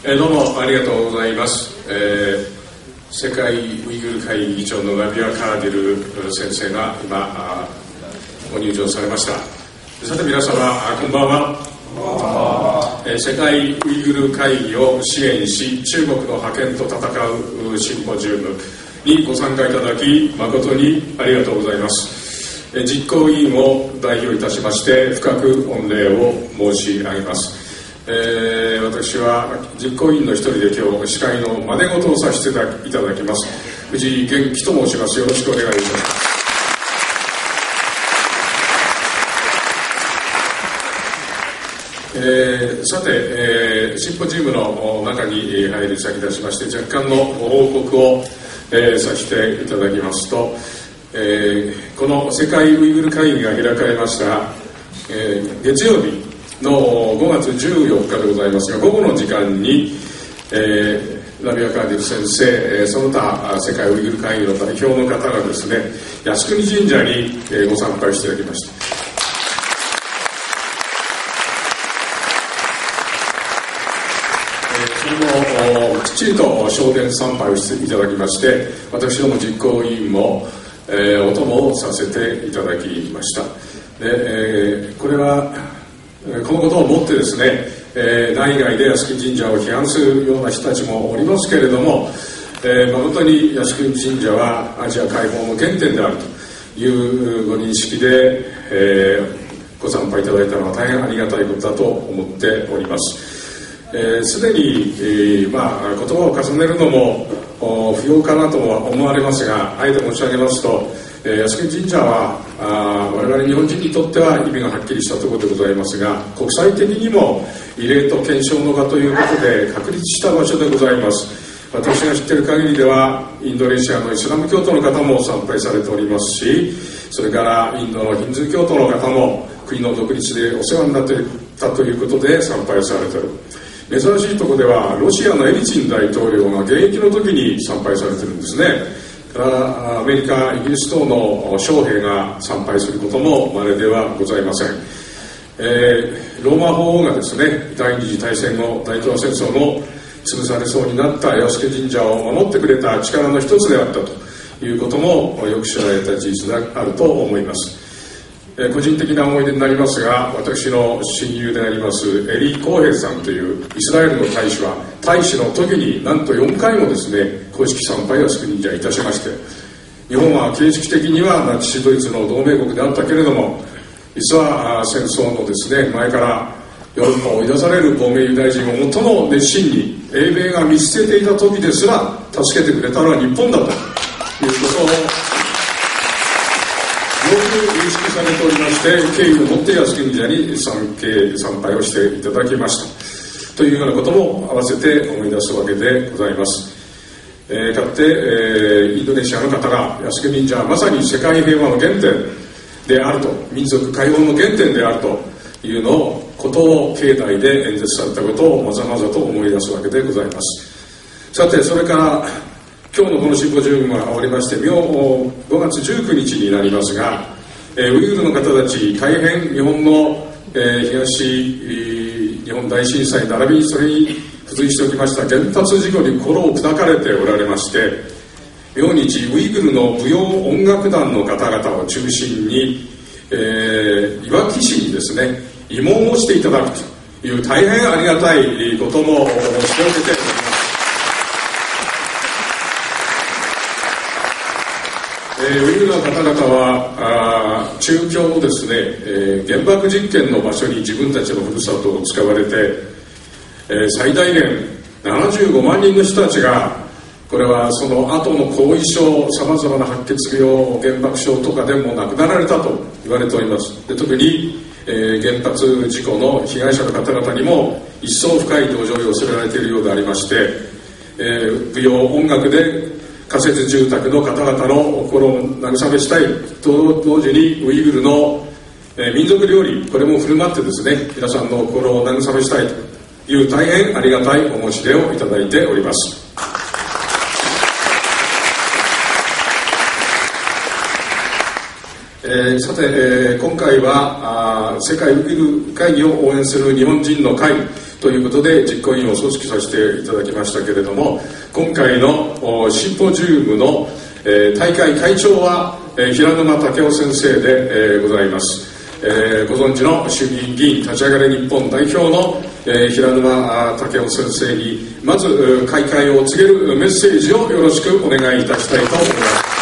どうもありがとうございます。世界ウイグル会議議長のナビア・カーディル先生が今ご入場されました。さて皆様こんばんは。世界ウイグル会議を支援し中国の覇権と戦うシンポジウムにご参加いただき誠にありがとうございます。実行委員を代表いたしまして深く御礼を申し上げます。私は実行委員の一人で今日司会の真似事をさせていただきます藤井元気と申します。よろしくお願いいたします。さて、シンポジウムの中に入り先立ちまして若干のご報告を、させていただきますと、この世界ウイグル会議が開かれました、月曜日の5月14日でございますが、午後の時間に、ナビア・カーディル先生、その他世界ウイグル会議の代表の方がですね、靖国神社に、ご参拝していただきました。それもきっちりと正殿参拝をしていただきまして、私ども実行委員も、お供をさせていただきました。で、これはこのことをもってですね、内外で靖国神社を批判するような人たちもおりますけれども、誠に靖国神社はアジア解放の原点であるというご認識で、ご参拝いただいたのは大変ありがたいことだと思っております。すでに、言葉を重ねるのも不要かなとは思われますが、あえて申し上げますと、靖国神社は我々日本人にとっては意味がはっきりしたところでございますが、国際的にも慰霊と顕彰の場ということで確立した場所でございます。私が知っている限りではインドネシアのイスラム教徒の方も参拝されておりますし、それからインドのヒンズー教徒の方も国の独立でお世話になっていたということで参拝されている。珍しいところではロシアのエリツィン大統領が現役の時に参拝されているんですね。からアメリカ、イギリス等の将兵が参拝することも稀ではございません。ローマ法王がですね、第二次大戦後大東亜戦争の潰されそうになった靖国神社を守ってくれた力の一つであったということもよく知られた事実であると思います。個人的な思い出になりますが、私の親友でありますエリー・コーヘイさんというイスラエルの大使は大使の時になんと4回もですね、公式参拝を靖国神社いたしまして、日本は形式的にはナチスドイツの同盟国であったけれども、実は戦争のですね前からヨーロッパを追い出される亡命ユダヤ人を最も熱心に英米が見捨てていた時ですら助けてくれたのは日本だということをよく認識されておりまして、敬意を持って靖国神社に参拝をしていただきましたというようなことも合わせて思い出すわけでございます。かつて、インドネシアの方が靖国神社はまさに世界平和の原点であると、民族解放の原点であるということを境内で演説されたことをまざまざと思い出すわけでございます。さて、それから今日のこのシンポジウムが終わりまして5月19日になりますが、ウイグルの方たち大変日本の、東日本大震災並びにそれに付随しておきました原発事故に心を砕かれておられまして、明日ウイグルの舞踊音楽団の方々を中心に、いわき市にですね慰問をしていただくという大変ありがたいことも申し上げております。ウイグルの方々は中共のですね、原爆実験の場所に自分たちのふるさとを使われて、最大限75万人の人たちが、これはその後の後遺症、さまざまな白血病、原爆症とかでも亡くなられたと言われております。で、特に、原発事故の被害者の方々にも一層深い同情を寄せられているようでありまして、舞踊音楽で仮設住宅の方々の心を慰めしたいと同時に、ウイグルの民族料理、これも振る舞ってですね、皆さんの心を慰めしたいという大変ありがたいお申し出をいただいております。さて、今回は世界ウイグル会議を応援する日本人の会ということで実行委員を組織させていただきましたけれども、今回のシンポジウムの大会会長は平沼武夫先生でございます。ご存知の衆議院議員立ち上がれ日本代表の平沼武夫先生にまず開会を告げるメッセージをよろしくお願いいたしたいと思います。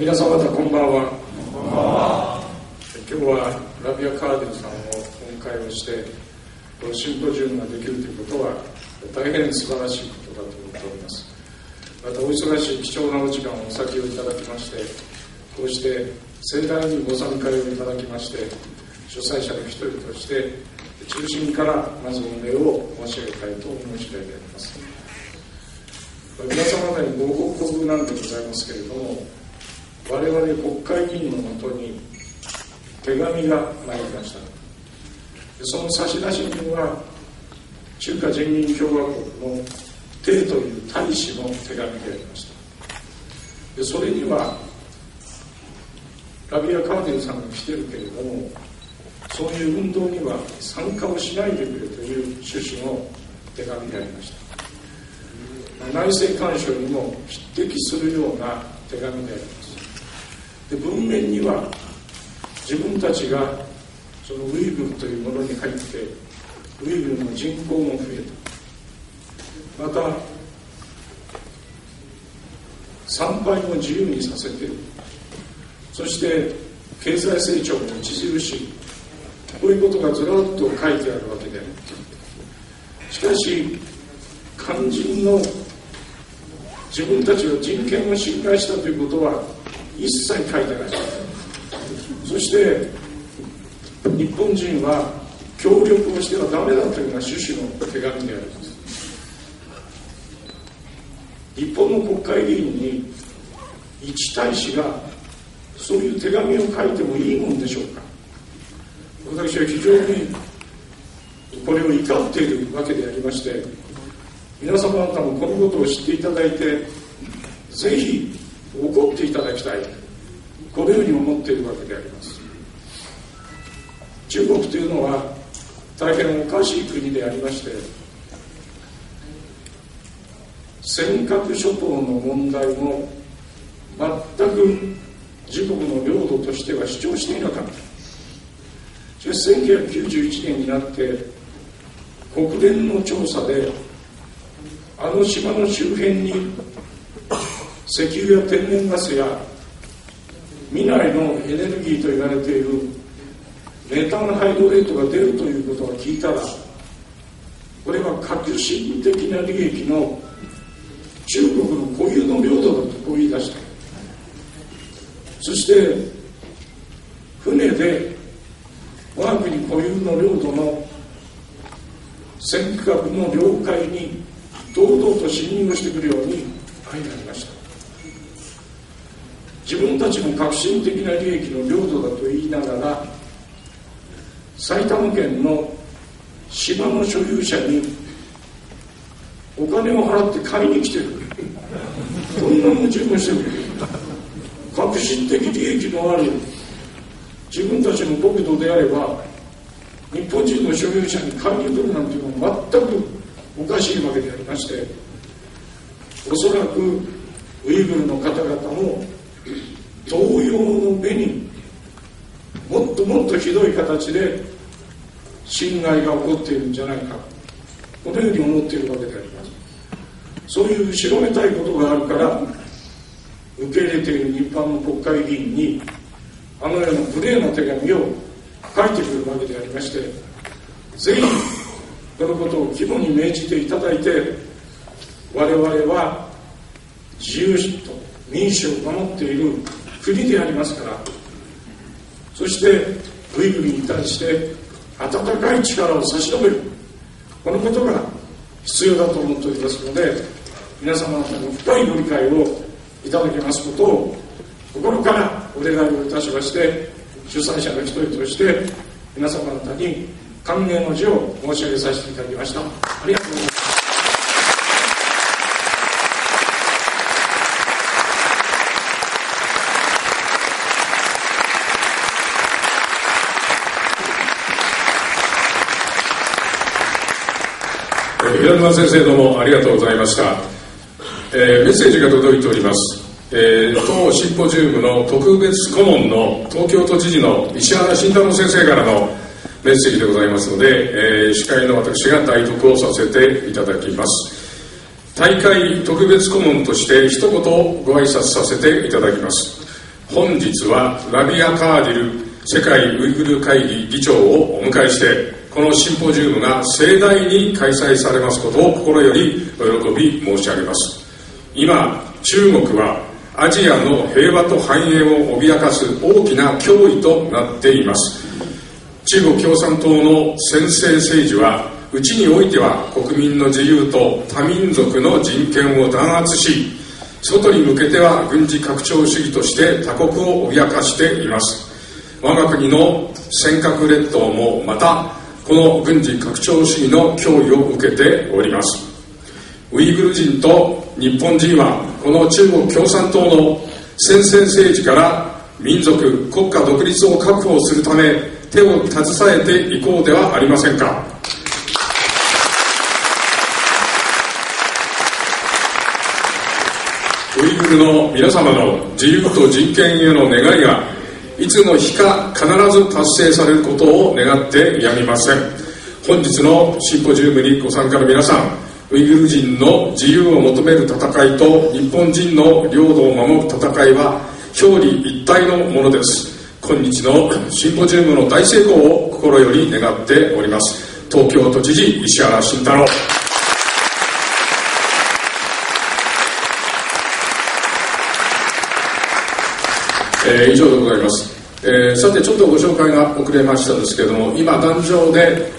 皆様方こんばんは。今日はラビア・カーデルさんをお迎えをしてこのシンポジウムができるということは大変素晴らしいことだと思っております。またお忙しい貴重なお時間をお割きをいただきまして、こうして盛大にご参加をいただきまして、主催者の一人として中心からまず御礼を申し上げたいと思う次第であります。皆様方にご報告なんでございますけれども、我々国会議員のもとに手紙が参りました。その差出人は中華人民共和国の鄭という大使の手紙でありました。それにはラビア・カーデルさんが来てるけれども、そういう運動には参加をしないでくれという趣旨の手紙でありました。内政干渉にも匹敵するような手紙であります。で、文面には自分たちがそのウイグルというものに入ってウイグルの人口も増えた、また参拝も自由にさせている、そして経済成長も著しい、こういうことがずらっと書いてあるわけである。しかし肝心の自分たちは人権を侵害したということは一切書いてない。そして日本人は協力をしてはダメだというような趣旨の手紙であります。日本の国会議員に一大使がそういう手紙を書いてもいいもんでしょうか。私は非常にこれを怒っているわけでありまして、皆様方もこのことを知っていただいてぜひ怒っていただきたい、このように思っているわけであります。中国というのは大変おかしい国でありまして、尖閣諸島の問題も全く自国の領土としては主張していなかった。しかし1991年になって国連の調査であの島の周辺に石油や天然ガスや未来のエネルギーと言われているメタンハイドレートが出るということを聞いたら、これは革新的な利益の中国の固有の領土だとこう言い出した。そして船で我が国固有の領土の尖閣の領海に堂々と侵入してくるようになりました。自分たちの革新的な利益の領土だと言いながら、埼玉県の島の所有者にお金を払って買いに来てる。こんな矛盾もしてる。革新的利益のある自分たちの国土であれば日本人の所有者に買いに来るなんていうのは全くおかしいわけでありまして、おそらくウイグルの方々も同様の目にもっともっとひどい形で侵害が起こっているんじゃないか、このように思っているわけであります。そういう後ろめたいことがあるから受け入れている日本の国会議員にあのような無礼な手紙を書いてくるわけでありまして、ぜひこのことを肝に銘じていただいて、我々は自由と民主を守っている国でありますから、そしてウイグルに対して温かい力を差し伸べる、このことが必要だと思っておりますので、皆様方の深いご理解をいただきますことを心からお願いをいたしまして、主催者の一人として皆様方に歓迎の辞を申し上げさせていただきました。ありがとうございます。平沼先生、どうもありがとうございました。メッセージが届いております。当シンポジウムの特別顧問の東京都知事の石原慎太郎先生からのメッセージでございますので、司会の私が代読をさせていただきます。大会特別顧問として一言ご挨拶させていただきます。本日はラビア・カーディル世界ウイグル会議議長をお迎えして、このシンポジウムが盛大に開催されますことを心よりお喜び申し上げます。今、中国はアジアの平和と繁栄を脅かす大きな脅威となっています。中国共産党の専制政治は、内においては国民の自由と多民族の人権を弾圧し、外に向けては軍事拡張主義として他国を脅かしています。我が国の尖閣列島もまたこの軍事拡張主義の脅威を受けております。ウイグル人と日本人はこの中国共産党の専制政治から民族国家独立を確保するため手を携えていこうではありませんか。ウイグルの皆様の自由と人権への願いがいつの日か必ず達成されることを願ってやみません。本日のシンポジウムにご参加の皆さん、ウイグル人の自由を求める戦いと日本人の領土を守る戦いは表裏一体のものです。今日のシンポジウムの大成功を心より願っております。東京都知事石原慎太郎。以上でございます。さて、ちょっとご紹介が遅れましたですけれども、今壇上で、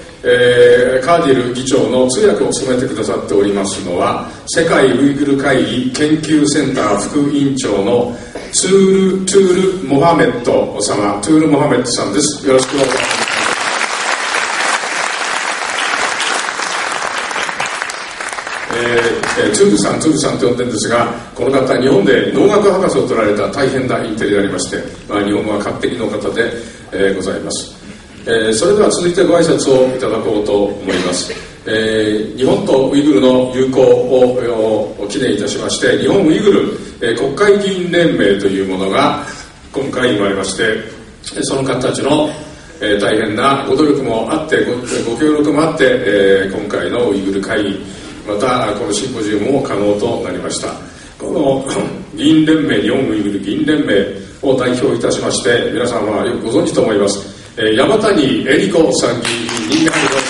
カーディル議長の通訳を務めてくださっておりますのは、世界ウイグル会議研究センター副委員長のトゥール・モハメッド様、トゥール・モハメッドさんです。よろしくお願いします。トゥールさんと呼んでるんですが、この方日本で農学博士を取られた大変なインテリでありまして、日本語は完璧の方で、ございます。それでは続いてご挨拶をいただこうと思います。日本とウイグルの友好を記念いたしまして、日本ウイグル、国会議員連盟というものが今回生まれまして、その方たちの、大変なご努力もあってご協力もあって、今回のウイグル会議、またこのシンポジウムも可能となりました。この議員連盟、日本ウイグル議員連盟を代表いたしまして、皆さんはよくご存知と思います、山谷恵理子参議院議員にあります。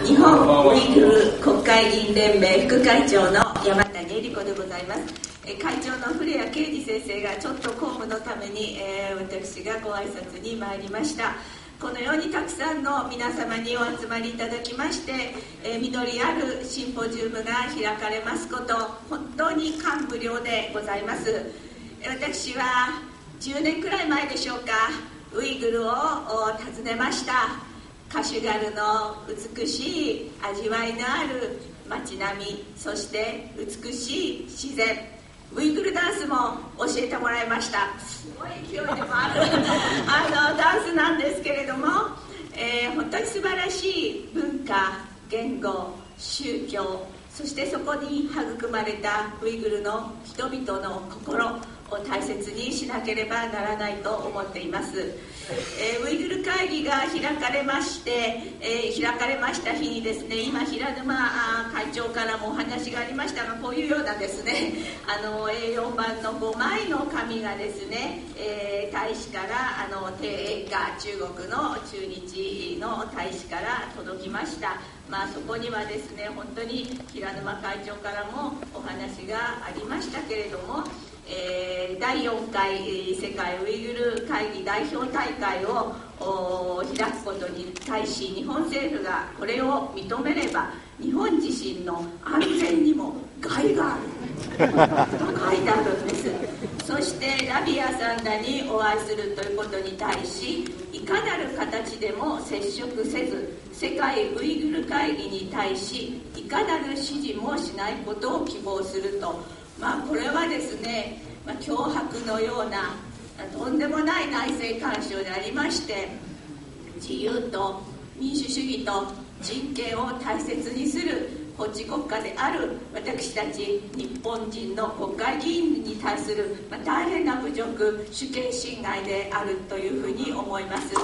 日本ウイグル国会議員連盟副会長の山谷恵理子でございます。会長の古谷啓二先生がちょっと公務のために、私がご挨拶に参りました。このようにたくさんの皆様にお集まりいただきまして、実りあるシンポジウムが開かれますこと、本当に感無量でございます。私は10年くらい前でしょうか、ウイグルを訪ねました。カシュガルの美しい味わいのある街並み、そして美しい自然、ウイグルダンスも教えてもらいました。すごい勢いでもあるダンスなんですけれども、本当に素晴らしい文化、言語、宗教、そしてそこに育まれたウイグルの人々の心、大切にしなければならないと思っています。ウイグル会議が開かれました日にですね、今平沼会長からもお話がありましたが、こういうようなですねA4 版の5枚の紙がですね、大使から定価、中国の駐日の大使から届きました。そこにはですね、本当に平沼会長からもお話がありましたけれども、第4回世界ウイグル会議代表大会を開くことに対し、日本政府がこれを認めれば日本自身の安全にも害があると書いてあるんです。そしてラビアさんらにお会いするということに対し、いかなる形でも接触せず、世界ウイグル会議に対しいかなる指示もしないことを希望すると、これはですね、脅迫のようなとんでもない内政干渉でありまして、自由と民主主義と人権を大切にする法治国家である私たち日本人の国会議員に対する大変な侮辱、主権侵害であるというふうに思います。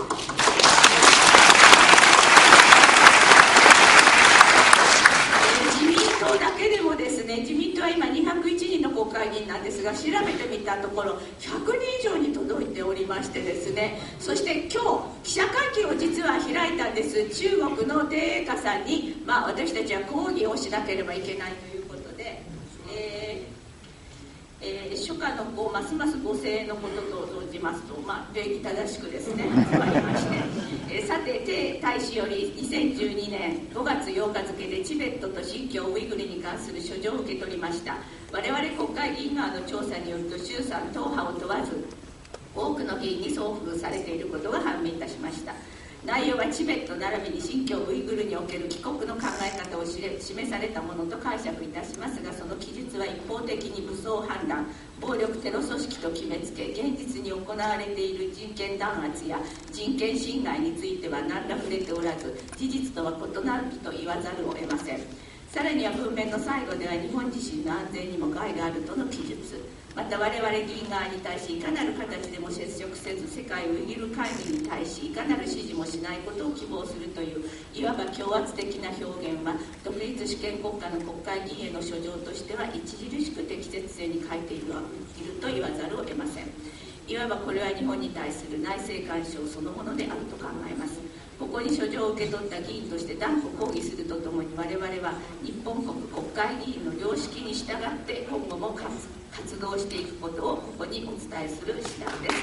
自民党だけでもですね、自民党は今201人の国会議員なんですが、調べてみたところ100人以上に届いておりましてですね、そして今日記者会見を実は開いたんです。中国の定価さんに、私たちは抗議をしなければいけないということで、初夏のますますご声援のことと存じますと、礼儀正しくですね始まりまして、さて鄭大使より2012年5月8日付でチベットと新疆ウイグルに関する書状を受け取りました。我々国会議員側の調査によると、衆参党派を問わず多くの議員に送付されていることが判明いたしました。内容はチベット並びに新疆ウイグルにおける帰国の考え方を示されたものと解釈いたしますが、その記述は一方的に武装反乱、暴力テロ組織と決めつけ、現実に行われている人権弾圧や人権侵害については何ら触れておらず、事実とは異なると言わざるを得ません。さらには文面の最後では、日本自身の安全にも害があるとの記述、また我々議員側に対しいかなる形でも接触せず、世界ウイグル会議に対しいかなる指示もしないことを希望するという、いわば強圧的な表現は、独立主権国家の国会議員への書状としては著しく適切性に欠いていると言わざるを得ません。いわばこれは日本に対する内政干渉そのものであると考えます。ここに書状を受け取った議員として断固抗議するとともに、我々は日本国国会議員の良識に従って今後も活動していくことをここにお伝えする次第です。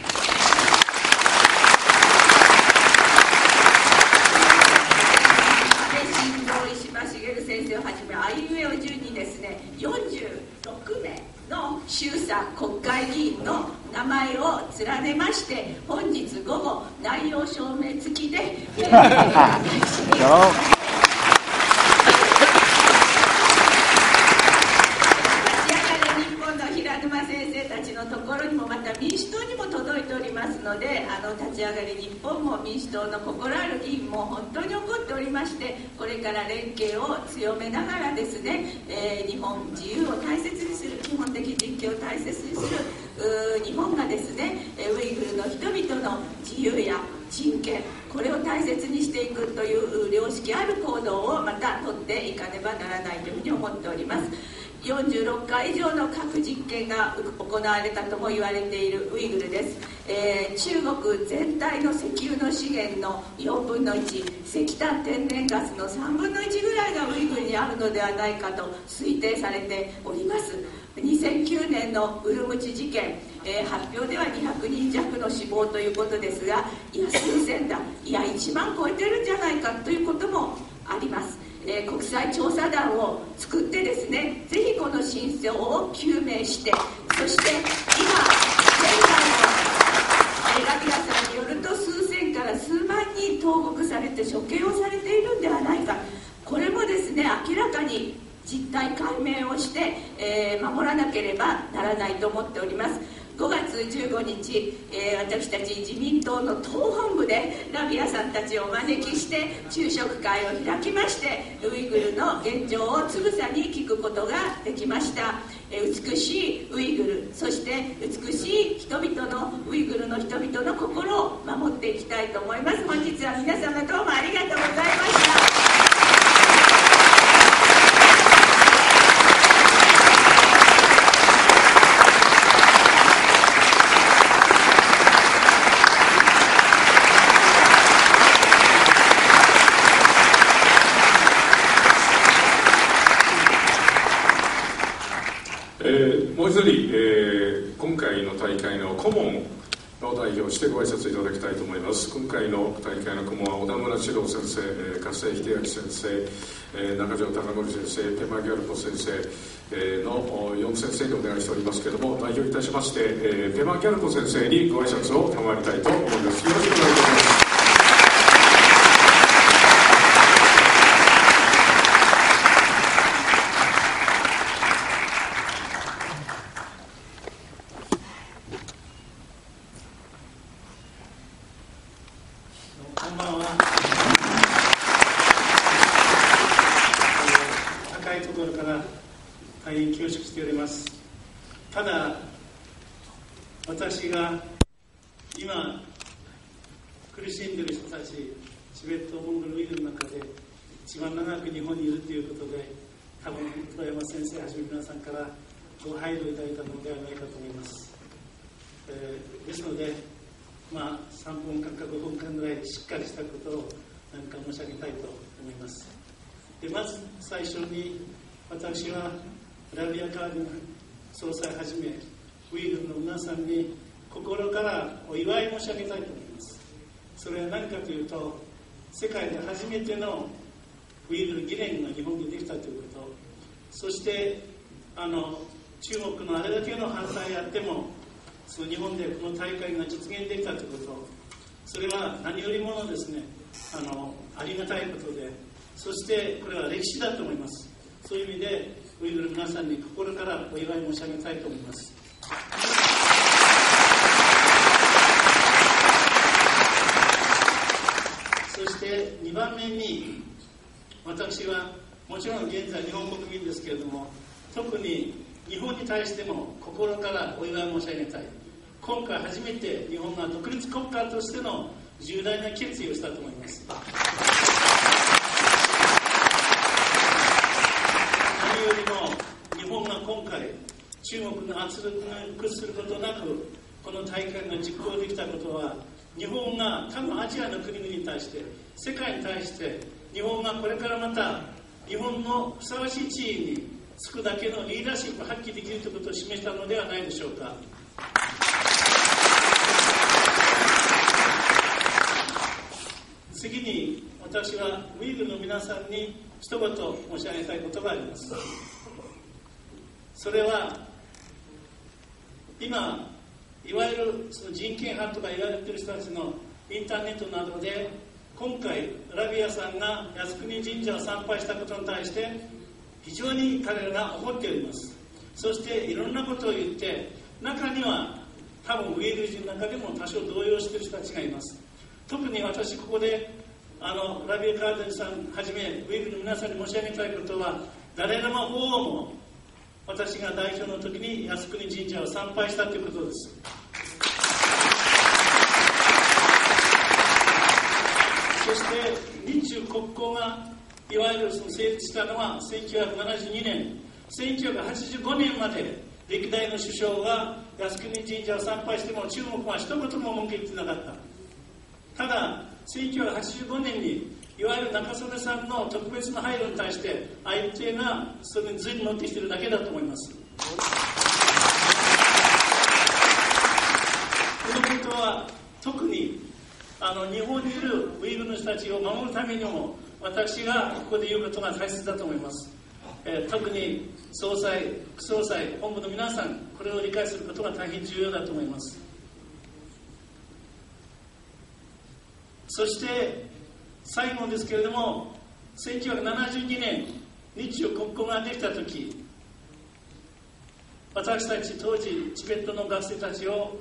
石破茂先生をはじめ、あいうえお順にですね、46名の衆参国会議員の名前を連ねまして、本日午後内容証明付きでところにも、また民主党にも届いておりますので、立ち上がり日本も民主党の心ある議員も本当に怒っておりまして、これから連携を強めながらですね、日本自由を大切にする、基本的人権を大切にする日本がですね、ウイグルの人々の自由や人権、これを大切にしていくという良識ある行動をまた取っていかねばならないというふうに思っております。46回以上の核実験が行われたとも言われているウイグルです。中国全体の石油の資源の4分の1、石炭天然ガスの3分の1ぐらいがウイグルにあるのではないかと推定されております。2009年のウルムチ事件、発表では200人弱の死亡ということですが、いや数千だ、いや1万超えてるんじゃないかということもあります。国際調査団を作ってですね、ぜひこの真相を究明して、そして今現在のラビアさんによると、数千から数万人投獄されて処刑をされているんではないか、これもですね明らかに実態解明をして、守らなければならないと思っております。5月15日、私たち自民党の党本部でラビアさんたちをお招きして昼食会を開きまして、ウイグルの現状をつぶさに聞くことができました。美しいウイグル、そして美しい人々のウイグルの人々の心を守っていきたいと思います。本日は皆様どうもありがとうございました。もう一人、今回の大会の顧問を代表してご挨拶いただきたいと思います。今回の大会の顧問は小田村史郎先生、加瀬秀明先生、中条貴則先生、ペマ・ギャルポ先生の4先生でお願いしておりますけれども、代表いたしまして、ペマ・ギャルポ先生にご挨拶を賜りたいと思います。よろしくお願いいたします。ただ私が今苦しんでいる人たち、チベットモンゴルウイグルの中で一番長く日本にいるということで、多分遠山先生はじめ皆さんからご配慮いただいたのではないかと思います。ですので、3分間か5分間ぐらいしっかりしたことを何か申し上げたいと思います。でまず最初に、私はラビアカーディナ総裁はじめウイグルの皆さんに心からお祝い申し上げたいと思います。それは何かというと、世界で初めてのウイグル議連が日本にできたということ、そして中国のあれだけの反対があってもその日本でこの大会が実現できたということ、それは何よりものですね、ありがたいことで、そしてこれは歴史だと思います。そういう意味でウイグルの皆さんに心からお祝い申し上げたいと思います。そして2番目に、私はもちろん現在日本国民ですけれども、特に日本に対しても心からお祝い申し上げたい。今回初めて日本が独立国家としての重大な決意をしたと思います。何よりも日本が今回中国の圧力に屈することなくこの大会が実行できたことは、日本が他のアジアの国々に対して、世界に対して日本がこれからまた日本のふさわしい地位につくだけのリーダーシップを発揮できるということを示したのではないでしょうか。次に、私はウイグルの皆さんに一言申し上げたいことがあります。それは今いわゆるその人権派とか言われている人たちのインターネットなどで、今回ラビアさんが靖国神社を参拝したことに対して非常に彼らが怒っております。そしていろんなことを言って、中には多分ウイグル人の中でも多少動揺している人たちがいます。特に私ここでラビア・カーデンさんはじめウイグルの皆さんに申し上げたいことは、ダライ・ラマ法王も私が代表の時に靖国神社を参拝したということです。そして日中国交がいわゆる成立したのは1972年、1985年まで歴代の首相が靖国神社を参拝しても中国は一言も文句言ってなかった。ただ1985年にいわゆる中曽根さんの特別な配慮に対して相手がそれに随に乗ってきているだけだと思います。このことは特に日本にいるウイグルの人たちを守るためにも、私がここで言うことが大切だと思います。特に総裁、副総裁、本部の皆さん、これを理解することが大変重要だと思います。そして最後ですけれども、1972年日中国交ができたとき、私たち当時チベットの学生たちを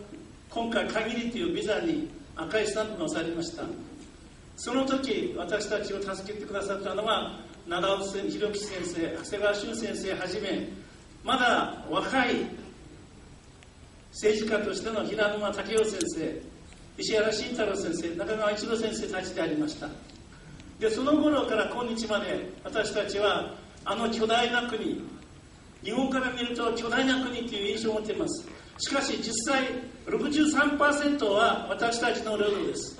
今回限りというビザに赤いスタンプが押されました。その時私たちを助けてくださったのが長尾博樹先生、長谷川俊先生はじめ、まだ若い政治家としての平沼武夫先生、石原慎太郎先生、中川一郎先生たちでありました。でその頃から今日まで私たちはあの巨大な国、日本から見ると巨大な国という印象を持っています。しかし実際 63% は私たちの領土です。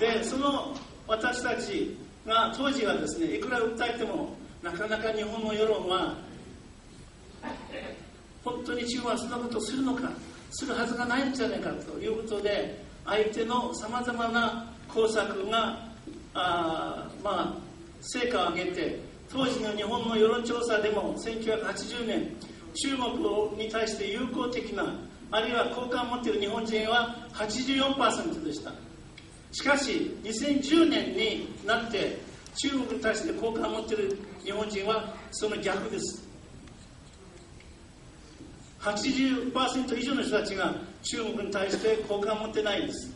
でその私たちが当時はですね、いくら訴えてもなかなか日本の世論は本当に中国はそんなことをするのか、するはずがないんじゃないかということで、相手のさまざまな工作が成果を上げて、当時の日本の世論調査でも1980年中国に対して友好的な、あるいは好感を持っている日本人は 84% でした。しかし2010年になって中国に対して好感を持っている日本人はその逆です。80% 以上の人たちが中国に対して好感を持ってないんです。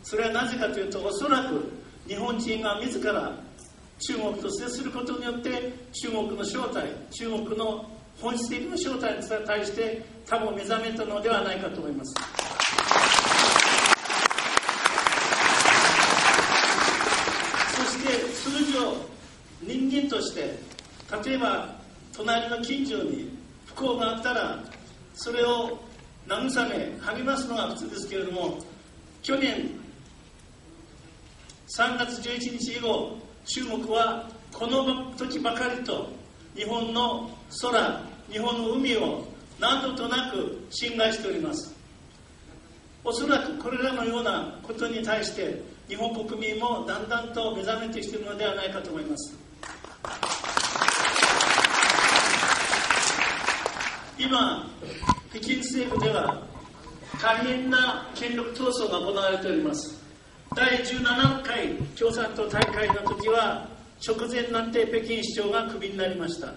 それはなぜかというと、おそらく日本人が自ら中国と接することによって中国の正体、中国の本質的な正体に対して多分目覚めたのではないかと思います。そして通常人間として、例えば隣の近所に不幸があったらそれを慰め励ますのが普通ですけれども、去年3月11日以後、中国はこの時ばかりと日本の空、日本の海を何度となく侵害しております。おそらくこれらのようなことに対して日本国民もだんだんと目覚めてきているのではないかと思います。今北京政府では大変な権力闘争が行われております。第17回共産党大会の時は直前になって北京市長がクビになりました。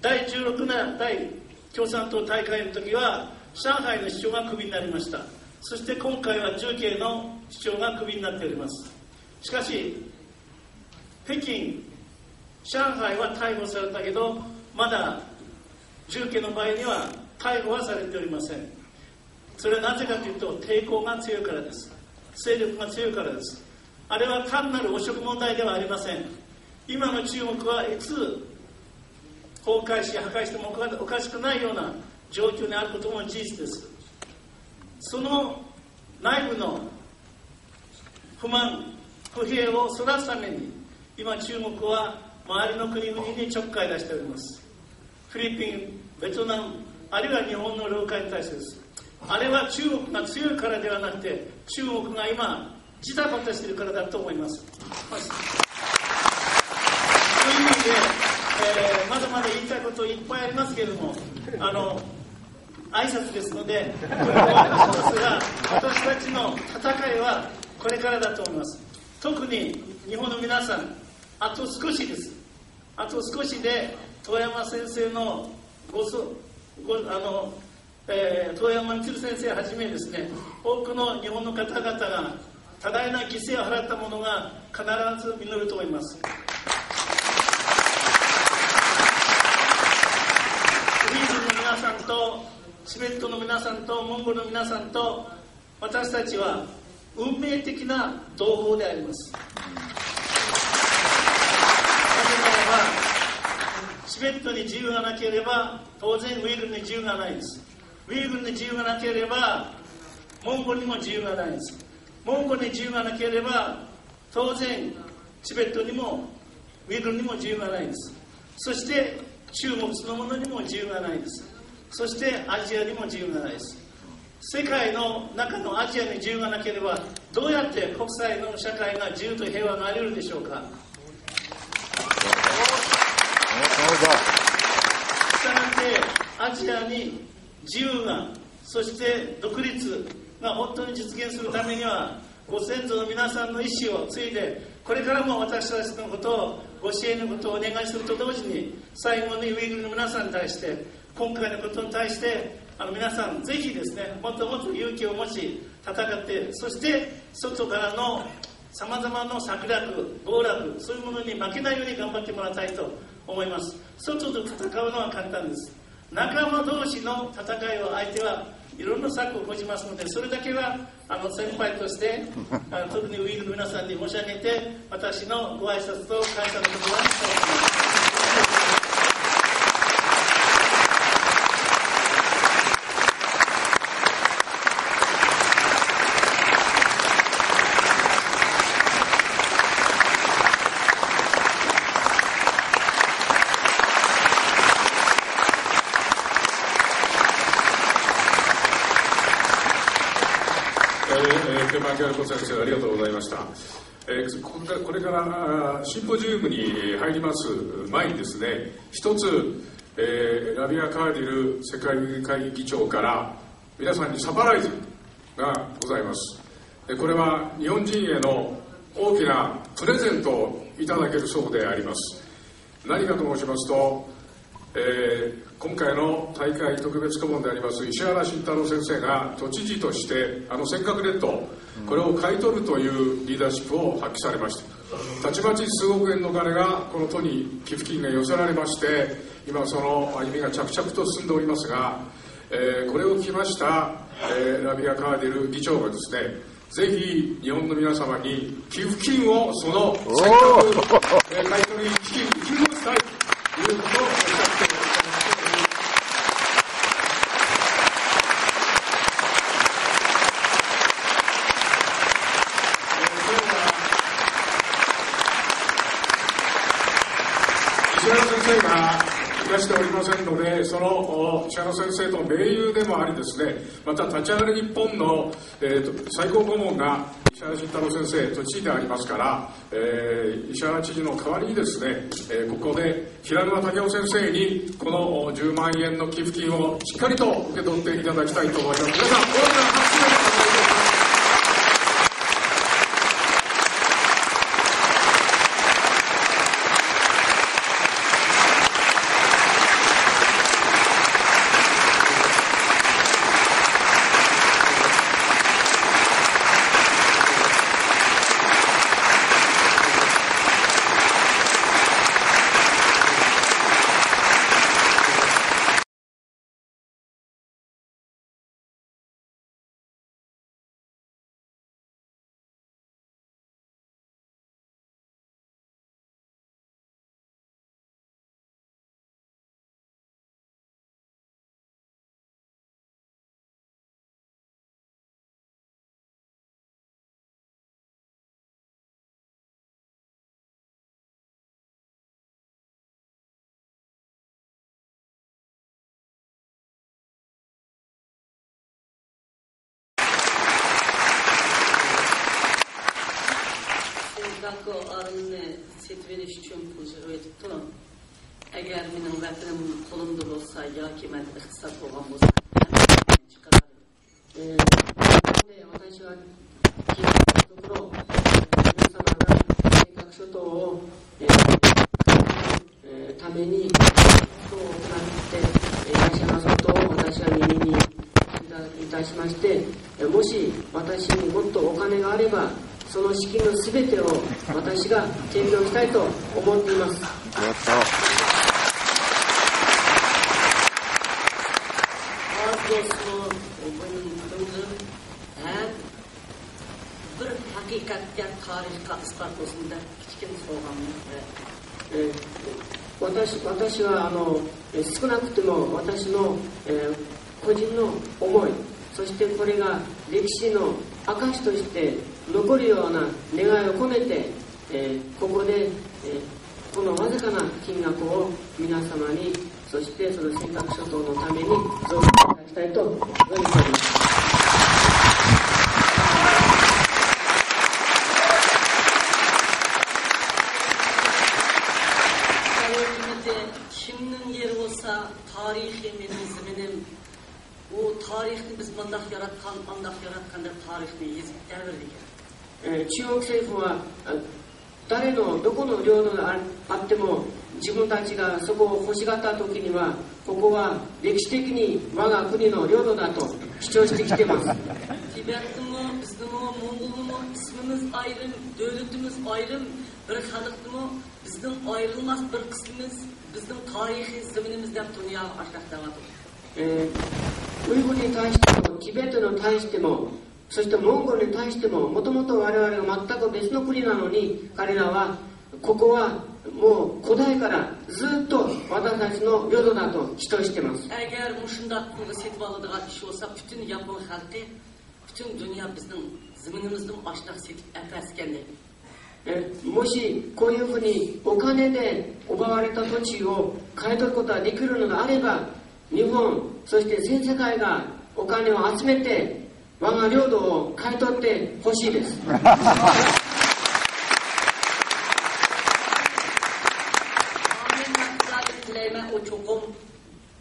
第16代共産党大会の時は上海の市長がクビになりました。そして今回は重慶の市長がクビになっております。しかし北京、上海は逮捕されたけど、まだ重慶の場合には逮捕はされておりません。それはなぜかというと、抵抗が強いからです。勢力が強いからです。あれは単なる汚職問題ではありません。今の中国はいつ崩壊し破壊してもおかしくないような状況にあることも事実です。その内部の不満不平をそらすために今中国は周りの国々にちょっかい出しております。フィリピン、ベトナム、あるいは日本の領海に対してです。あれは中国が強いからではなくて、中国が今ジタバタしているからだと思います。という意味で、まだまだ言いたいこといっぱいありますけれども、挨拶ですので、これは一つが、私たちの戦いはこれからだと思います。特に日本の皆さん、あと少しです。あと少しで遠山先生の遠山満先生はじめですね、多くの日本の方々が多大な犠牲を払ったものが必ず実ると思います。ウイグルの皆さんとチベットの皆さんとモンゴルの皆さんと私たちは運命的な同胞であります。なぜならばチベットに自由がなければ当然ウイグルに自由がないです。ウイグルに自由がなければモンゴルにも自由がないです。モンゴルに自由がなければ当然チベットにもウイグルにも自由がないです。そして中国そのものにも自由がないです。そしてアジアにも自由がないです。世界の中のアジアに自由がなければどうやって国際の社会が自由と平和があり得るでしょうか。したがってアジアに自由が、そして独立が本当に実現するためにはご先祖の皆さんの意思を継いで、これからも私たちのことをご支援のことをお願いすると同時に、最後にウイグルの皆さんに対して、今回のことに対して皆さんぜひですね、もっともっと勇気を持ち戦って、そして外からのさまざまな策略、暴落、そういうものに負けないように頑張ってもらいたいと思います。外と戦うのは簡単です。仲間同士の戦いを相手はいろんな策を講じますので、それだけは先輩として特にウイグルの皆さんに申し上げて、私のご挨拶と感謝の言葉を伝えています。牧原先生、ありがとうございました。これからシンポジウムに入ります前にですね、一つ、ラビア・カーディル世界会議長から皆さんにサプライズがございます。これは日本人への大きなプレゼントをいただけるそうであります。何かと申しますと、今回の大会特別顧問であります石原慎太郎先生が都知事として尖閣列島、これを買い取るというリーダーシップを発揮されました。たちまち数億円の金がこの都に寄付金が寄せられまして、今その歩みが着々と進んでおりますが、これを聞きました、ラビア・カーディル議長がですね、ぜひ日本の皆様に寄付金をその尖閣買い取り基金に寄付したいということをおっしゃっています。石原先生がいらしておりませんので、その石原先生と盟友でもありですね、また立ち上がる日本の、最高顧問が石原慎太郎先生、都知事でありますから、石原知事の代わりにですね、ここで平沼武夫先生にこの10万円の寄付金をしっかりと受け取っていただきたいと思います。皆さん、大きな拍手でお願いします。setveri şüchun puljiroyetipti. Agar mening vakilim qo'limda bo'lsa yoki man ixtisas bo'lgan bo'lsa chiqaradi. 私は聞いたところ、皆様が尖閣諸島をために行っていらっしゃいますことを私は耳にいたしまして、もし私にもっとお金があればその資金のすべてを私が提供したいと思っています。bir haqiqatga tarixga isbot bo'lsinda kichkina so'g'amni 私は少なくても私の、個人の思い、そしてこれが歴史の証として残るような願いを込めて、ここで、このわずかな金額を皆様に、そしてその尖閣諸島のために増額いただきたいと思います。Tarihi benim o tarihni biz mandak yaratkan deb tarihni yazıp devirdik. 中国政府は誰のどこの領土であっても自分たちがそこを欲しがった時にはここは歴史的に我が国の領土だと主張してきています。Tibet'imi, bizimi, Mongol'umu, ismimiz ayrım, devletimiz ayrım, bir xalqdimi, bizning ayrılmaz bir qismimiz, bizning tarixiy zaminimiz deb dunyoga ashraqdavatdi. ウイグルに対しても、チベットに対しても、そしてモンゴルに対しても、もともと我々が全く別の国なのに、彼らはここはもう古代からずっと私たちの領土だと主張しています。Agar mushunda pulga setib oladigan ish bo'lsa, butun Yapon xalqi, butun dunyo bizning zaminimizning ashraq setib apaskan deydi. もしこういうふうにお金で奪われた土地を買い取ることができるのであれば、日本そして全世界がお金を集めて我が領土を買い取ってほしいです。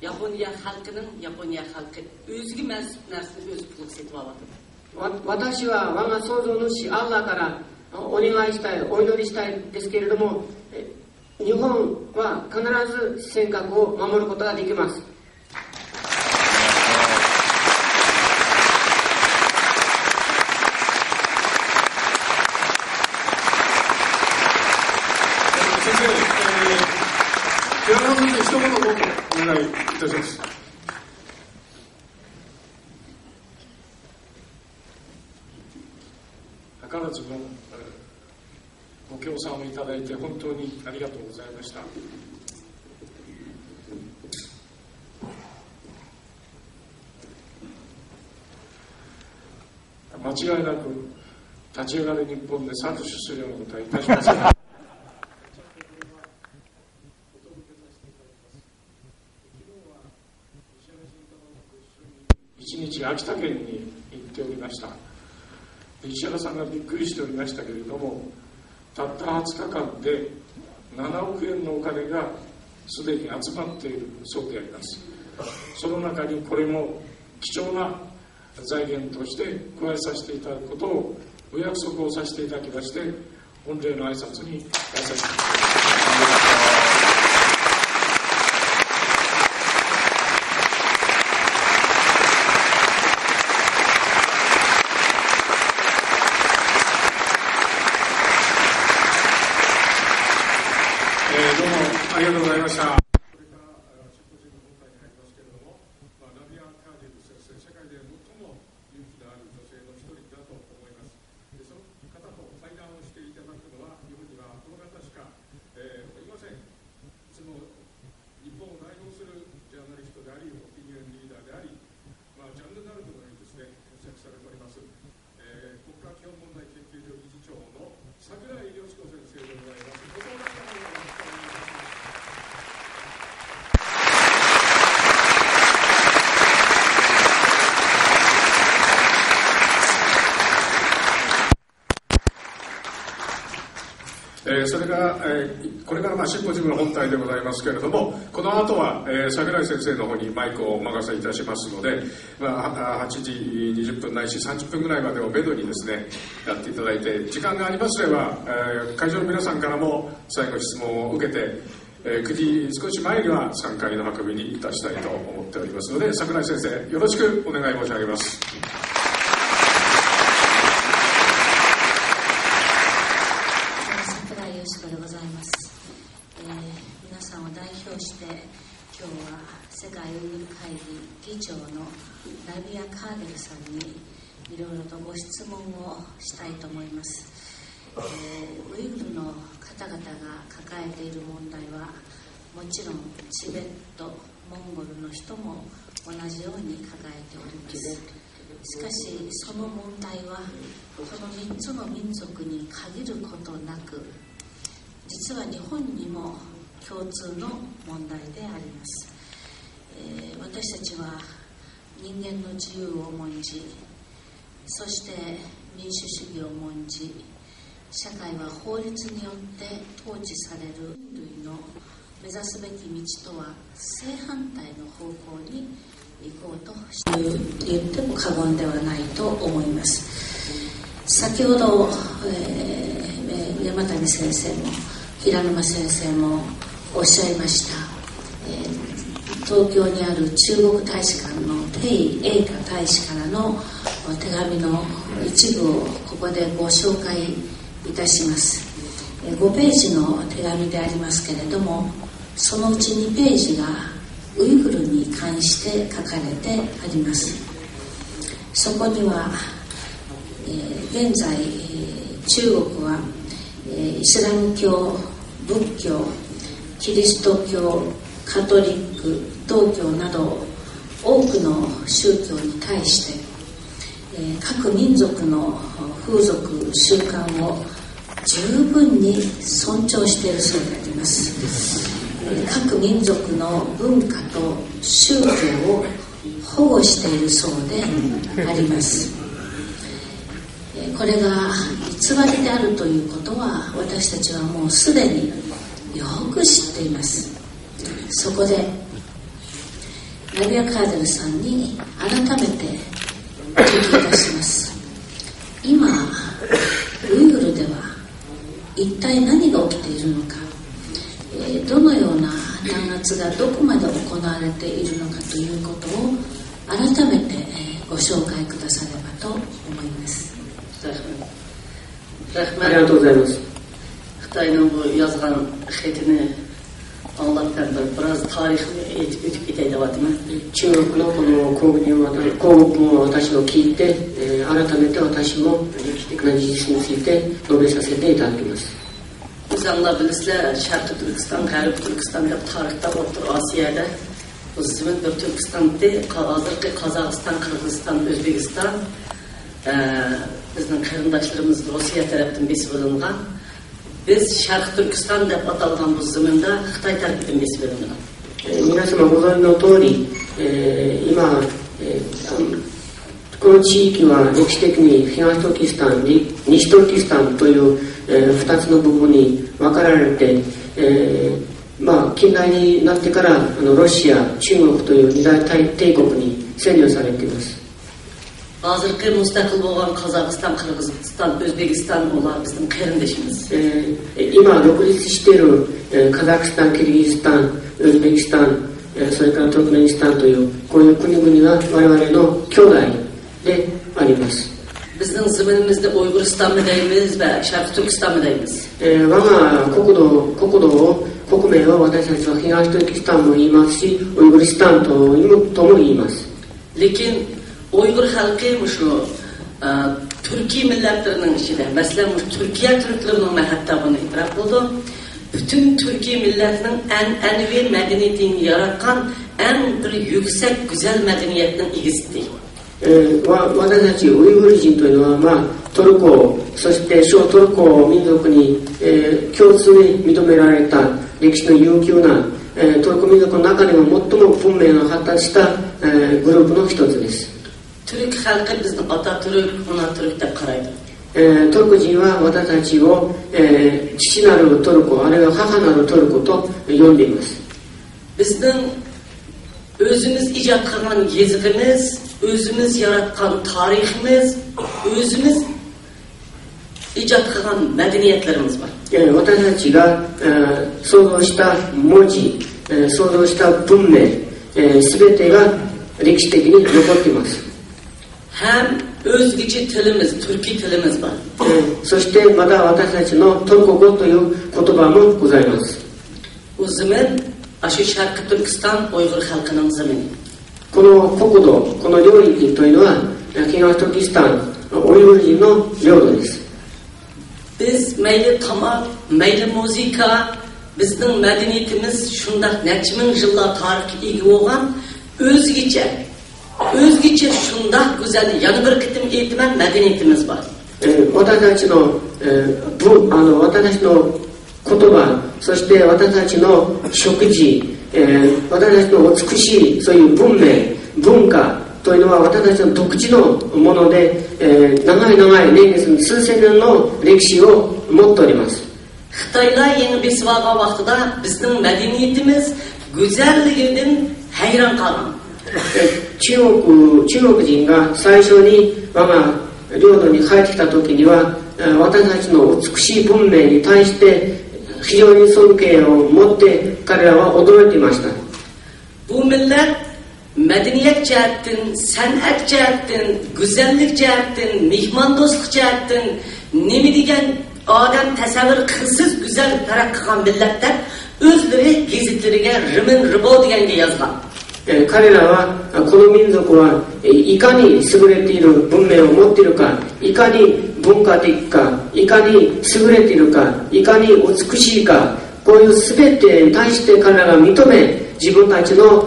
Yaponiya xalqining Yaponiya xalqi o'ziga mansub narsani o'zi pul setib oladi. 私は我が創造主アッラーからお願いしたい、お祈りしたいですけれども、日本は必ず尖閣を守ることができます。寺田先生、一言お願いいたします。図らずもご協賛をいただいて本当にありがとうございました。間違いなく立ち上がる日本で搾取するようなことはいたしません。一日秋田県に行っておりました。石原さんがびっくりしておりましたけれども、たった20日間で7億円のお金がすでに集まっているそうであります。その中にこれも貴重な財源として加えさせていただくことをお約束をさせていただきまして、御礼の挨拶に出させていただきます。ありがとうございました。これからシンポジウムの本体に入りますけれども、ラビア・カーディル先生、世界で最も人気のある女性の一人だと思います。でその方と対談をしていただくのは、日本にはこの方しか、いません。いつも日本を代表するジャーナリストであり、オピニオンリーダーであり、ジャンルナルドのようにですね、活躍されております、国家基本問題研究所理事長の櫻井良子先生でございます。ご相談からよろしくお願いします。それからこれからシンポジウムの本体でございますけれども、この後は櫻井先生の方にマイクをお任せいたしますので、8時20分ないし30分ぐらいまでをめどにですねやっていただいて、時間がありますれば会場の皆さんからも最後質問を受けて9時少し前には3回の運びにいたしたいと思っておりますので、櫻井先生よろしくお願い申し上げます。でございます。皆さんを代表して今日は世界ウイグル会議議長のラビア・カーデルさんにいろいろとご質問をしたいと思います。ウイグルの方々が抱えている問題はもちろんチベット、モンゴルの人も同じように抱えております。しかしその問題はこの3つの民族に限ることなく、実は日本にも共通の問題であります。私たちは人間の自由を重んじ、そして民主主義を重んじ、社会は法律によって統治される人類の目指すべき道とは正反対の方向に行こうとしていると言っても過言ではないと思います。先ほど、山谷先生も平沼先生もおっしゃいました、東京にある中国大使館の鄭英華大使からの手紙の一部をここでご紹介いたします。5ページの手紙でありますけれども、そのうち2ページがウイグルに関して書かれてあります。そこには、現在中国はイスラム教、仏教、キリスト教、カトリック、道教など多くの宗教に対して、各民族の風俗習慣を十分に尊重しているそうであります。各民族の文化と宗教を保護しているそうであります。これが偽りであるということは私たちはもうすでによく知っています。そこでラビア・カーデルさんに改めてお聞きいたします。今ウイグルでは一体何が起きているのか、どのような弾圧がどこまで行われているのかということを改めてご紹介くださればと思います。ありがとうございます。Xitayning bu yozgan xatini anlatgan biraz tarixini aytib ketay deyapman. 中国のこの公文を私も聞いて、改めて私も歴史的な事実について述べさせていただきます。İnsanlar bilirler, Şarkı Türkistan, Garip Türkistan deb tarixda O'rta Osiyoda o'zining bir Turkistonda, hozirgi Qozog'iston, Qirg'iziston, O'zbekiston bizning qarindoshlarimiz Rossiya tarafdan besib olingan. Biz Sharq Turkiston deb atalgan bu zaminda Xitoy tarafdan besib olingan. 皆様ご存知の通り、今、この地域は歴史的に東トルキスタン、西トルキスタンという2つの部分に分かられて、近代になってからロシア、中国という二大帝国に占領されています。Hozirgi mustaqil bo'lgan Qozog'iston, Qirg'iziston, O'zbekiston ular bizning qarindoshimiz. 今独立しているカザフスタン、キルギスタン、ウズベキスタン、それからトルクメニスタンというこういう国々は我々の兄弟であります。Bizning zaminimizda Uyg'uristonmi deymiz va Sharq Turkistonmi deymiz. 我が国名を私たちは東トルキスタンも言いますし、ウイグルスタンとも言います。Lekin Uyghur xalqi shu Turkiy millatlarning ichida, masalan, Turkiya turklarining hatta buni e'tirof qildi. Bütün Turkiy millatining an'anaviy madaniyatini yaratgan eng bir yuksak go'zal madaniyatning egisi. 私たちウイグル人というのは、トルコ、そして小トルコ民族に、共通に認められた歴史の悠久な、トルコ民族の中でも最も文明の発達した、グループの一つです。Türk xalqi bizni ota Türk, ona Türk deb qaraydi. トルコ人は私たちを、父なるトルコ、あるいは母なるトルコと呼んでいます。Bizning o'zimiz ijod qilgan yezig'imiz, o'zimiz yaratgan tariximiz, o'zimiz ijod qilgan madaniyatlarimiz bor. 私たちが、創造した文字、創造した文明、すべてが歴史的に残っています。Hem o'zgacha tilimiz, turkiy tilimiz bor. そしてまた私たちのトルコ語という言葉もございます。Bu zamin shu Sharq Turkiston Uyg'ur xalqining zamini. この国土、この領域というのは東トルキスタン、ウイグル人の領土です。Biz mayli tamoq, mayli musiqa, bizning madaniyatimiz shunday necha ming yillar tarixga ega bo'lgan o'zgacha shunday go'zal yana bir qitim aytaman madaniyatimiz bor. 私たちの言葉、そして私たちの食事、私たちの美しいそういう文明、文化というのは私たちの独自のもので、長い年月、数千年の歴史を持っております。Xitoylar yangi besib olgan vaqtida bizning madaniyatimiz go'zalligidan hayron qolgan. 中国人が最初に我が領土に帰ってきた時には私たちの美しい文明に対して非常に尊敬を持って彼らは驚いていました。 Bu millet medeniyet cihetten, sanat cihetten, güzellik cihetten, mihmandostlik cihetten nemi degan odam tasavvur qilsiz go'zal taraqqiy qilgan millatlar o'zlari gazetlariga rimin ribo deganga yozgan. 彼らはこの民族はいかに優れている文明を持っているか、いかに文化的か、いかに優れているか、いかに美しいか、こういう全てに対して彼らが認め、自分たちの、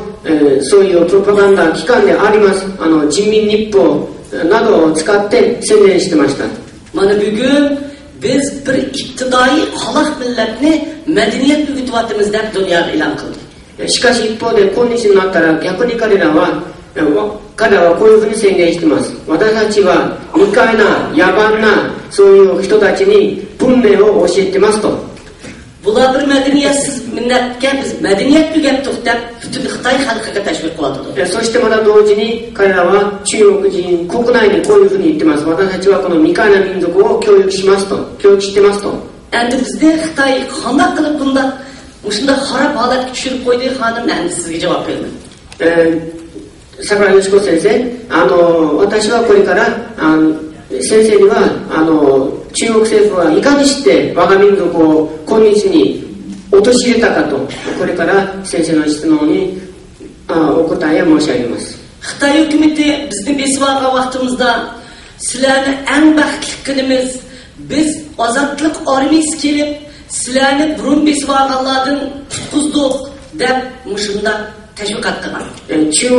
そういうプロパガンダ機関であります人民日報などを使って宣伝してました。 Mana bugun biz bir iqtidoi xalq millatni madaniyat o'rgatyapmiz deb dunyoga e'lon qildi. しかし一方で今日になったら逆に彼らはこういうふうに宣言しています。私たちは未開な野蛮なそういう人たちに文明を教えてますと。 Bular bir medeniyetsiz milletga biz medeniyet o'rgatdik deb butun Xitoy xalqiga tashviq qilyapti. そしてまた同時に彼らは中国人国内にこういうふうに言ってます。私たちはこの未開な民族を教育しますと、教育してますと。 Endi bizde Xitoy qanday qilib bunda shunday xarob holatga tushirib qo'ydi xonim, endi sizga javob beraman. 桜井よし子先生、私はこれから先生には中国政府はいかにして我が民族を今日に陥れたかと、これから先生の質問にお答えを申し上げます。 Xitoy hukumati bizni besib olgan vaqtimizda sizlarni eng baxtli kunimiz, biz ozodlik armiyasi kelib sizlarni burun besib olganlardan qutqizdik deb mushunda tashviqot qilgan. 中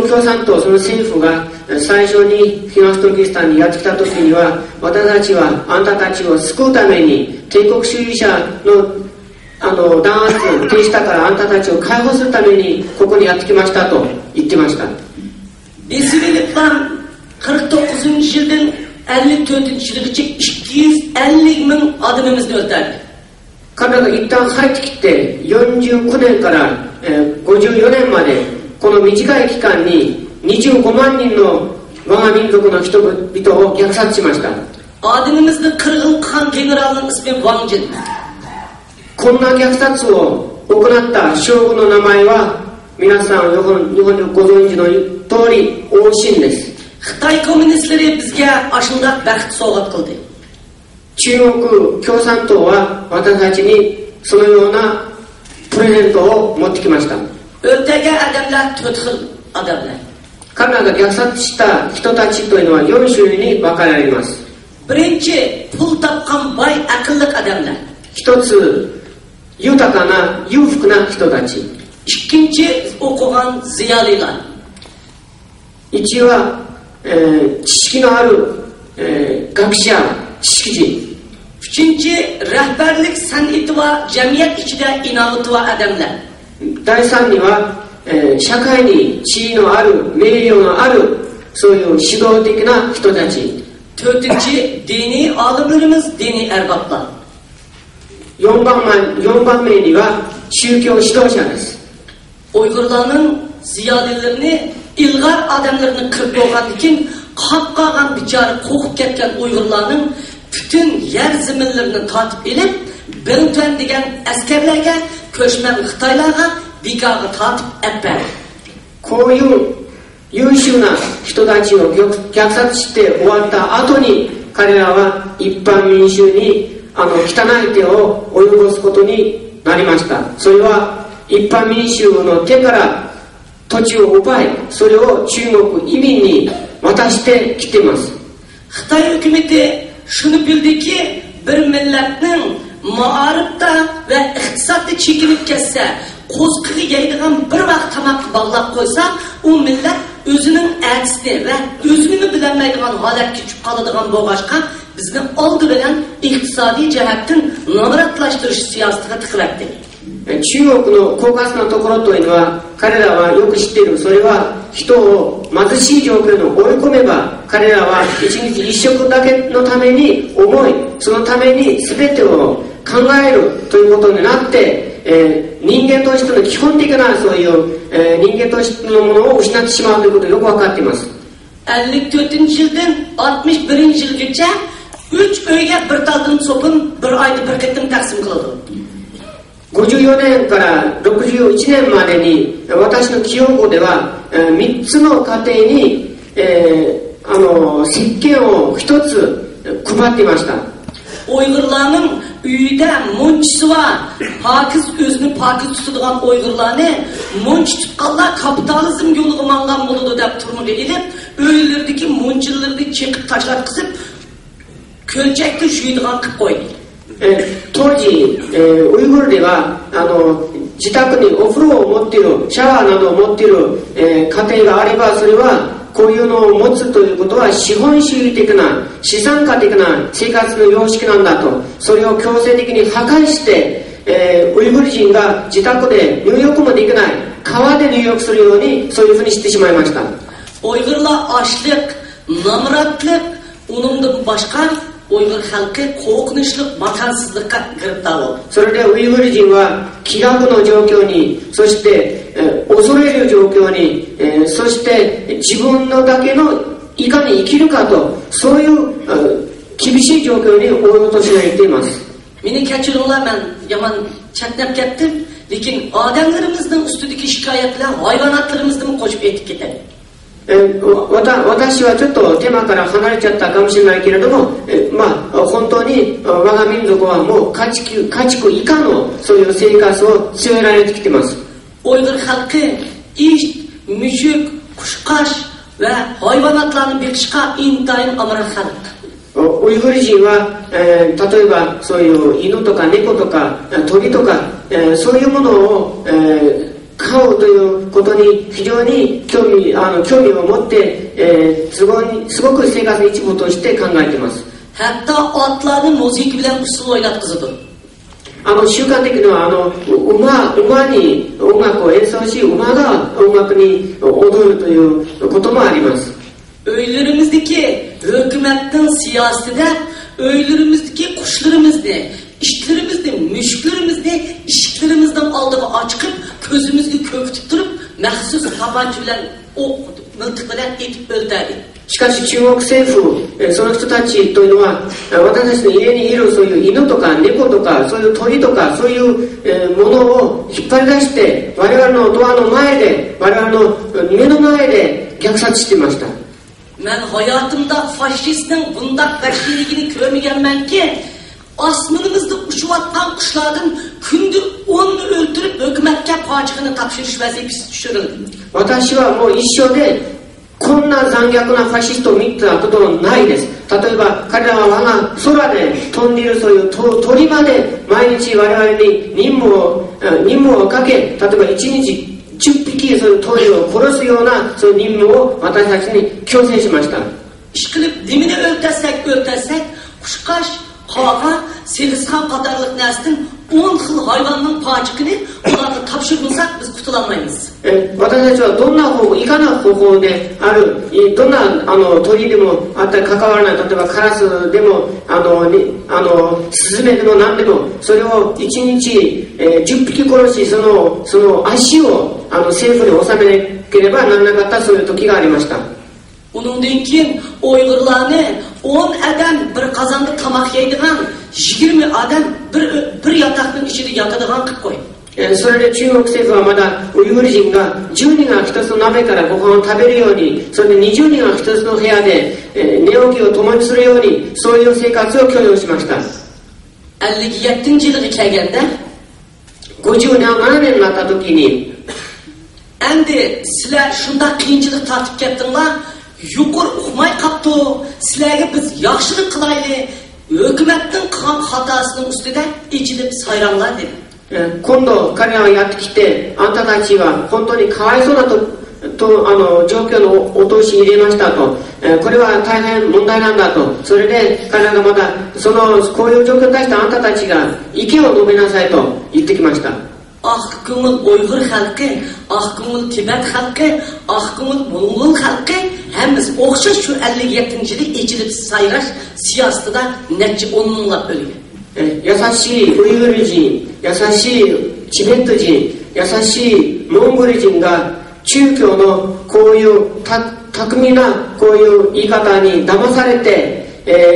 国共産党その政府が最初に東トルキスタンにやってきた時には、私たちはあんたたちを救うために帝国主義者の弾圧停止だからあんたたちを解放するためにここにやってきましたと言ってました。 Besibeliplan 49-yıldan 54-yılgacha 250,000 adamımızı öldürdü. 彼らが一旦入ってきて49年から54年までこの短い期間に25万人の我が民族の人々を虐殺しました。 Adamımızda kırgın kılan generalın ismi Wang Jin. こんな虐殺を行った将軍の名前は皆さん日本でご存知の通り王信です。 Xitoy kommunistleri bizga ashundoq baxt sovg'at qildi. 中国共産党は私たちにそのようなプレゼントを持ってきました。 O'ldirgan odamlar 4 xil odamlar. 彼らが虐殺した人たちというのは4種類に分かれます。 Birinchi pul topgan boy aqlli odamlar. 一つ豊かな裕福な人たち。 Ikkinchi o'qigan ziyolilar. 一は、知識のある、学者、知識人。 Uchinchi rahbarlik san'ati va jamiyat ichida inoati va odamlar. 第三には、社会に地位のある名誉のあるそういう指導的な人たち。 To'rtinchi diniy olimlarimiz, diniy arboblar. 4番目には宗教指導者です。 Uyg'urlarning ziyolilarini ilg'or odamlarni qirib bo'lgandan keyin qolib qolgan bichora qo'rqib ketgan Uyg'urlarning butun yer zaminlarini tortib elib, Bentuen degan askarlarga, ko'chman Xitoylarga bekorga tortib apar. こういう優秀な人たちを虐殺して終わった後に彼らは一般民衆に汚い手を及ぼすことになりました。それは一般民衆の手から土地を奪い、それを中国移民に渡してきています。 Xitoy hukumati shuni bildiki, bir millatning ma'arifda va iqtisodda chekinib ketsa, qo'zqiga yeydigan bir vaqt tamoqni bog'lab qo'ysa, u millat o'zining aksini va o'zini bilolmaydigan holatga tushib qoladigan bo'lg'achqa, bizni oldi bilan iqtisodiy jihatdan nobratlashtirish siyosatiga tiqiladi. 中国の狡猾なところというのは彼らはよく知っている。それは人を貧しい状況に追い込めば彼らは一日一食だけのために思い、そのために全てを考えるということになって、人間としての基本的なそういう、人間としてのものを失ってしまうということがよく分かっています。54 yildan 61 yilgacha 3 uyga bir talqin sopun bir oyda bir qatim taqsim qiladi. 54年から61年までに私の記憶では3つの家庭に、石鹸を1つ配っていました。 Uygurlarning uyida munchisi var. Pakiz o'zini pakiz tutadigan Uygurlarni munch tutganlar kapitalizm yo'liga mangan bo'ladi deb turmuga ilib, uylardagi munchlarni cheqib tashlatqizib, ko'lchakda shuydigan qilib qo'ydi. 当時、ウイグルでは自宅にお風呂を持っている、シャワーなどを持っている、家庭があれば、それはこういうのを持つということは資本主義的な資産家的な生活の様式なんだと、それを強制的に破壊して、ウイグル人が自宅で入浴もできない川で入浴するようにそういうふうにしてしまいました。 Uygurlar açlık, namratlık, onundan başka Uygur halkı korkunçluk, vatansızlıkka giriptar oldu. それでウイグル人は飢餓の状況に、そして、恐れる状況に、そして自分のだけのいかに生きるかと、そういう厳しい状況に追い落としがいています。 Meni kechiringlar, men yomon chatnab ketdim, lekin odamlarimizning ustidagi shikoyatlar hayvonotlarimizni qo'shib aytib ketadi. 私はちょっとテーマから離れちゃったかもしれないけれども、本当に我が民族はもう家畜以下のそういう生活を強いられてきています。 Uygur halkı iş, müşük, kuşkaş ve hayvanatlarını bekişka intayın amara halk. ウイグル人は、例えばそういう犬とか猫とか鳥とか、そういうものを、飼うということに非常に興味を持って、すごく生活の一部として考えています。 Hatta atlarını müzik bilen usul oynatkızıdır. 習慣的には馬に音楽を演奏し、馬が音楽に踊るということもあります。 Öylerimizdeki hükümetin siyasetinde öylerimizdeki kuşlarımızda, işlerimizde, müşklerimizde, işlerimizden aldığı açıkıp gözümüzü köktüp durup mahsus tabanca bilen o mıntıkları etip öldürdi. しかし中国政府、その人たちというのは私たちの家にいるそういう犬とか猫とかそういう鳥とかそういうものを引っ張り出して我々のドアの前で我々の目の前で虐殺していました。 Ben hayatımda faşistin bundak vahşiligini görmegenmenki asmanımızda uçuvatkan kuşlardan kündür onu öldürüp hükümetke paçığını tapşırış vazifesi düşürüldü. 私はもう一生でこんな残虐なファシストを見たことないです。例えば彼らは我が空で飛んでいるそういう鳥まで毎日我々に任務をかけ、例えば1日10匹そういう鳥を殺すようなそういう任務を私たちに強制しました。 İşkilip dimini öldürsek, kuşkaş, kaka, selizhan kadarlık neslin 10 xil hayvanın paçıkını onlarla tapşırmasak biz kurtulamayız. 私たちはどんな方法、いかな方法である、どんな鳥でもあったり関わらない、例えばカラスでもスズメでも何でもそれを1日、10匹殺しその足を政府に収めなければならなかったそういう時がありました。 Onundan keyin Uygurlarni 10 adam bir qozonda tamoq yeydigan 20 adam bir yotoqning ichida yotadigan qilib qo'ydi. それで中国政府はまだウイグル人が10人が一つの鍋からご飯を食べるように、それで20人が一つの部屋で寝起きを共にするようにそういう生活を許容しました。 57 yilga kelganda 57年になった時に endi sizlar shunday qiyinchilik tortib ketdinglar, yuqori uqmay qapti, sizlarga biz yaxshilik qilaylik, hukumatning qilgan xatosining ustida ichilib sayranglar dedi. 今度彼らがやってきて、あんたたちは本当にかわいそうなと状況のお通しに入れましたと、これは大変問題なんだと、それで彼らがまだこういう状況に対してあんたたちが意見を述べなさいと言ってきました。 Ah ko'ngil Uyg'ur xalqi, ah ko'ngil Tibet xalqi, ah ko'ngil Mo'ngol xalqi hammasi o'xshash shu 57-yilda ichilib sayrash siyosatida necha 10 minglab o'lgan. 優しいウイグル人、優しいチベット人、優しいモンゴル人が宗教のこういう巧みなこういう言い方に騙されて、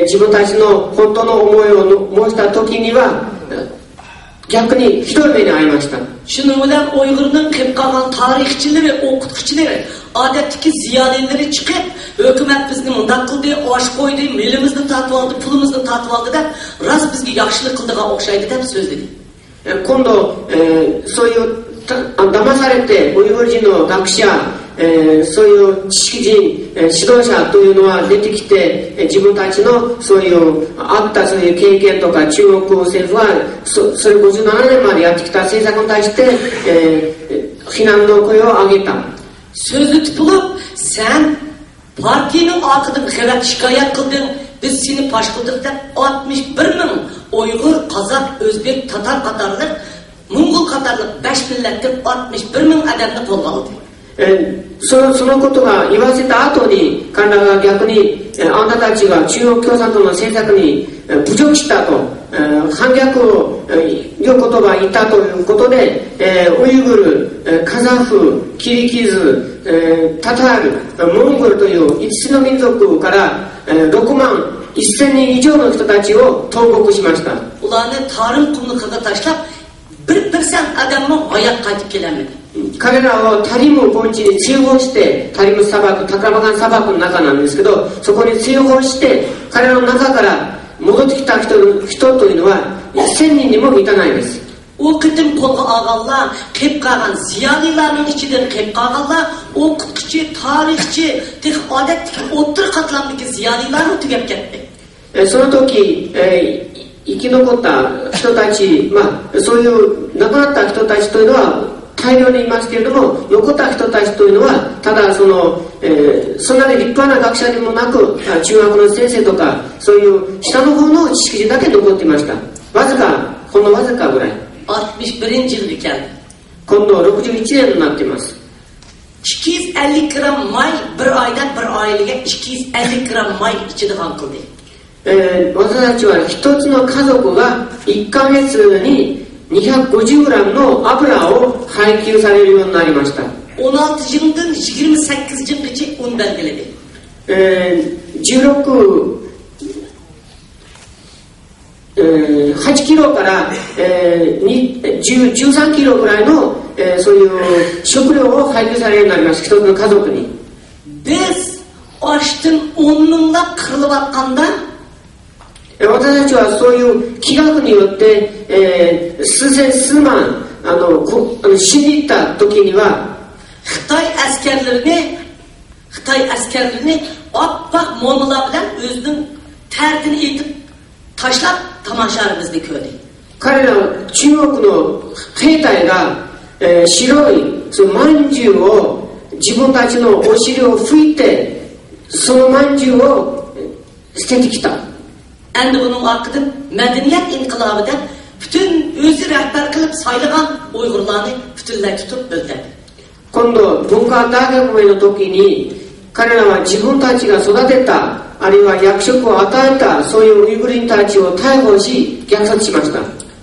自分たちの本当の思いを申した時には逆にひどい目に遭いました。Şunun bilen Uygur'un hep kalan tarihçileri, okutkuçileri, adetteki ziyalileri çıkıp hükümet bizni mındak kıldı, aş koydu, milimizni tatып aldı, pulumuzni tatып aldı da rast bizge yaxşılık kıldığa okşaydı deb sözledi. 今度、そういう騙されてウイグル人の学者、そういう知識人、指導者というのは出てきて、自分たちのそういうあったそういう経験とか中国政府はそれ57年までやってきた政策に対して、非難の声を上げた。 Sözü tutulup sen partinin arkadaşın xevet şikayet kıldın, biz seni paş kıldık deb 61 bin Uygur, Kazak, Özbek, Tatar katarlık, Mongol katarlık 5 millet deb 61 bin adamni qo'lga oldi. そのことが言わせた後に彼らが逆にあなたたちが中国共産党の政策に侮辱したと反逆をいうことが言ったということでウイグル、カザフ、キリギズ、タタール、モンゴルという5つの民族から6万1000人以上の人たちを投獄しました。 Ularni tarım kumlukaga tashlab bir adamning hayot qaytib kelamadi. 彼らをタリム盆地に追放して、タリム砂漠、タクラバガン砂漠の中なんですけど、そこに追放して彼らの中から戻ってきた 人というのは1000人にも満たないです。 O qitim qo'lga olganlar, qilib qolgan ziyolilarning ichidan qilib qolganlar, o'qituvchi, tarixchi, odatdagi o'rta qatlamdagi ziyolilarni tugab ketdi. その時、生き残った人たち、そういう亡くなった人たちというのは大量にいますけれども、残った人たちというのはただそんなに立派な学者でもなく、中学の先生とかそういう下の方の知識人だけ残っていました。ほんのわずかぐらい。 61 yıl iken 今度61年になっています。 250 gram may bir ayda bir aileye 250 gram may ichadigan qildi. 私たちは一つの家族が1ヶ月に250グラムの油を配給されるようになりました。 16 yıldan 28 yılgacha un belgiledi. 8キロから、13キロぐらいの、そういう食料を配給されるようになります。一つの家族に。 Biz açtın onunla kırılıvatkanda 私たちはそういう気学によって、数千数万死んでいった時には Xitay askerlerini appak mo'minlar bilan o'zining tardini etib tashlab tomosharimizni ko'rdi. 彼ら中国の兵隊が、白いその饅頭を自分たちのお尻を拭いてその饅頭を捨ててきた。 Endi bunun hakkıdır medeniyet inkılabıda bütün özü rehber kılıp saylagan Uygurlarını bütünler tutup öldürdü. 今度文化大革命の時に彼らは自分たちが育てたあるいは役職を与えたそういうウイグル人たちを逮捕し虐殺しました。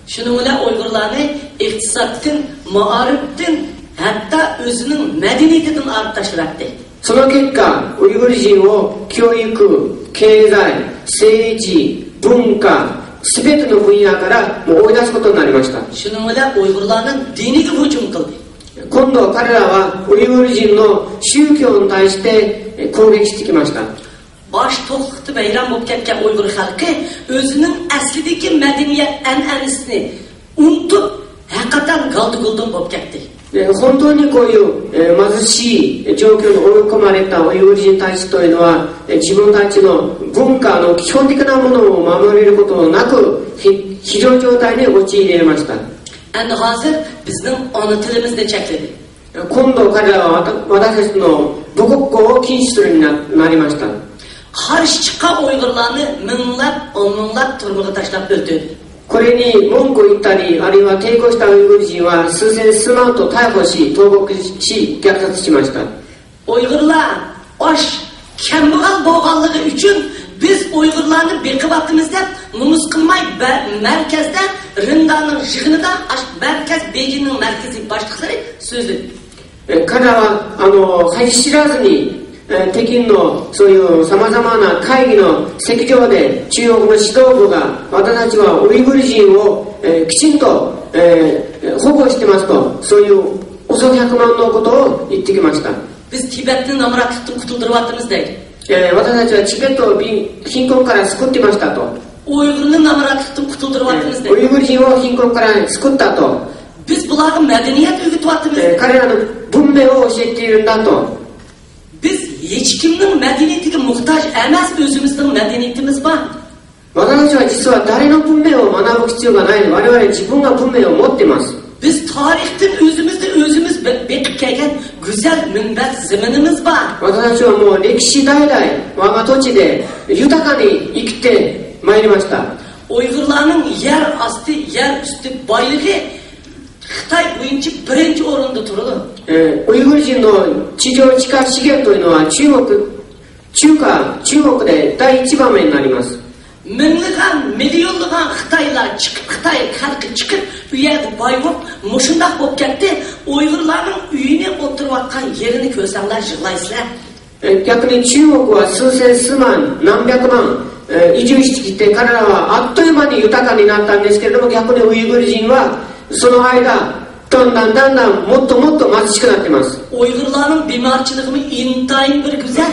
Şununla Uygurlarını iktisattın, maariftin hatta özünün medeniyetinden arıp taşırattı. その結果ウイグル人を教育、経済、政治、文化すべての分野からもう追い出すことになりました。 Şununla Uygurlarının diniga hücum kıldı. 今度彼らはウイグル人の宗教に対して攻撃してきました。 Baş to'qliqda bayram bo'lib ketgan Uyg'ur xalqi o'zining aslidagi madaniyat an'anasini unutib haqiqatan galdi-guldi bo'lib ketdi. 本当にこういう、貧しい状況に追い込まれたウイグル人たちというのは自分たちの文化の基本的なものを守れることなく非常状態に陥れました。 Endi hozir bizning ona tilimizni chekladi. 今度彼らは私たちの母国語を禁止するようになりました。 Qarshi chiqqan Uyg'urlarni minglab, o'n minglab turmaga tashlab o'ldirdi. これに文句を言ったりあるいは抵抗したウイグル人は数千数万と逮捕し投獄し虐殺しました。 Uyg'urlar osh kambag'al bo'lganligi uchun biz Uyg'urlarni beqibatimiz deb nomus qilmay markazda Rindanning yig'inida markaz Beijingning markaziy boshliqlari so'zladi. 彼らは恥知らずに北京のそういうさまざまな会議の席上で中国の指導部が私たちはウイグル人をきちんと保護してますと、そういう遅100万のことを言ってきました。Biz Tibet'ten namratıktan kutuldurvattınız deydi. 私たちはチベットを貧困から救ってましたと。Uygur'un namratıktan kutuldurvattınız deydi. ウイグル人を貧困から救ったと。Biz bularga medeniyet öğütüvattınız deydi. 彼らの文明を教えているんだと。Biz hiç kimning medeniyetiga muhtoj emas, o'zimizning medeniyetimiz bor. 私たちは実は誰の文明を学ぶ必要がない。我々自分が文明を持っています。Biz tarixdan o'zimiz bekib kelgan go'zal minbat zaminimiz bor. 私たちはもう歴史代々我が土地で豊かに生きてまいりました。 Uygurlarning yer asti, yer usti boyligi Xitoy bo'yicha birinchi o'rinda turadi. ウイグル人の地上地下資源というのは中国で第一番目になります。 Minglab milyonlagan Xitoylar chiqib, Xitoy xalqi chiqib, bu yerda boy bo'lib, mushundaq bo'lib ketdi. Uyg'urlarning uyini o'tirayotgan yerini ko'rsanglar yig'laysizlar. 逆に中国は数千数万何百万移住してきて、彼らはあっという間に豊かになったんですけれども、逆にウイグル人はその間だんだんもっともっと貧しくなっています。 Uyg'urlarning bemorchiligimi intayin bir go'zal.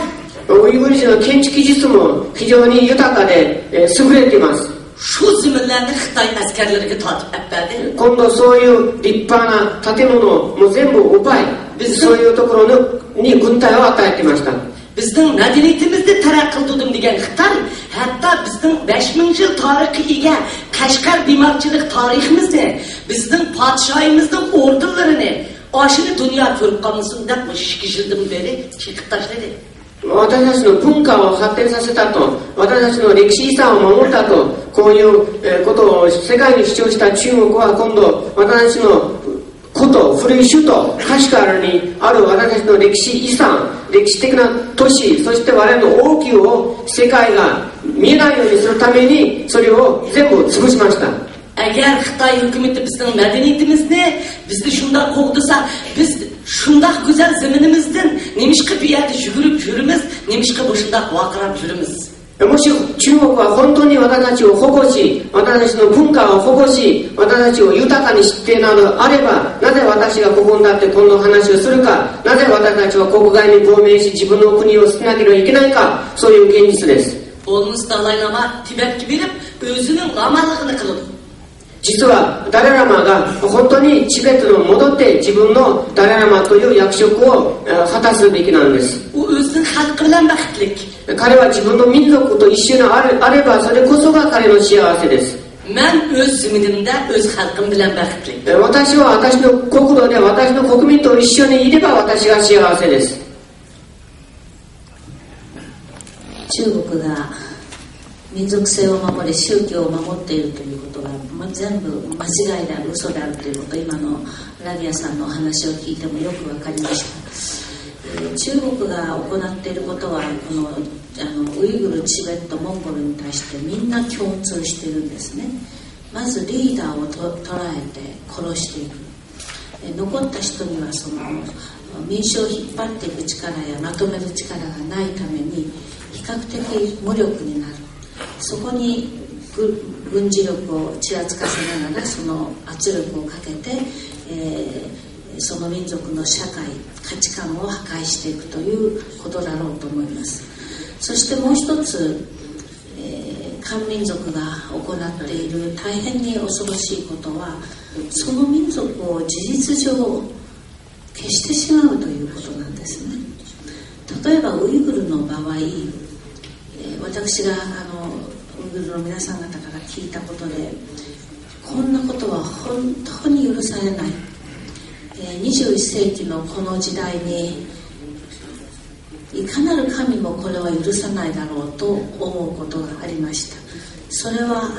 ウイグル人の建築技術も非常に豊かで優れています。 Shu ziminlarni Xitoy askarlariga tortib berdi. 今度そういう立派な建物も全部奪い、そういうところに軍隊を与えていました。 Bizning madaniyatimizda taraqqi qildim degan Xitoy, hatto bizning 5000 yil tarixiga ega Qashqar bemorchilik tariximizni, bizning podshoyimizning o'rdanlarini, oshini dunyo ko'rib qolmasin deb 2 yildan beri chiqib tashladi. 私たちの文化を発展させたと、私たちの歴史遺産を守ったと、こういうことを世界に主張した中国は今度私たちの古い首都カシュガルにある私たちの歴史遺産、歴史的な都市、そして我々の王宮を世界が見えないようにするためにそれを全部潰しました。 Agar Xitoy hukumati bizning madaniyatimizni, bizni shunday qo'g'disa, biz shunday go'zal zaminimizdan nemishqa bu yerda yugurib yurimiz, nemishqa bu shunday vaqirab yurimiz. もし中国は本当に私たちを保護し、私たちの文化を保護し、私たちを豊かにしてなどあれば、なぜ私がここに立ってこの話をするか、なぜ私たちは国外に亡命し自分の国を捨てなければいけないか、そういう現実です。 Oğlumuz Dalai Lama Tibet'e verip özünün lamalığını kıldı. 実はダライラマが本当にチベットに戻って自分のダライラマという役職を果たすべきなんです。 O özünün halkı bilen baxtlik. 彼は自分の民族と一緒にあればそれこそが彼の幸せです。 Ben öz ziminimde öz halkım bilen baxtlik. 私は私の国土で私の国民と一緒にいれば私が幸せです。 中国が民族性を守り宗教を守っているということが、全部間違いである、嘘であるということを今のラビアさんのお話を聞いてもよく分かりました。中国が行っていることはこのウイグル、チベット、モンゴルに対してみんな共通しているんですね。まずリーダーを捕らえて殺していく。残った人にはその民衆を引っ張っていく力やまとめる力がないために比較的無力になる。そこに軍事力をちらつかせながらその圧力をかけて、その民族の社会価値観を破壊していくということだろうと思います。そしてもう一つ、漢民族が行っている大変に恐ろしいことはその民族を事実上消してしまうということなんですね。例えばウイグルの場合、私がウイグルの皆さん方から聞いたことでこんなことは本当に許されない、21世紀のこの時代にいかなる神もこれは許さないだろうと思うことがありました。それは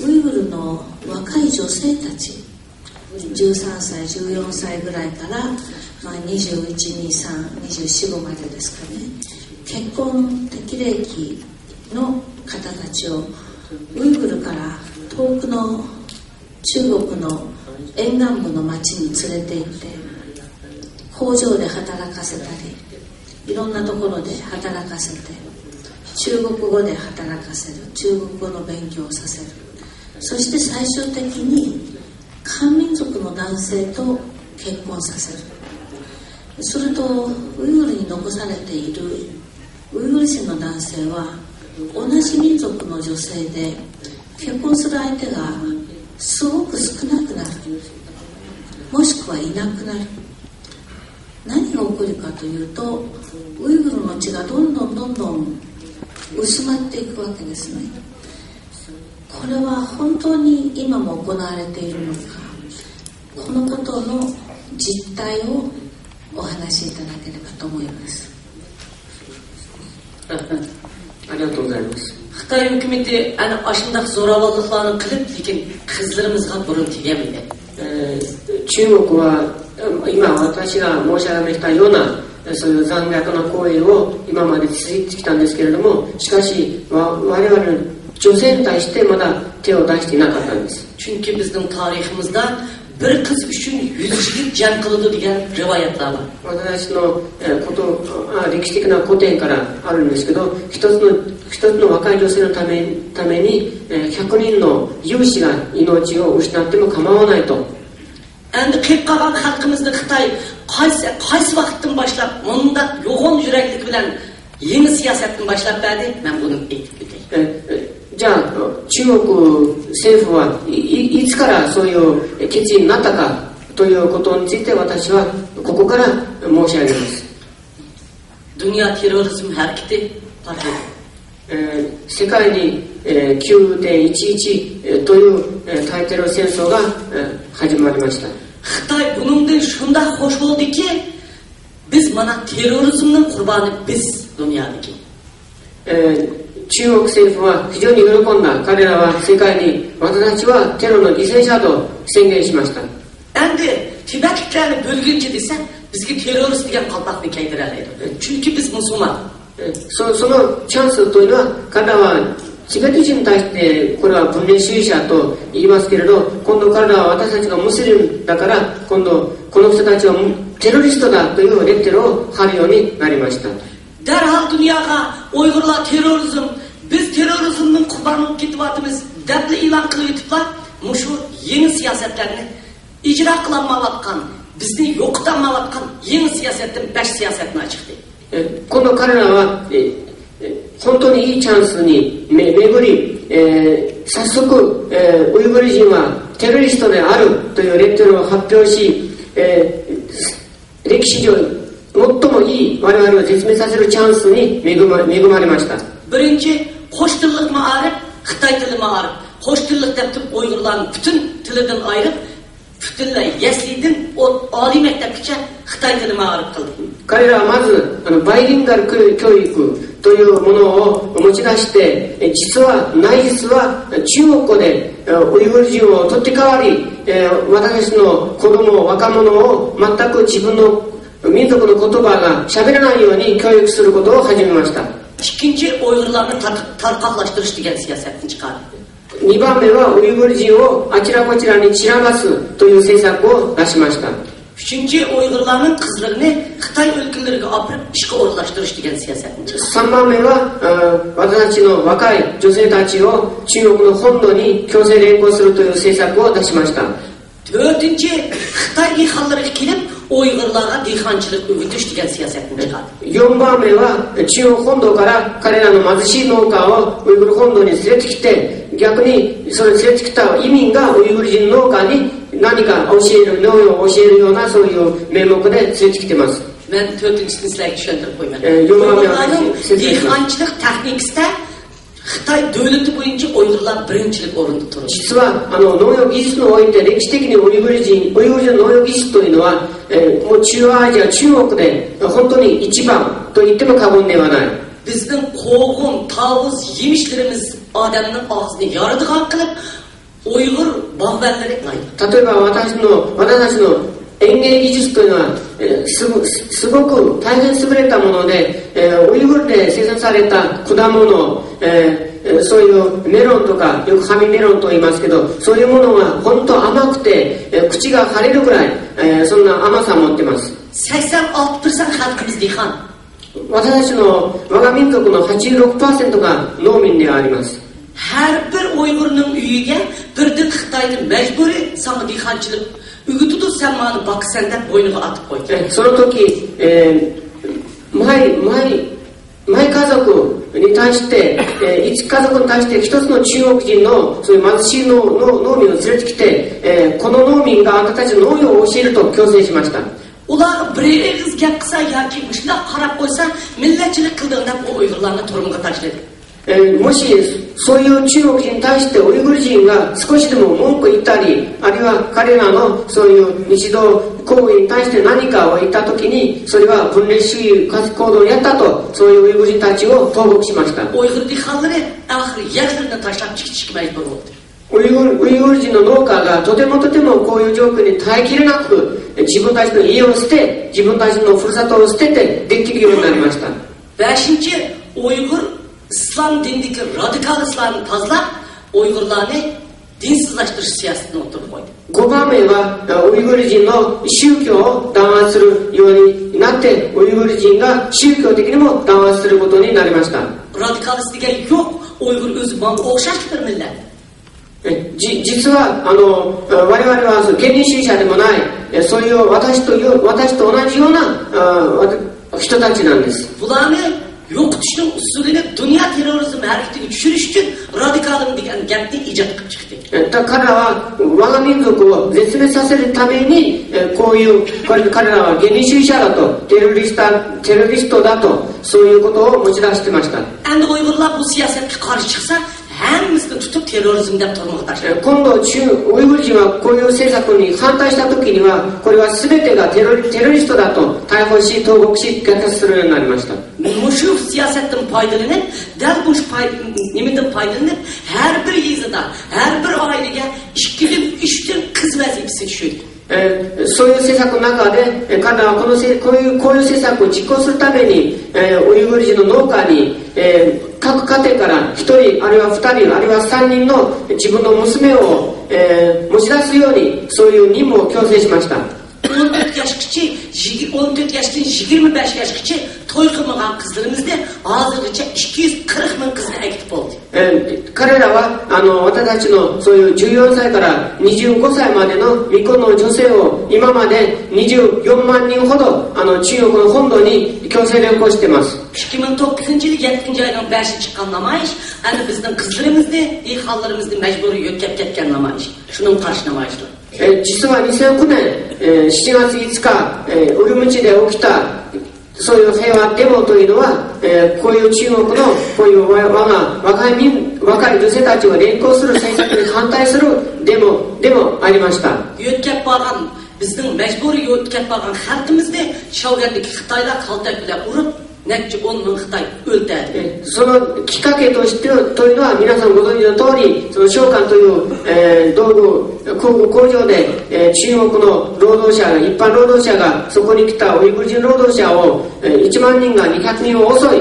ウイグルの若い女性たち13歳14歳ぐらいから、21、23、24、5までですかね、結婚適齢期の方たちをウイグルから遠くの中国の沿岸部の町に連れて行って工場で働かせたり、いろんなところで働かせて、中国語で働かせる、中国語の勉強をさせる、そして最終的に漢民族の男性と結婚させる。するとウイグルに残されているウイグル人の男性は同じ民族の女性で結婚する相手がすごく少なくなる、もしくはいなくなる。何が起こるかというと、ウイグルの血がどんどん薄まっていくわけですね。これは本当に今も行われているのか、このことの実態をお話しいただければと思います。ありがとうございます。 Xitoy hukumati ana ashundaq zo'ravonliklarni qilib, lekin qizlarimizga burun tegamaydi. 中国は今私が申し上げたようなそういう残虐な行為を今まで続いてきたんですけれども、しかし我々女性に対してまだ手を出していなかったんです。 Chunki bizning tariximizda bir qiz uchun 100 yigit jang qiladi degan rivoyatlar bor. 私の歴史的な古典からあるんですけど、一つの若い女性のために100人の勇士が命を失っても構わないと。 Endi qilib qolgan xalqimizni Xitoy qaysi vaqtdan boshlab bunda yo'g'on yuraklik bilan yangi siyosatni boshlab berdi, men buni aytib o'tay. じゃあ中国政府はいつからそういう決意になったかということについて私はここから申し上げます。 Dünya terrorizm hareketi başladı. 世界に 9.11 という対テロ戦争が始まりました。 Xitoy buningdan shunday xush bo'ldiki, biz mana terrorizmning qurboni biz dunyodagi. 中国政府は非常に喜んだ。彼らは世界に私たちはテロの犠牲者と宣言しました。 Endi Tibetliklarni bo'lguncha desa, bizga terrorist degan qalpoqni kiydirib oladi. Chunki biz musulmon. そのチャンスというのは彼らはチベット人に対してこれは分離主義者と言いますけれど、今度彼らは私たちがムスリムだから今度この人たちはテロリストだというレッテルを貼るようになりました。 Derhal dunyoga Uyg'urlar terrorizm, biz terrorizmning qurboni bo'lib ketyapmiz deb e'lon qilib o'tiblar. Mushu yangi siyosatlarni ijro qilinmayotgan, bizni yo'qotmayotgan yangi siyosatdan 5 siyosatni ochdi. 今度彼らは本当にいいチャンスに巡り、早速、ウイグル人はテロリストであるというレッテルを発表し、歴史上最もいい我々を絶滅させるチャンスに恵まれました。 Birinchi qo'sh tillik ma'arif, Xitoy tili ma'arif. Qo'sh tillik deb turib Uyg'urlarning butun tilidan ayirib, butunlay yaslidan oliy maktabgacha Xitoy tili ma'arif qildi. 彼らはまずバイリンガル教育というものを持ち出して、実は中国語でウイグル人を取って代わり、私たちの子供若者を全く自分の民族の言葉が喋らないように教育することを始めました。 Ikkinchi Uyg'urlarni tarqatlashtirish degan siyosatni chiqardi. 2番目はウイグル人をあちらこちらに散らばすという政策を出しました。 Uchinchi Uyg'urlarning qizlarini Xitoy o'lkalariga olib borib ishga o'rnatishtirish degan siyosatni chiqardi. 3番目は私たちの若い女性たちを中国の本土に強制連行するという政策を出しました。 To'rtinchi Xitoy dehqonlariga kelib Uyg'urlarga dehqonchilik o'rgatish degan siyosatni chiqardi. 4番目は中国本土から彼らの貧しい農家をウイグル本土に連れてきて、逆にそれ連れてきた移民がウイグル人農家に何か農業を教えるようなそういう名目で連れてきてます。 Men 4-chisini sizlarga tushuntirib qo'yaman. 4番目は dehqonchilik texnikasida Xitoy davlati bo'yicha Uyg'urlar birinchilik o'rinda turadi. 実は農業技術において歴史的にウイグル人の農業技術というのは、もう中央アジア中国で本当に一番と言っても過言ではない。 Bizning qo'g'in, tavuz yemishlarimiz odamning og'zini yoradigan qilib Uyg'ur bog'bonlari aytdi. 例えば私たちの園芸技術というのは、すごく大変優れたもので、ウイグルで生産された果物、そういうメロンとかよくハミメロンと言いますけど、そういうものが本当甘くて、口が腫れるぐらい、そんな甘さを持っています。86% xalqimiz dehqon. 私たちの我が民族の 86% が農民であります。 Har bir Uyg'urning uyiga birdan Xitoydan majburiy sana dehqonchilik o'g'itdi, sen meni boqsan deb bo'yniga otib qo'ydi. その時、毎家族に対して、一家族に対して一つの中国人のそういう貧しい農民を連れてきて、この農民があなたたちの農業を教えると強制しました。 Ular bir eg'iz gap qilsa yoki shunday qarab qo'ysa millatchilik qilding deb u Uyg'urlarni turmuga tashladi. もしそういう中国人に対してウイグル人が少しでも文句言ったり、あるいは彼らのそういう日常行為に対して何かを言ったときに、それは分裂主義行動をやったと、そういうウイグル人たちを投獄しました。 Uyg'ur dehqonlari oxiri yerlarini tashlab chiqishga majbur bo'ldi. ウイグル人の農家がとてもこういう状況に耐えきれなく、自分たちの家を捨て、自分たちのふるさとを捨ててできるようになりました。 Beshinchi, Uyg'ur islom dinidagi radikal islomni tozalab, Uyg'urlarni dinsizlashtirish siyosatini o'tirib qo'ydi. 5番目はウイグル人の宗教を弾圧するようになって、ウイグル人が宗教的にも弾圧することになりました。 Radikalist degan yo'q, Uyg'ur o'zi bunga o'xshash bir millat. 実は我々は原理主義者でもない、そういう私と同じような人たちなんです。 Bularni yo'qotishning usulini dunyo terrorizm harakatiga tushirish uchun radikalizm degan gapni ijod qilib chiqdi. 彼らは我が民族を絶滅させるために彼らは原理主義者だと、テロリストだと、そういうことを持ち出してました。 Endi Uyg'urlar bu siyosatga qarshi chiqsa, hammasini tutib terrorizm deb turmuga tashladi. 今度ウイグル人はこういう政策に反対した時には、これは全てがテロリストだと逮捕し投獄し虐殺するようになりました。 Mushu siyosatdan foydalanib, dal bu nimadan foydalanib, har bir yezida, har bir oilaga 2dan 3dan qiz vazifasi tushdi. そういう政策の中で彼らはこういう政策を実行するために、ウイグル人の農家に、各家庭から1人あるいは2人あるいは3人の自分の娘を、持ち出すようにそういう任務を強制しました。 14 yoshgacha 14 yoshdan 25 yoshgacha to'y qilmagan qizlarimizni hozirgacha 240 ming qizni akib bo'ldi. 彼らは私たちのそういう14歳から25歳までの未婚の女性を今まで24万人ほど中国の本土に強制連行しています。 2009 yil 7 oydan 5 chiqqan namoyish ana bizning qizlarimizni, dehqonlarimizni majburiy yo'tkab ketgan namoyish. Shuning qarshi namoyishlar. 実は2009年、7月5日、ウルムチで起きたそういう平和デモというのは、こういう中国のこういう若い女性たちを連行する政策に反対するデモでもありました。 Yo'tkab borgan bizning majburiy yo'tkab borgan xalqimizni Shavgatdagi Xitoylar qaltak bilan urib, necha 10 ming Xitoy o'ldirdi. そのきっかけというのは皆さんご存知の通り、その商館という、工場で、中国の労働者一般労働者がそこに来たウイグル人労働者を、1万人が200人を襲い、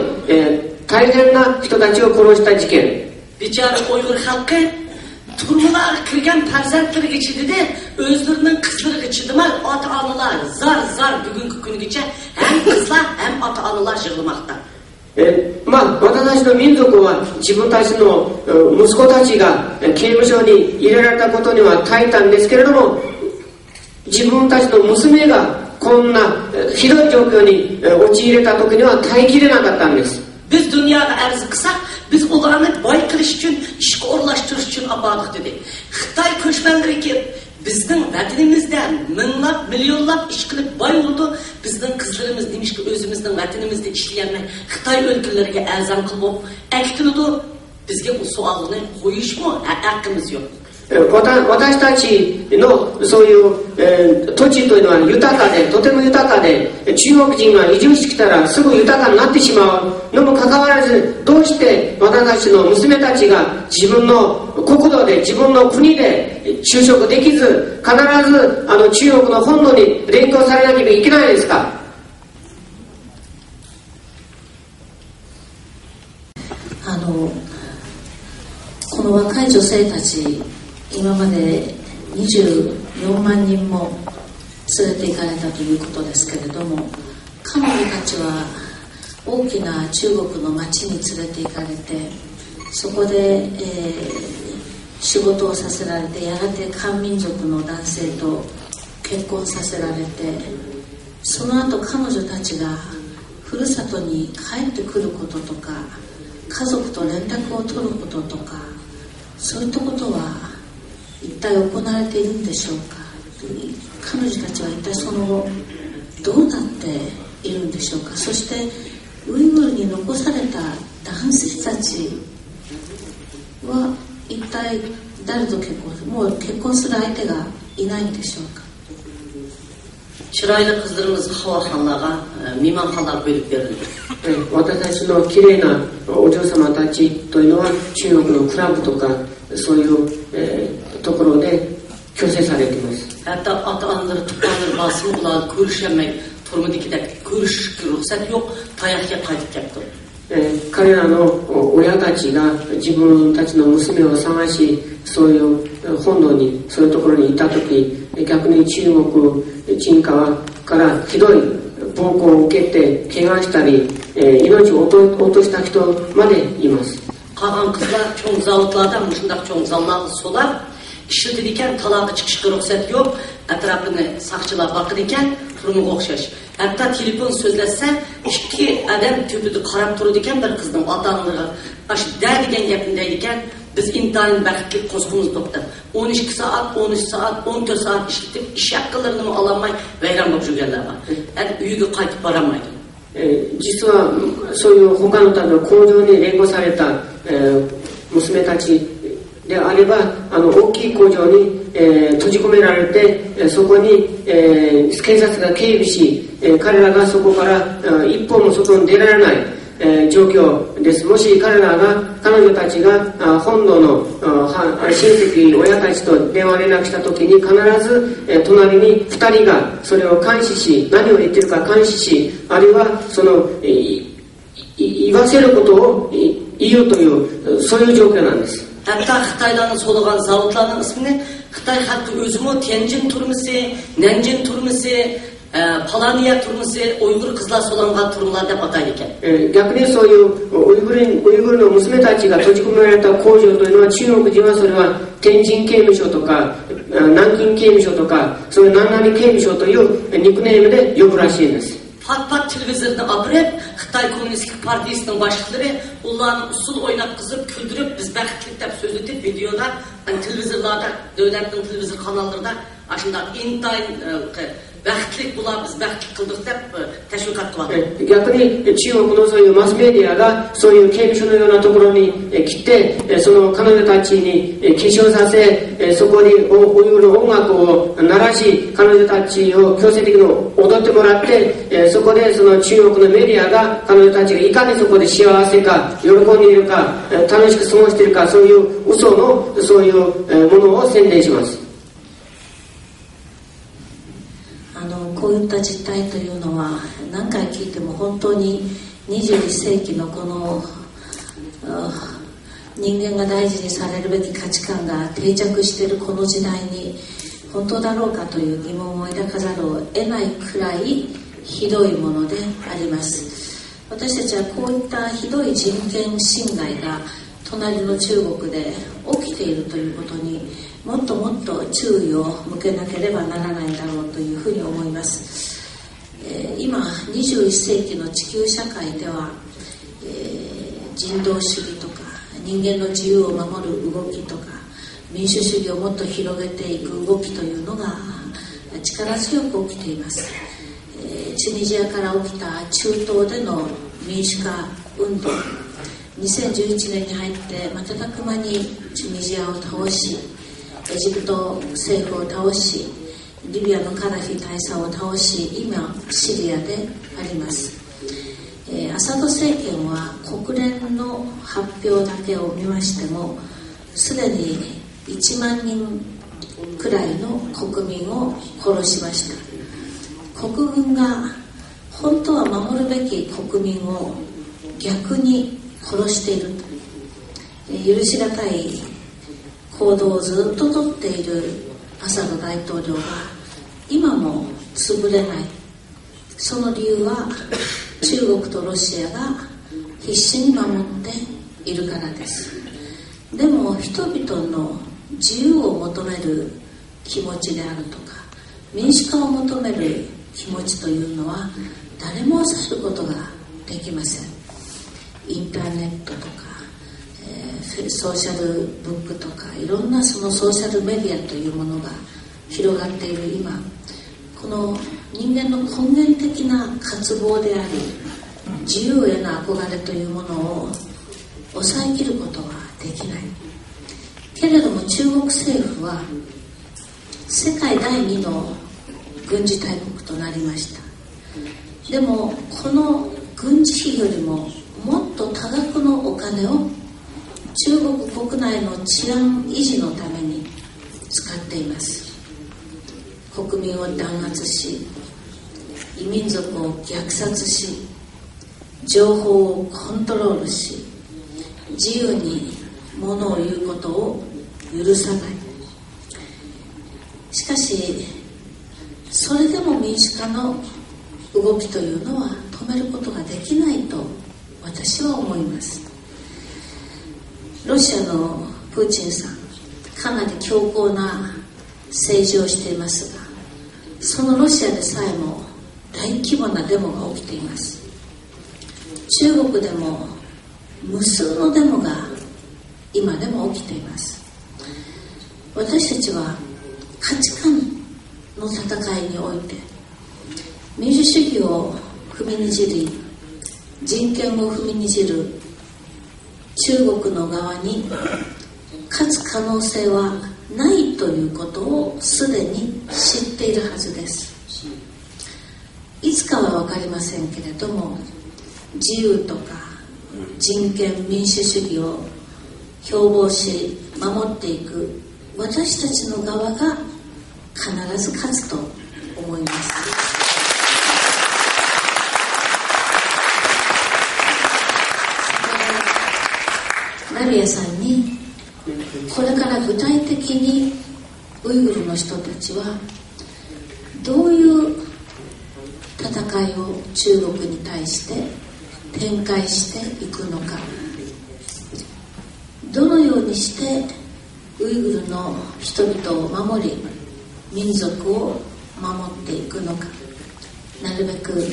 大変な人たちを殺した事件。 Bichara Uyg'ur xalqi turmular kirgan farzandlariga chididi, o'zlarining qizlariga chidamay, ota-onalar zar bugungi kungacha ham qizlar ham ota-onalar yig'lamoqda. 私たちの民族は自分たちの息子たちが刑務所に入れられたことには耐えたんですけれども、自分たちの娘がこんなひどい状況に陥れた時には耐えきれなかったんです。 Biz dunyoga arz qilsak, biz ularni boy qilish uchun, ishga o'rlashtirish uchun obodik dedik. Xitoy ko'chmanlari kelib, bizning vatanimizda minglab, millionlab ish qilib boy bo'ldi. Bizning qizlarimiz nimishki o'zimizning vatanimizda ishlayolmay, Xitoy o'lkalariga a'zam qilib, aktildi. Bizga bu savolni qo'yishmi haqqimiz yo'q. 私たちのそういう、土地というのは豊かでとても豊かで、中国人が移住してきたらすぐ豊かになってしまうのもかかわらず、どうして私たちの娘たちが自分の国土で自分の国で就職できず、必ず中国の本土に連行されなければいけないですか。この若い女性たち、今まで24万人も連れて行かれたということですけれども、彼女たちは大きな中国の町に連れて行かれて、そこで、仕事をさせられて、やがて漢民族の男性と結婚させられて、その後彼女たちがふるさとに帰ってくることとか、家族と連絡を取ることとか、そういったことは一体行われているんでしょうか。彼女たちは一体その後どうなっているんでしょうか。そしてウイグルに残された男性たちは一体誰と結婚する、もう結婚する相手がいないんでしょうか。chiroyli qizlarimiz Havo xonlarga mehmonxonalar qo'yib berildi. 私たちの綺麗なお嬢様たちというのは中国のクラブとかそういう、ところで強制されています。 Hatta ota-onalar, tuqqanlar basım ularni ko'rishamay turmidikidek ko'rishga ruxsat yo'q, tayoqga qaytib keldi. 彼らの親たちが自分たちの娘を探し、そういう本土にそういうところにいたとき、逆に中国人からひどい暴行を受けて怪我したり、命を落とした人までいます。 Qolgan qizlar cho'ng zavodlarda mushundaq cho'ng zallarni solab ishlatadi ekan, taloqqa chiqishga ruxsat yo'q, atrofini saqchilar boqar ekan, turmuga o'xshash. Hatta telefon so'zlashsa ikki odam tepida qarab turadi ekan, bir qizning ota-onalariga ash da degan gapni deydi ekan, biz intayin baxtli qo'zg'imiz to'xtab 12 soat, 13 soat, 14 soat ishlatib ish haqqalarini ololmay vayron bo'lib yurganlar bor. Uyiga qaytib boramaydi. 実はそういう他の工場に連行された、娘たちであれば大きい工場に、閉じ込められて、そこに、警察が警備し、彼らがそこから一歩も外に出られない、状況です。もし彼女たちが本土の親戚親たちと電話連絡した時に必ず、隣に2人がそれを監視し、何を言ってるか監視し、あるいはその言わせることを言うというそういう状況なんです。 Hatta Xitoylarning so'lagan zavodlarning ismini Xitoy xalqi o'zimi Tianjin turmusi, Nanjing turmusi, Palaniya turmusi, Uyg'ur qizlar so'langan turmular deb ataydi ekan. 逆にそういうウイグルの娘たちが閉じ込められた工場というのは中国人はそれは天津刑務所とか南京刑務所とかそういう何々刑務所というニックネームで呼ぶらしいんです。 Pat televizorda apirib, Xitoy Kommunistik Partiyasining boshliqlari ularni usul o'ynatqizib, kuldirib, biz baxtli deb so'zlatib, videolar, televizorlarda, davlatning televizor kanallarida ashunda intayin baxtli bular biz baxtli qildik deb tashviqot qiladi. 逆に中国のそういうマスメディアがそういう刑務所のようなところに来て、その彼女たちに化粧させ、そこにウイグルの音楽を鳴らし、彼女たちを強制的に踊ってもらって、そこでその中国のメディアが彼女たちがいかにそこで幸せか、喜んでいるか、楽しく過ごしているか、そういう嘘のそういうものを宣伝します。 こういった実態というのは何回聞いても本当に21世紀のこの人間が大事にされるべき価値観が定着しているこの時代に本当だろうかという疑問を抱かざるを得ないくらいひどいものであります。私たちはこういったひどい人権侵害が隣の中国で起きているということにもっともっと注意を向けなければならないだろうというふうに思います。今21世紀の地球社会では、人道主義とか人間の自由を守る動きとか民主主義をもっと広げていく動きというのが力強く起きています。チュニジアから起きた中東での民主化運動、2011年に入って瞬く間にチュニジアを倒し、エジプト政府を倒し、リビアのカダフィ大佐を倒し、今シリアであります。アサド政権は国連の発表だけを見ましてもすでに1万人くらいの国民を殺しました。国軍が本当は守るべき国民を逆に殺していると、許しがたい行動をずっととっているアサド大統領が今も潰れない。その理由は中国とロシアが必死に守っているからです。でも人々の自由を求める気持ちであるとか民主化を求める気持ちというのは誰も抑えることができません。インターネットとか、ソーシャルブックとかいろんなそのソーシャルメディアというものが広がっている今、この人間の根源的な渇望であり自由への憧れというものを抑えきることはできない。けれども中国政府は世界第2の軍事大国となりました。でもこの軍事費よりももっと多額のお金を中国国内の治安維持のために使っています。国民を弾圧し、異民族を虐殺し、情報をコントロールし、自由にものを言うことを許さない。しかしそれでも民主化の動きというのは止めることができないと私は思います。ロシアのプーチンさん、かなり強硬な政治をしていますが、そのロシアでさえも大規模なデモが起きています。中国でも無数のデモが今でも起きています。私たちは価値観の戦いにおいて民主主義を踏みにじり、人権を踏みにじる中国の側に勝つ可能性はないということをすでに知っているはずです。いつかは分かりませんけれども、自由とか人権民主主義を標榜し守っていく私たちの側が必ず勝つと思います。ラビアさんにこれから具体的にウイグルの人たちはどういう戦いを中国に対して展開していくのか、どのようにしてウイグルの人々を守り民族を守っていくのか、なるべく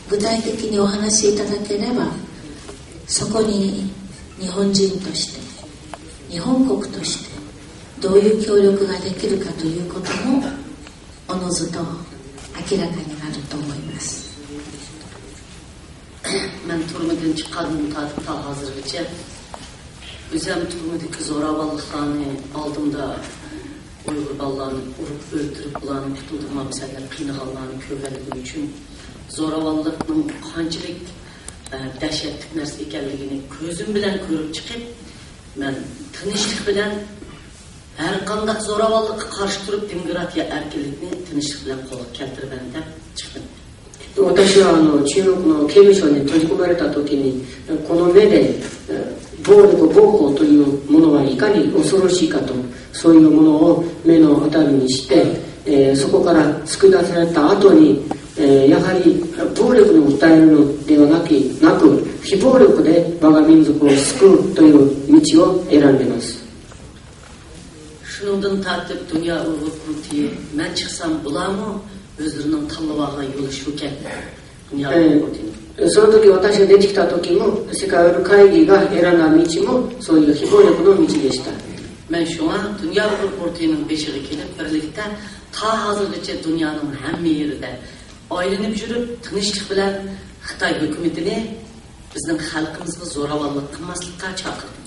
具体的にお話しいただければ、そこに日本人として日本国としてどういう協力ができるかということもおのずと明らかになると思います。Ben turmadan çıkardım ta hazırlıkça. Özüm turmadaki zoravallıklarını aldım da Uygur ballarını vurup öldürüp bularını tutuldurma meseleler kıynakallarını köveldiğim için zoravallıkның qanchalik dahshatli narsa ekanligini ko'zim bilan ko'rib chiqib, men tinchlik bilan har qanday zo'ravonlikqa qarshi turib demokratiya erkinlikni tinchlik bilan qo'lga keltiraman deb chiqdim. 私は中国の刑務所に閉じ込められた時にこの目で暴力暴行というものはいかに恐ろしいかと、そういうものを目の当たりにして、そこから救い出された後に、やはり暴力に訴えるのではなく非暴力で我が民族を救うという道を選んでいます。 Şundan tartib Dünya Uyghur Kurultayı men çıksam bularmı özlerinin tanlab algan yolu şuken Dünya Uyghur Kurultayı その時私が出てきた時も世界ウイグル会議が選んだ道もそういう非暴力の道でした。 Ben şuna Dünya Uyghur Kurultayı'nın beşiğe gelip birlikte ta hazırlıkça dünyanın hem yerinde aylanıp yürüp tinchlik bilan Xitoy hukumatini bizning xalqimizga zo'ravonlik qilmaslikka chaqirdi.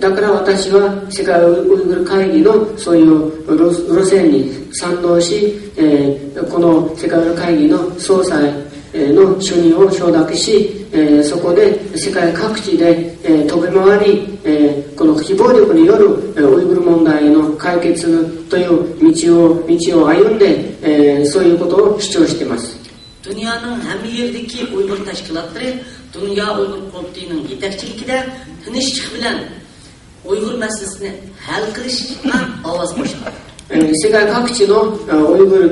だから私は世界ウイグル会議のそういう路線に賛同し、この世界ウイグル会議の総裁の主任を承諾し、そこで世界各地で飛び回り、この非暴力によるウイグル問題の解決という道を歩んで、そういうことを主張しています。 Dünyanın hem yerdeki Uygur teşkilatları Dünya Uygur Kurultayı'nın yetekçilikide tinchlik bilan Uygur meselesini hal qilishga ovoz qo'shdi. 世界各地の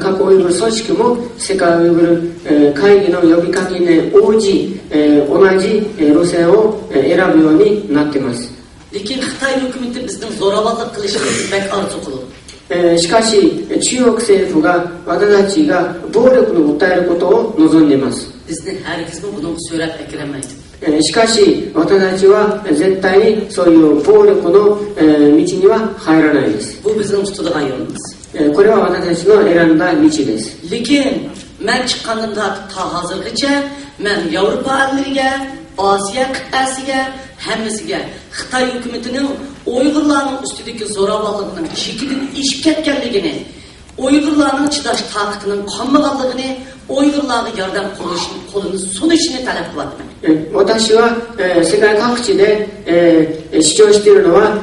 各ウイグル組織も世界ウイグル会議の呼びかけに応じ同じ路線を選ぶようになっています。しかし中国政府が私たちが暴力の訴えることを望んでいます。しかし私たちは絶対にそういう暴力の道には入らないです。これは私たちの選んだ道です。Asiya qit'asiga, hammasiga Xitoy hukumatining Uyg'urlarning ustidagi zo'ravonligining chekidan ishib ketganligini, Uyg'urlarning chidash taqatining qolmaganligini, Uyg'urlarga yordam qo'lini sunishini talab qilyapman. 私は世界各地で主張しているのは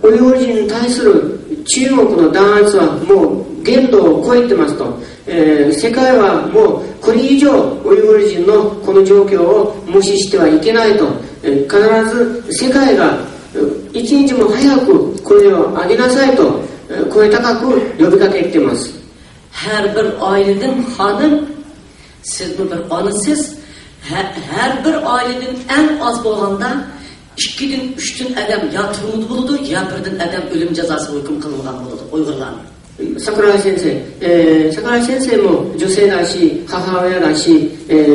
ウイグル人に対する中国の弾圧はもう限度を超えてますと、世界はもうこれ以上ウイグル人のこの状況を無視してはいけないと、必ず世界が一日も早く声を上げなさいと声高く呼びかけています。Her bir ailenin hanım, siz bir anısız, her bir ailenin en az bolanda 2'den 3'ten adam ya turmud buludu, ya birden adam ölüm cezası hüküm kılıngan buludu Uygurlarning. 桜井先生、桜井先生も女性だし母親だし、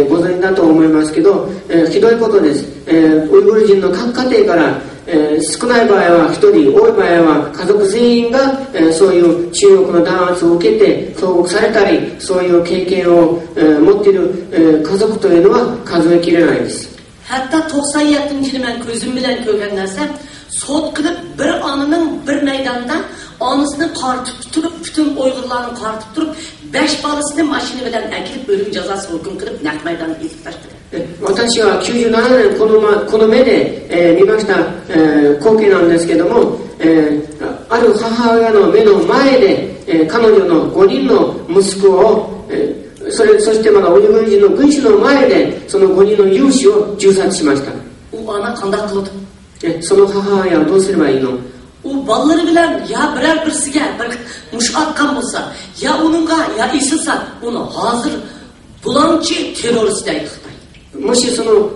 ご存知だと思いますけど、ひどいことです。ウイグル人の各家庭から、少ない場合は1人、多い場合は家族全員が、そういう中国の弾圧を受けて投獄されたり、そういう経験を、持っている、家族というのは数えきれないです。Hatta 97 yılı ben gözüm bilen görgen narsam, sot kılıp bir anının bir meydanda anısını kartıp tutup, bütün Uygurlarını kartıp tutup, 5 balasını maşini bilen ekilip ölüm cezası hüküm kılıp nak meydanı itip taştı. 私は97年この目で、見ました、光景なんですけども、ある母親の目の前で、彼女の5人の息子を、そしてまだウイグル人の軍師の前でその5人の有志を銃殺しました。その母親はどうすればいいの？ Balları bilen ya birer birisiga bir mush atkan bolsa, ya onunga ya isilsa, onu hazır bulanchi terörist deydi Xitoy. もしその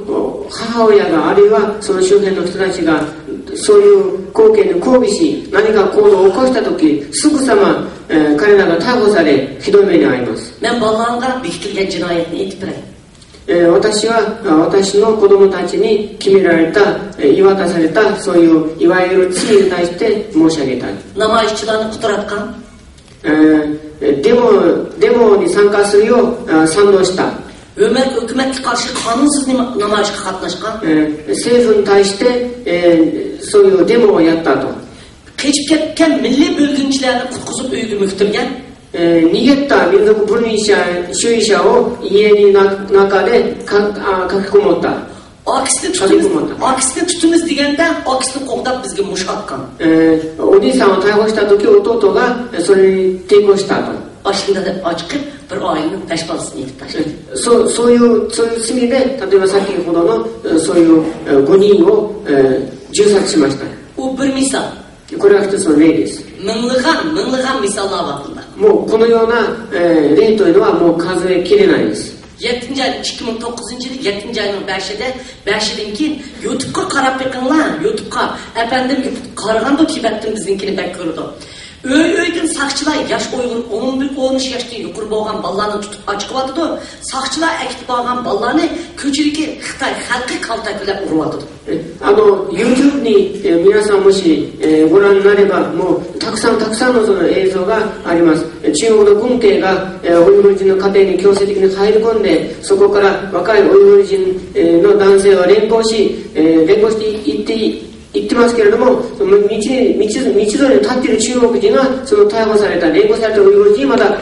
母親があるいはその周辺の人たちがそういう光景に抗議し何か行動を起こしたときすぐさま、彼らが逮捕されひどい目に遭います。私は私の子供たちに決められた言い渡されたそういういわゆる罪に対して申し上げたい。デモに参加するよう賛同した。 Hükümet'e karşı kanunsuz namayışa katlaşkan. 政府に対して、そういうデモをやったと。Keçip ketken milli bölgünçilerini kutkuzup öykü müktürgen. 逃げた民族分離主義者を家の中で書きこもった。Aksini tutumuz degende aksini qo'g'dab bizga mush atgan. お兄さんを逮捕した時弟がそれに抵抗したと。 Aslında da açık bir ailenin 5 balasını yetip taşıdı. そういう罪で例えば先ほどのそういう5人を銃殺しました。 O bir misal. これは一つの例です。 Mınlıgan misallar var bunda. もうこのような例というのはもう数えきれないです。 7. ay 2009 yılı 7. ayının 5'den keyin YouTube'ga qarab bakinglar. YouTube'ga efendim qaragan bu Tibet'ten bizninkini bek ko'rdi. Öydün sakçılar yaş Uyg'ur 13 yaşta yuqori bo'lgan bolalarni tutib ochqiyotidu. Sakçılar akib bo'lgan bolalarni ko'chidagi Xitoy xalqi kaltaklab uryapti. YouTube に皆さんもしご覧になればもうたくさんのその映像があります。中国の軍警がウイグル人の家庭に強制的に入り込んでそこから若いウイグル人の男性を連行して言ってますけれども、道沿いに立っている中国人がその逮捕された連行されたウイグル人にまだ、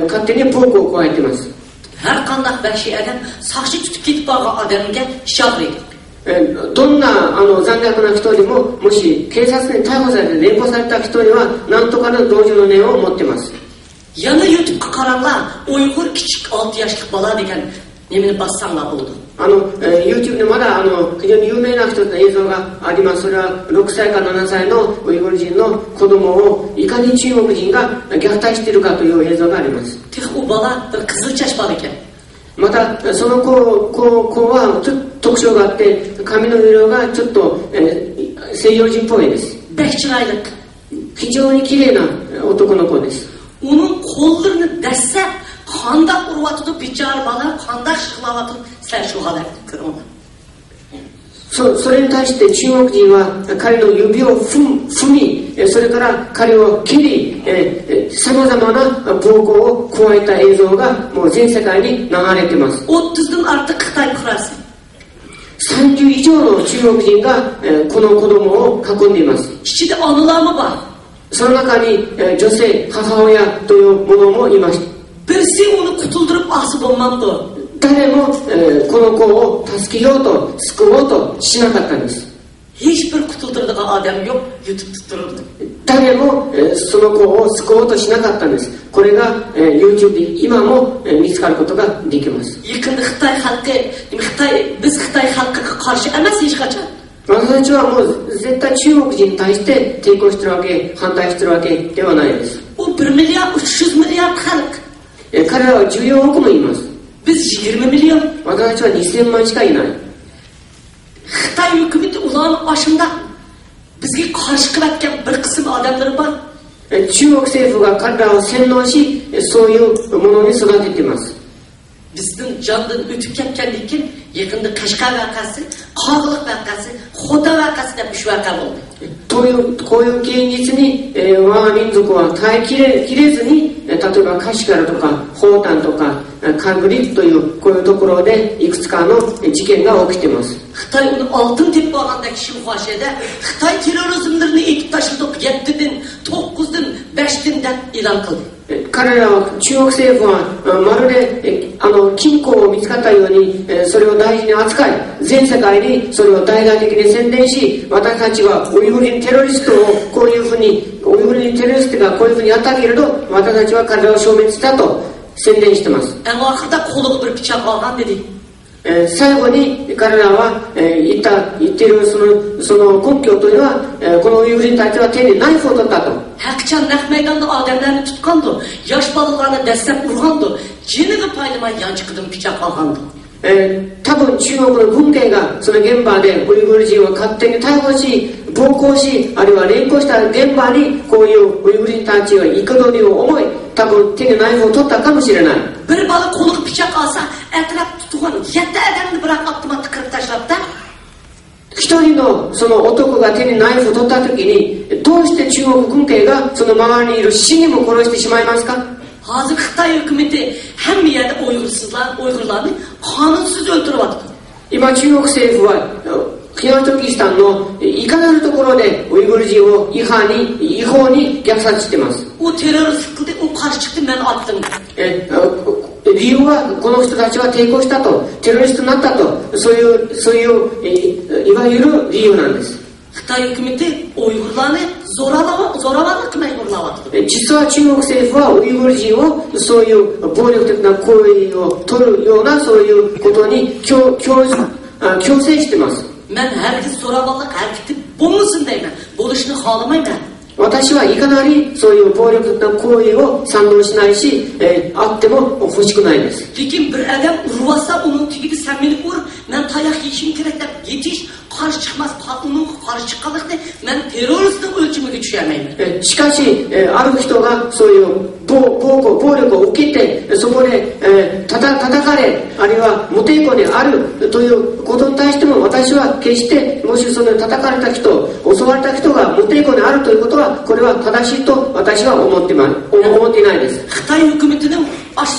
勝手に暴行を加えています。 Her qanday vahşi adam sakçı tutup ketib qolgan odamga shog'laydi. どんな残虐な人でももし警察に逮捕されて連行された人には何とかの同情の念を持っています。 Yana YouTube'ga qaranglar, Uyg'ur kichik 6 yoshlik bola degan Немені бассаңла болды. YouTube でまだ非常に有名な一つの映像があります。それは6歳か7歳のウイグル人の子供をいかに中国人が虐待しているかという映像があります。O bala bir kızıl çeş bal ekan. またその子はちょっと特徴があって髪の色がちょっと、西洋人っぽいです。5 aylık. 非常に綺麗な男の子です。 Onun kollarını desse kandak urvatıdı biçar bala kandak şıklavatıdı sen şu haber kırmızı. それに対して中国人は彼の指を踏み、それから彼を蹴り、さまざまな暴行を加えた映像がもう全世界に流れています。 30'dan artık Xitay kurası. 30以上の中国人がこの子供を運んでいます。 İçinde anılar mı var? その中に女性、母親というものもいました。 Birisi onu kutuldurup asıp olmamdı. 誰も、この子を助けようと救おうとしなかったんです。 Hiçbir kutuldurduğu adam yok. YouTube tuttururdu. 誰も、その子を救おうとしなかったんです。これが、YouTube で今も、見つかることができます。 Yakında Xitay halkı, biz Xitay halkına karşı emas hiç kaçan. 私たちはもう絶対中国人に対して抵抗してるわけ、反対してるわけではないです。 O 1 milyar 300 milyar halk. 彼らは14億もいます。 Biz 20 milyon. 私たちは2000万しかいない。 Xitay hükümeti ulanın başında bizge karşı kılatken bir kısım adamları var. 中国政府が彼らを洗脳し、そういうものに育てています。 Bizden candan ötüp ketkenlikken yakında Kaşgar vakası, Kağılık vakası, Xoda vakası da bir vaka oldu. こういう現実に、我が民族は耐えきれずに、例えばカシガルとかホータンとかカグリというこういうところでいくつかの事件が起きています。 Xitay onu altın tepki alanda kişi muhaşede Xitay terörizmlerini ilk taşıdık 7'den, 9'dan, 5'den ilan kıldı. 彼らは中国政府はまるで金庫を見つかったようにそれを大事に扱い全世界にそれを大々的に宣伝し私たちはウイグル人テロリストをこういうふうにウイグル人テロリストがこういうふうにやったけれど私たちは彼らを消滅したと宣伝しています。 En ahırda kolu bir bıçak algan dedi. 最後に彼らは言っているその根拠というのはこのウイグル人たちは手にナイフを取ったと。 Hakçan nak meydanda adamlarını tutkandı. Yaş balıklarına destek vurgandı. Cenini paylama yancıkıdan bıçak algandı. 多分中国の軍警がその現場でウイグル人を勝手に逮捕し暴行しあるいは連行した現場にこういうウイグル人たちが憤りを思い多分手にナイフを取ったかもしれない。 Bir balık kolu bıçak alsa etraf tutuğun 7 adamını bırak attıma tıkırıp taşladı da 一人のその男が手にナイフを取った時にどうして中国軍警がその周りにいる死人も殺してしまいますか？ Hazır Xitay hükümeti hem bir yerde Uygurlarını kanunsuz öldürüp attı. 今中国政府はキリストキリスタンのいかなるところでウイグル人を違法に虐殺しています。 O terörist kıldı, o karşı çıktı ben attım. 理由はこの人たちは抵抗したとテロリストになったとそういういわゆる理由なんです。 Xitay hükümeti Uygurlarını zorlamadık mecburlamadı. 実は中国政府はウイグル人をそういう暴力的な行為を取るようなそういうことに強制しています。 Ben herkes zorlamalık hareketi bulmasın deyim. Buluşunu ağlamayım ben. 私はいかなりそういう暴力的な行為を賛同しないし、あっても欲しくないです。 Lakin bir adam urvasa onun gibi sen beni vur, ben tayak yiyişim gerek de yetiş, karşı çıkmaz, onun karşı çıkalık de, ben teröristin ölçümüne düşemeyim. しかし、ある人がそういう暴力を受けてそこで、叩かれあるいは無抵抗にあるということに対しても私は決してもしその叩かれた人襲われた人が無抵抗にあるということはこれは正しいと私は思っていないです。 Xitay hükümetinin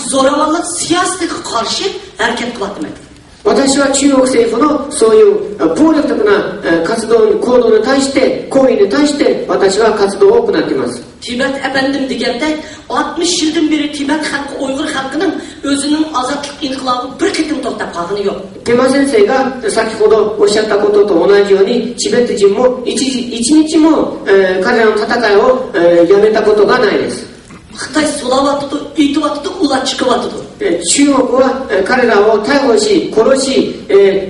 zoravallık siyasete karşı hareket kılattı. 私は中国政府のそういう暴力的な行動に対して行為に対して私は活動を行っています。 Tibet efendim degende 60 yıldan beri Tibet halkı Uygur halkının özünün azatlık inkılabı bir ketim toktap kalkını yok. ペマ先生が先ほどおっしゃったことと同じようにチベット人も一日も、彼らの戦いを、やめたことがないです。 Xitay sulavatı da, itivatı da, ula çıkıvatı da. 中国は彼らを逮捕し殺し、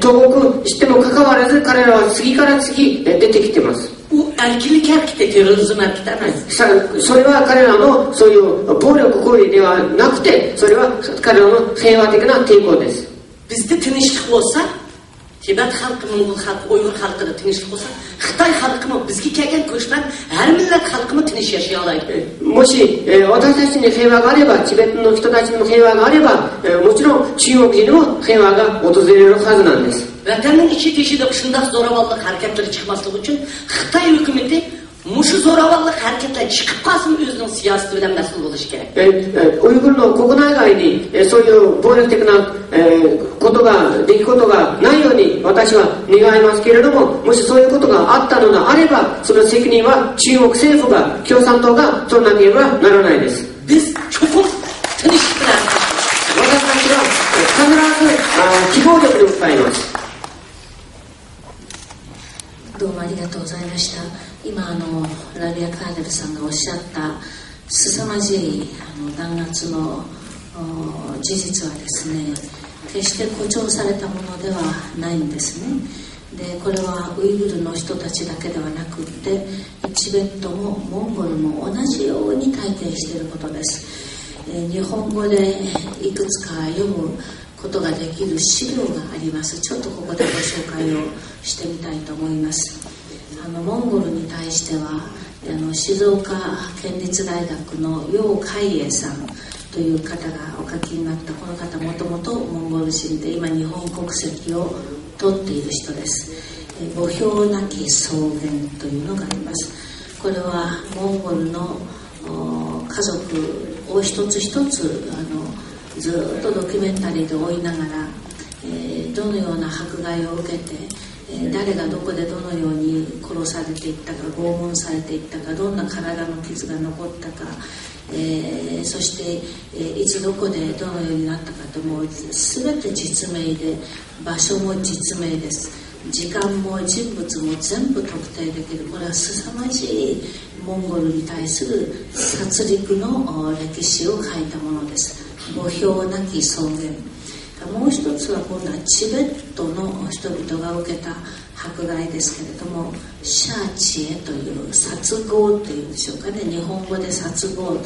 投獄してもかかわらず彼らは次から次出てきてます。それは彼らのそういう暴力行為ではなくて、それは彼らの平和的な抵抗です。Tibet halkı, Mongol halkı, Uygur halkı da tinchlik olsa, Xitoy halkı mı bizga kelgan ko'chman har millat halkı mı tinch yashay oladi. もし、私たちに平和があれば、チベットの人たちにも平和があれば、もちろん中国人にも平和が訪れるはずなんです。Vatanning ichi-teshida shunday zo'ravonlik harakatlari chiqmasligi uchun Xitoy hukumati mushu zo'ravonlik harakatlar chiqib qolsin, o'zining siyosati bilan mas'ul bo'lishi kerak. ウイグルの国内外にそういう暴力的な出来事がないように私は願いますけれども、もしそういうことがあったのであれば、その責任は中国政府が、共産党が取らなければならないです。私たちは必ず希望力で訴えます。どうもありがとうございました。今ラビア・カーデルさんがおっしゃった凄まじい弾圧の事実はですね、決して誇張されたものではないんですね。でこれはウイグルの人たちだけではなくって、チベットもモンゴルも同じように体験していることです。日本語でいくつか読むことができる資料があります。ちょっとここでご紹介をしてみたいと思います。モンゴルに対しては静岡県立大学の楊海英さんという方がお書きになった。この方もともとモンゴル人で今日本国籍を取っている人です。墓標なき草原というのがあります。これはモンゴルの家族を一つ一つずっとドキュメンタリーで追いながら、どのような迫害を受けて、誰がどこでどのように殺されていったか、拷問されていったか、どんな体の傷が残ったか、そして、いつどこでどのようになったかと、もう全て実名で、場所も実名です。時間も人物も全部特定できる。これは凄まじいモンゴルに対する殺戮の歴史を書いたものです。墓標なき草原。もう一つは今度はチベットの人々が受けた迫害ですけれども、シャーチエという殺拷というんでしょうかね。日本語で殺拷、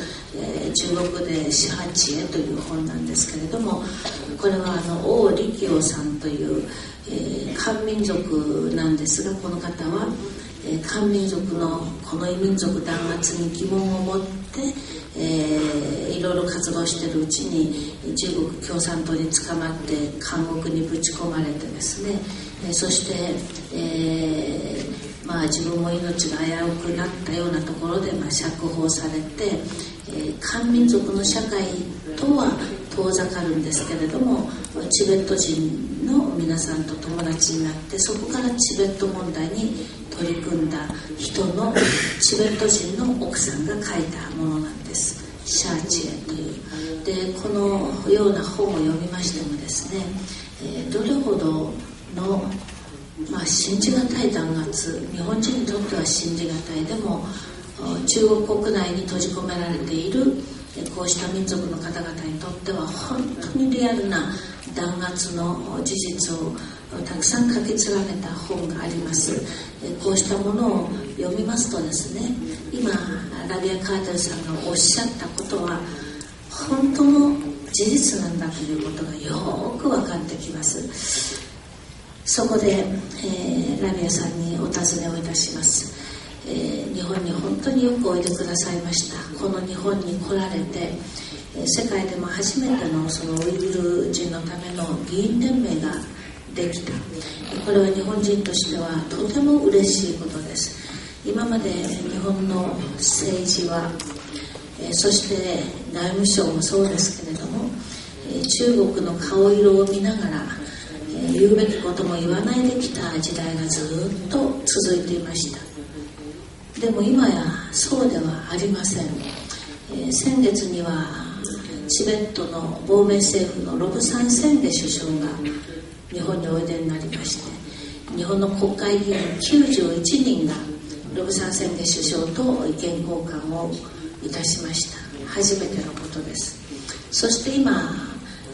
中国でシャーチエという本なんですけれども、これは王力夫さんという漢民族なんですが、この方は漢民族のこの異民族弾圧に疑問を持って、いろいろ活動しているうちに中国共産党に捕まって監獄にぶち込まれてですね、そして、自分も命が危うくなったようなところで、釈放されて、漢民族の社会とは遠ざかるんですけれども、チベット人の皆さんと友達になって、そこからチベット問題に取り組んだ人のチベット人の奥さんが書いたものなんです。シャーチエという。でこのような本を読みましてもですね、どれほどの、信じがたい弾圧、日本人にとっては信じがたい、でも中国国内に閉じ込められているこうした民族の方々にとっては本当にリアルな弾圧の事実をたくさん書き連ねた本があります。こうしたものを読みますとですね、今ラビア・カーテルさんがおっしゃったことは本当の事実なんだということがよく分かってきます。そこで、ラビアさんにお尋ねをいたします。日本に本当によくおいでくださいました。この日本に来られて、世界でも初めてのそのウイグル人のための議員連盟ができた。これは日本人としてはとても嬉しいことです。今まで日本の政治は、そして外務省もそうですけれども、中国の顔色を見ながら言うべきことも言わないできた時代がずっと続いていました。でも今やそうではありません。先月にはチベットの亡命政府のロブサン・センゲ首相が日本においでになりまして、日本の国会議員91人がロブサン・センゲ首相と意見交換をいたしました。初めてのことです。そして今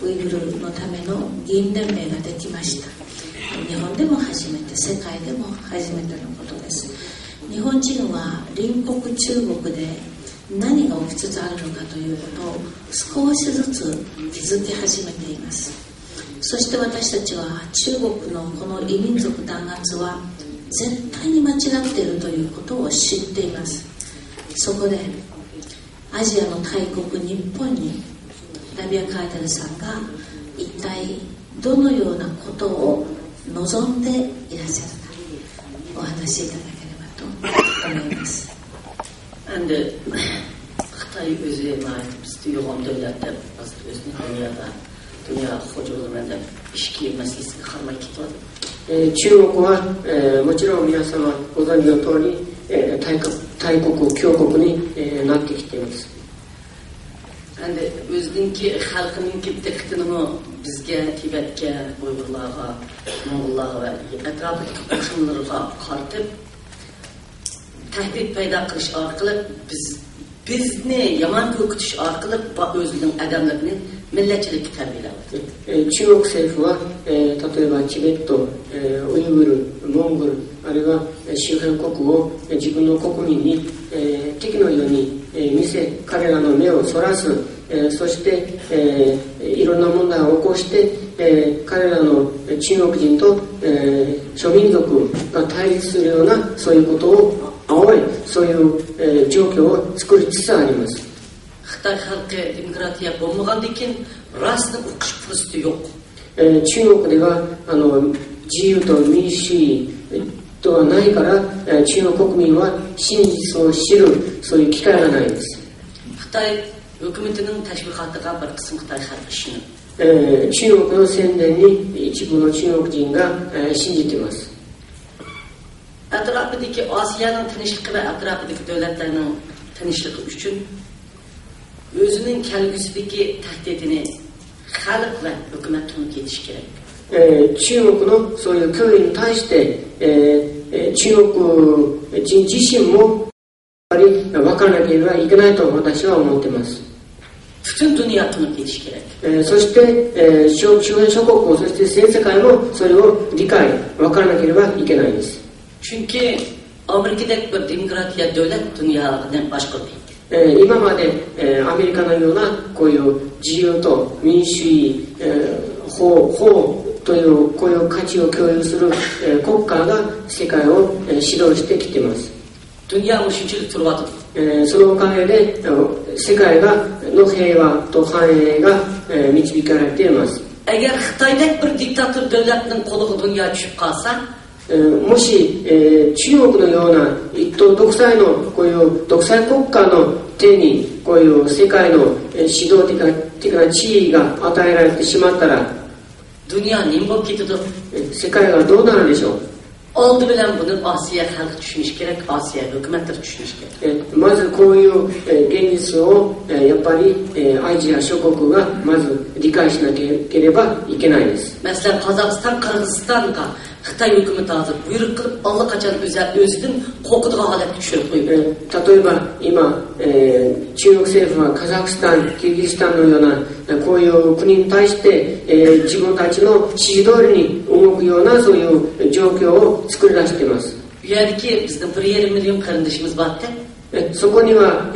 ウイグルのための議員連盟ができました。日本でも初めて、世界でも初めてのことです。日本人は隣国中国で何が起きつつあるのかということを少しずつ気づき始めています。そして私たちは中国のこの異民族弾圧は絶対に間違っているということを知っています。そこでアジアの大国日本にラビア・カーテルさんが一体どのようなことを望んでいらっしゃるかお話しいただければと思います。Xitoy o'zi bizda yo'g'on davlatda o'zini dunyo xo'jaligida ishki masalasiga qarmay ketyapti. 中国は、もちろん皆様ご存知の通り、大国強国に、なってきています。o'zininki xalqininki diqqatini bizga Tibetga, Uyg'urlarga, Mo'g'ullarga va atrofidagi qo'shnilarga qaratib tahdid paydo qilish orqali bizni yomon ko'kitish orqali o'zining odamlarini millatchilikka tarbiyalayapti. 中国政府は、例えばチベット、ウイグル、モンゴル、あるいは周辺国を自分の国民に、敵のように、見せ、彼らの目をそらす、そして、いろんな問題を起こして、彼らの中国人と、諸民族が対立するようなそういうことを煽り、そういう、状況を作りつつあります。Xitoy xalqi demokratiya bo'lmagandan keyin rostni o'qish fursati yo'q. 中国では自由と民主主義とはないから、中国国民は真実を知るそういう機会がないです。Xitoy hukumatining tashviqotiga bir qism Xitoy xalqi ishonadi. 中国の宣伝に一部の中国人が、信じています。Atrofidagi Osiyoning tinchligi va atrofidagi davlatlarning tinchligi uchun o'zining kelgusidagi tahdidini xalq va hukumat tunib ketishi kerak. 中国のそういう脅威に対して、中国人自身もやっぱり分からなければいけないと私は思っています。Bütün dünya tunib ketishi kerak. そして、周辺諸国、そして全世界もそれを理解、分からなければいけないです。Çünkü Amerika'daki bir demokratiya davlat dunyodan boshqa deydi. 今まで、アメリカのようなこういう自由と民主主義、法というこういう価値を共有する、国家が世界を、指導してきています。Dünyaもshunchalik turibdi. そのおかげで世界の平和と繁栄が、導かれています。Agar Xitoydagi bir diktator davlatning qo'liga dunyo tushib qolsa, もし、中国のような一党独裁のこういう独裁国家の手にこういう世界の指導的な地位が与えられてしまったら、世界がどうなるでしょう。Oldu bilen bunu Asya halkı düşünmüş gerek, Asya hükümetleri düşünmüş gerek. まずこういう、現実を、やっぱり、アジア諸国がまず理解しなければいけないです。Mesela Kazakistan, Kırgızistan'da Xitay hükümeti hazır buyruk kılıp allakaçan özünün korkuduğu halet düşürüp koyuyor. 例えば今、中国政府はカザフスタン、キルギスタンのようなこういう国に対して、自分たちの指示通りに動くようなそういう状況を作り出しています。Bu yerdeki bizden 1,5 milyon kardeşimiz var. そこには、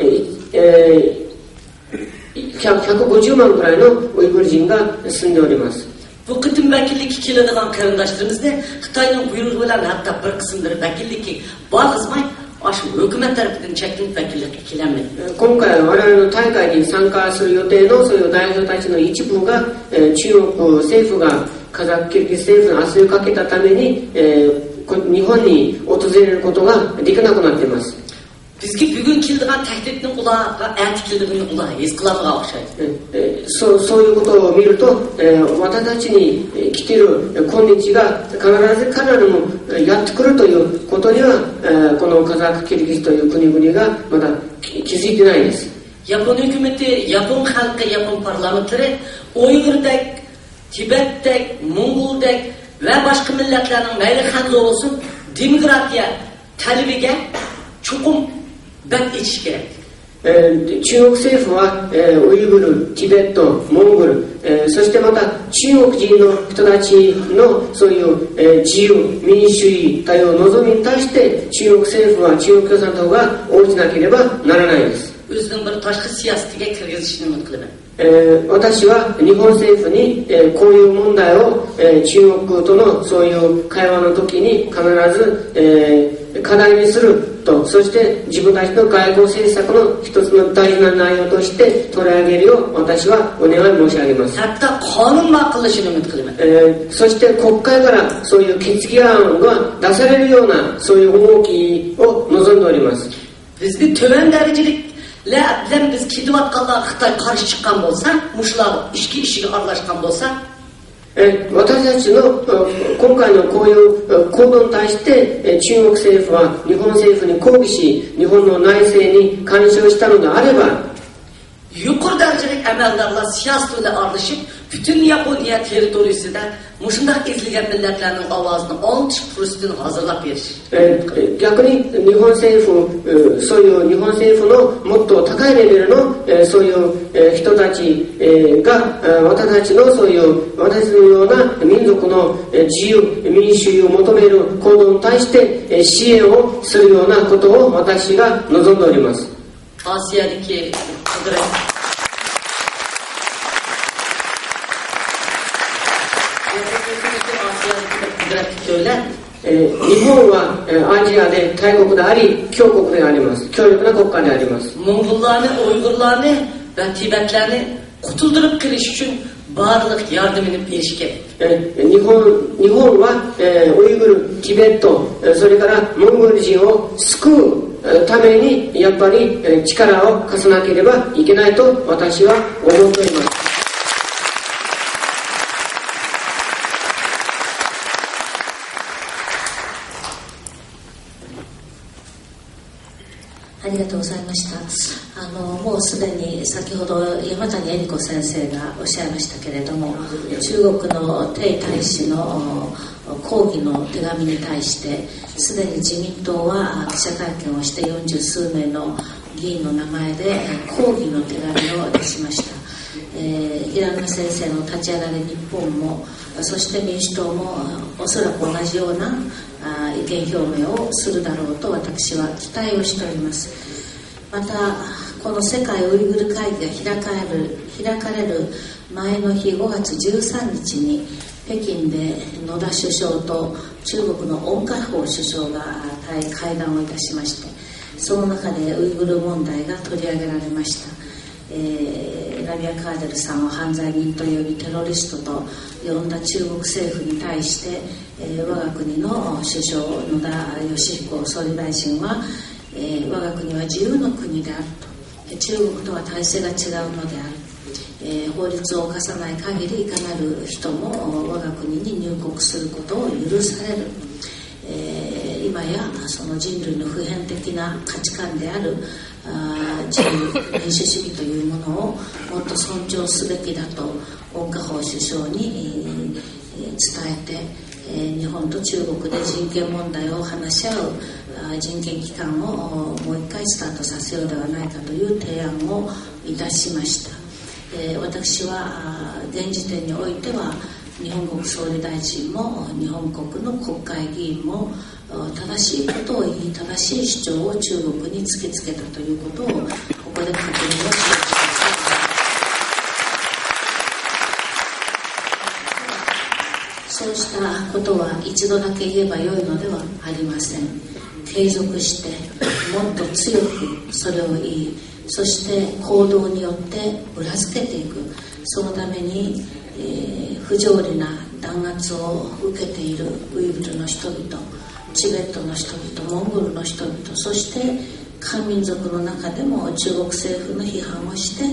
150万くらいのウイグル人が住んでおります。Bu kıtım vekillik keladigan qarindoshlarimizni Xitoyning buyrug'i bilan hatto bir qismlari vakillikka borg'izmay, shu hukumat tarafidan cheklanib vakillikka kelolmaydi. 今回我々の大会に参加する予定のそういう代表たちの一部が、中国政府がカザフ・キルギス政府に圧力をかけたために、日本に訪れることができなくなっています。Bizga bugun keladigan tahdidning ularga ati keladigan ular his qiladigan o'xshaydi. そういうことを見ると、私たちに来ている今日が必ず彼らもやってくるということには、このカザフ・キルギスという国々がまだ気づいてないです。Yapon hükümeti, Yapon halkı, Yapon parlamentleri Uygur'dek, Tibet'dek, Mongol'dek ve başka milletlerin meyli hangi olsun demokratiya talebiga chuqum bak etish kerak. 中国政府は、ウイグル、ティベット、モンゴル、そしてまた中国人の人たちのそういう、自由、民主主義という望みに対して中国政府は中国共産党が応じなければならないです。私は日本政府に、こういう問題を、中国とのそういう会話の時に必ず、課題にすると、そして自分たちの外交政策の一つの大事な内容として取り上げるよう私はお願い申し上げます。そして国会からそういう決議案が出されるようなそういう動きを望んでおります。biz ketayotganlar Xitoy qarshi chiqqan bo'lsa, mushlar ishki ishiga aralashgan bo'lsa, 私たちの今回のこういう行動に対して中国政府は日本政府に抗議し、日本の内政に干渉したのであれば、yuqori darajadagi amaldorlar siyosat bilan aralashib, butun Yaponiya territoriyasida mushundaq ezilgan millatlarning ovozini oltish fursatini hozirlab berish. 逆に日本政府、そういう日本政府のもっと高いレベルのそういう人たちが私たちのそういう私のような民族の自由民主主義を求める行動に対して支援をするようなことを私が望んでおります。Asiyadagi日本はアジアで大国であり強国であります。強力な国家であります。Mongollarni, Uyg'urlarni va Tibetlarni qutuldirib kelish uchun barliq yordamini berish kerak. 日本はウイグル、ティベット、それからモンゴル人を救うためにやっぱり力を貸さなければいけないと私は思っております。ありがとうございました。もうすでに先ほど山谷恵理子先生がおっしゃいましたけれども、中国の鄭大使の抗議の手紙に対してすでに自民党は記者会見をして40数名の議員の名前で抗議の手紙を出しました。平沼先生の立ち上がり日本もそして民主党もおそらく同じような意見表明をするだろうと私は期待をしております。またこの世界ウイグル会議が開かれる前の日5月13日に北京で野田首相と中国の温家宝首相が会談をいたしまして、その中でウイグル問題が取り上げられました。ラビア・カーデルさんを犯罪人と呼びテロリストと呼んだ中国政府に対して、我が国の首相野田佳彦総理大臣は、我が国は自由の国であると、中国とは体制が違うのである、法律を犯さない限りいかなる人も我が国に入国することを許される、今やその人類の普遍的な価値観である自由民主主義というものをもっと尊重すべきだと温家宝首相に伝えて、日本と中国で人権問題を話し合う人権機関をもう一回スタートさせようではないかという提案をいたしました。私は現時点においては日本国総理大臣も日本国の国会議員も正しいことを言い、正しい主張を中国に突きつけたということをここで確認をします。そうしたことは一度だけ言えばよいのではありません。継続してもっと強くそれを言い、そして行動によって裏付けていく。そのために、不条理な弾圧を受けているウイグルの人々、チベットの人々、モンゴルの人々、そして漢民族の中でも中国政府の批判をして、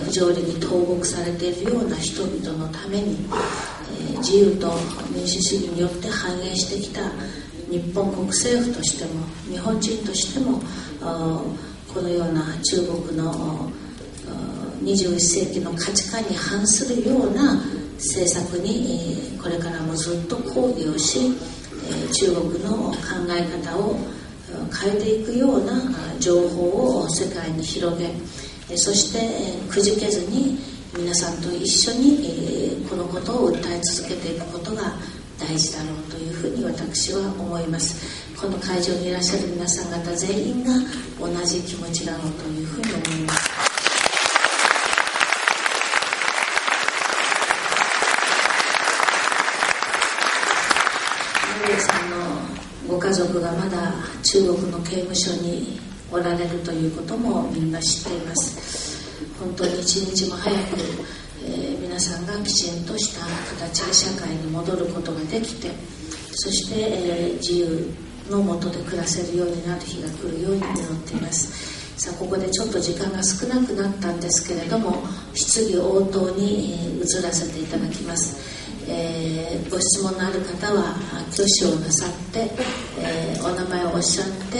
不条理に投獄されているような人々のために、自由と民主主義によって繁栄してきた日本国政府としても日本人としてもこのような中国の21世紀の価値観に反するような政策にこれからもずっと抗議をし、中国の考え方を変えていくような情報を世界に広げ、そしてくじけずに皆さんと一緒にこのことを訴え続けていくことが大事だろうというふうに私は思います。この会場にいらっしゃる皆さん方全員が同じ気持ちだろうというふうに思います。マリアさんのご家族がまだ中国の刑務所におられるということもみんな知っています。本当に一日も早く、皆さんがきちんとした形で社会に戻ることができて、そして、自由の下で暮らせるようになる日が来るように祈っています。さあ、ここでちょっと時間が少なくなったんですけれども、質疑応答に移らせていただきます。ご質問のある方は挙手をなさって、お名前をおっしゃって、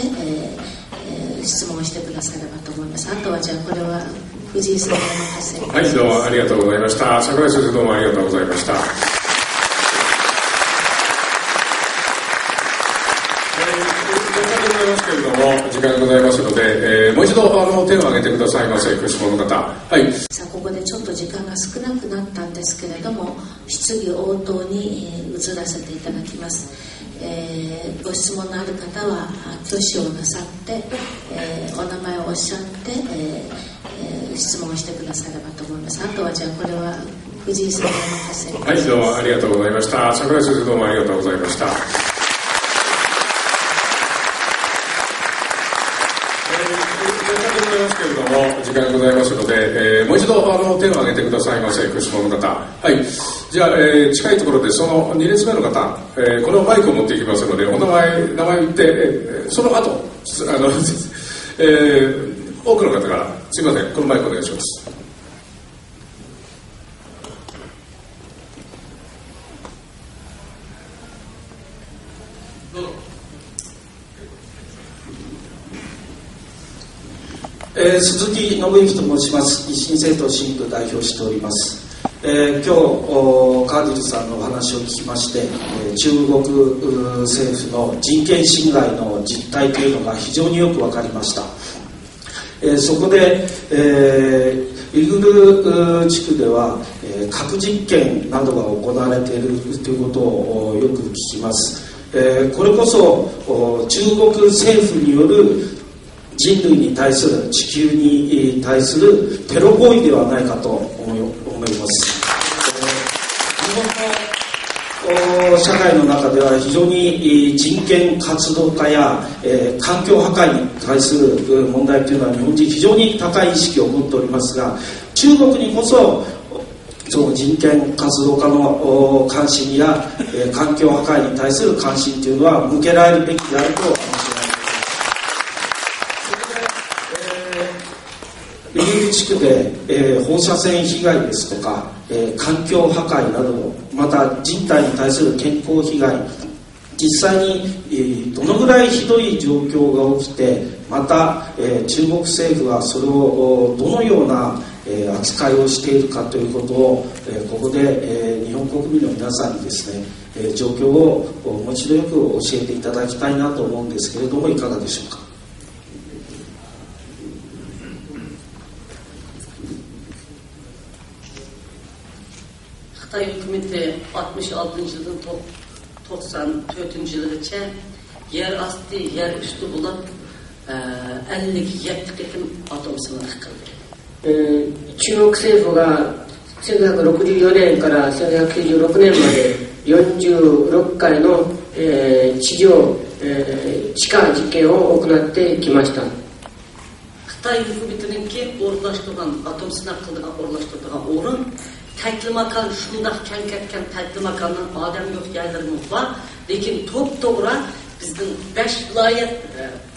質問してくださればと思います。あとはじゃあこれは藤井さんにお任せください。はい、どうもありがとうございました。櫻井先生、どうもありがとうございました。けれども時間がございますので、もう一度手を挙げてくださいませ。ご質問の方。はい。さあ、ここでちょっと時間が少なくなったんですけれども、質疑応答に移らせていただきます。ご質問のある方は挙手をなさって、お名前をおっしゃって、質問してくださればと思います。あとはじゃあこれは藤井さんにお任せください。はい、どうもありがとうございました。櫻井先生、どうもありがとうございました。けれども時間がございますので、もう一度手を挙げてくださいませ。ご質問の方。はい。じゃあ、近いところでその2列目の方、このマイクを持っていきますので、お名前言って、その後多くの方がすいません、このマイクお願いします。鈴木信之と申します。新政党新部代表しております。今日カーディルさんのお話を聞きまして、中国政府の人権侵害の実態というのが非常によく分かりました。そこで、ウイグル地区では、核実験などが行われているということをよく聞きます。これこそ中国政府による人類に対する、地球に対するテロ行為ではないかと思います。日本の社会の中では非常に人権活動家や環境破壊に対する問題というのは日本人非常に高い意識を持っておりますが、中国にこそその人権活動家の関心や環境破壊に対する関心というのは向けられるべきであると思います。ウイグル地区で、放射線被害ですとか、環境破壊など、また人体に対する健康被害、実際に、どのぐらいひどい状況が起きて、また、中国政府はそれをどのような、扱いをしているかということを、ここで、日本国民の皆さんにですね、状況をもう一度よく教えていただきたいなと思うんですけれども、いかがでしょうか。Xitay hükümeti 66. yıldan 94. yılgacha yer asti, yer üstü bulup 57 qitim atom sınavı qildi. 中国政府が1964年から1996年まで46回の、地下実験を行ってきました。Xitay hükümetininki o'rlashtirgan atom sınavı qildigan o'rlashtirgan o'rin Təklimakan, şundaq kən ketken təklimakanın adam yox yerlerimiz var. Lekin top-toğra bizden 5 vilayet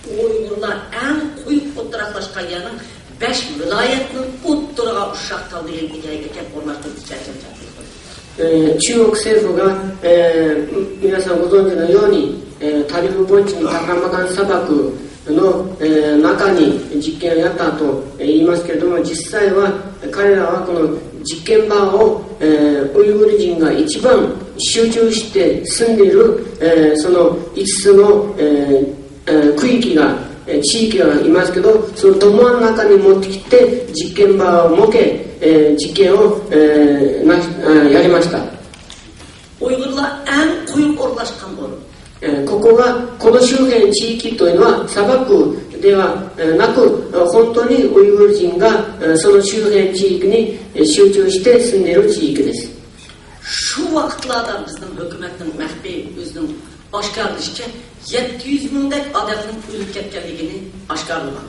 Uygurlar en koyup oturaqlaşkan yerinin 5 vilayetinin otturağa uşaq kaldı eken orlaştırdı içerisinde. 中国政府が、皆さんご存知のように、タリフ盆地のタカマカン砂漠の、中に実験をやったと言いますけれども、実際は彼らはこの実験場を、ウイグル人が一番集中して住んでいる、その5つの、区域が地域がいますけど、そのど真ん中に持ってきて実験場を設け、実験を、やりました。Uyg'urlar eng quyuq o'rlashgan o'rin. ここがこの周辺地域というのは砂漠ではなく、本当にウイグル人がその周辺地域に集中して住んでいる地域です。Shu vaqtlarda bizning hukumatning maxfiy o'zining oshkorlashicha 700 mingdek odamning o'lib ketganligini oshkorlagan.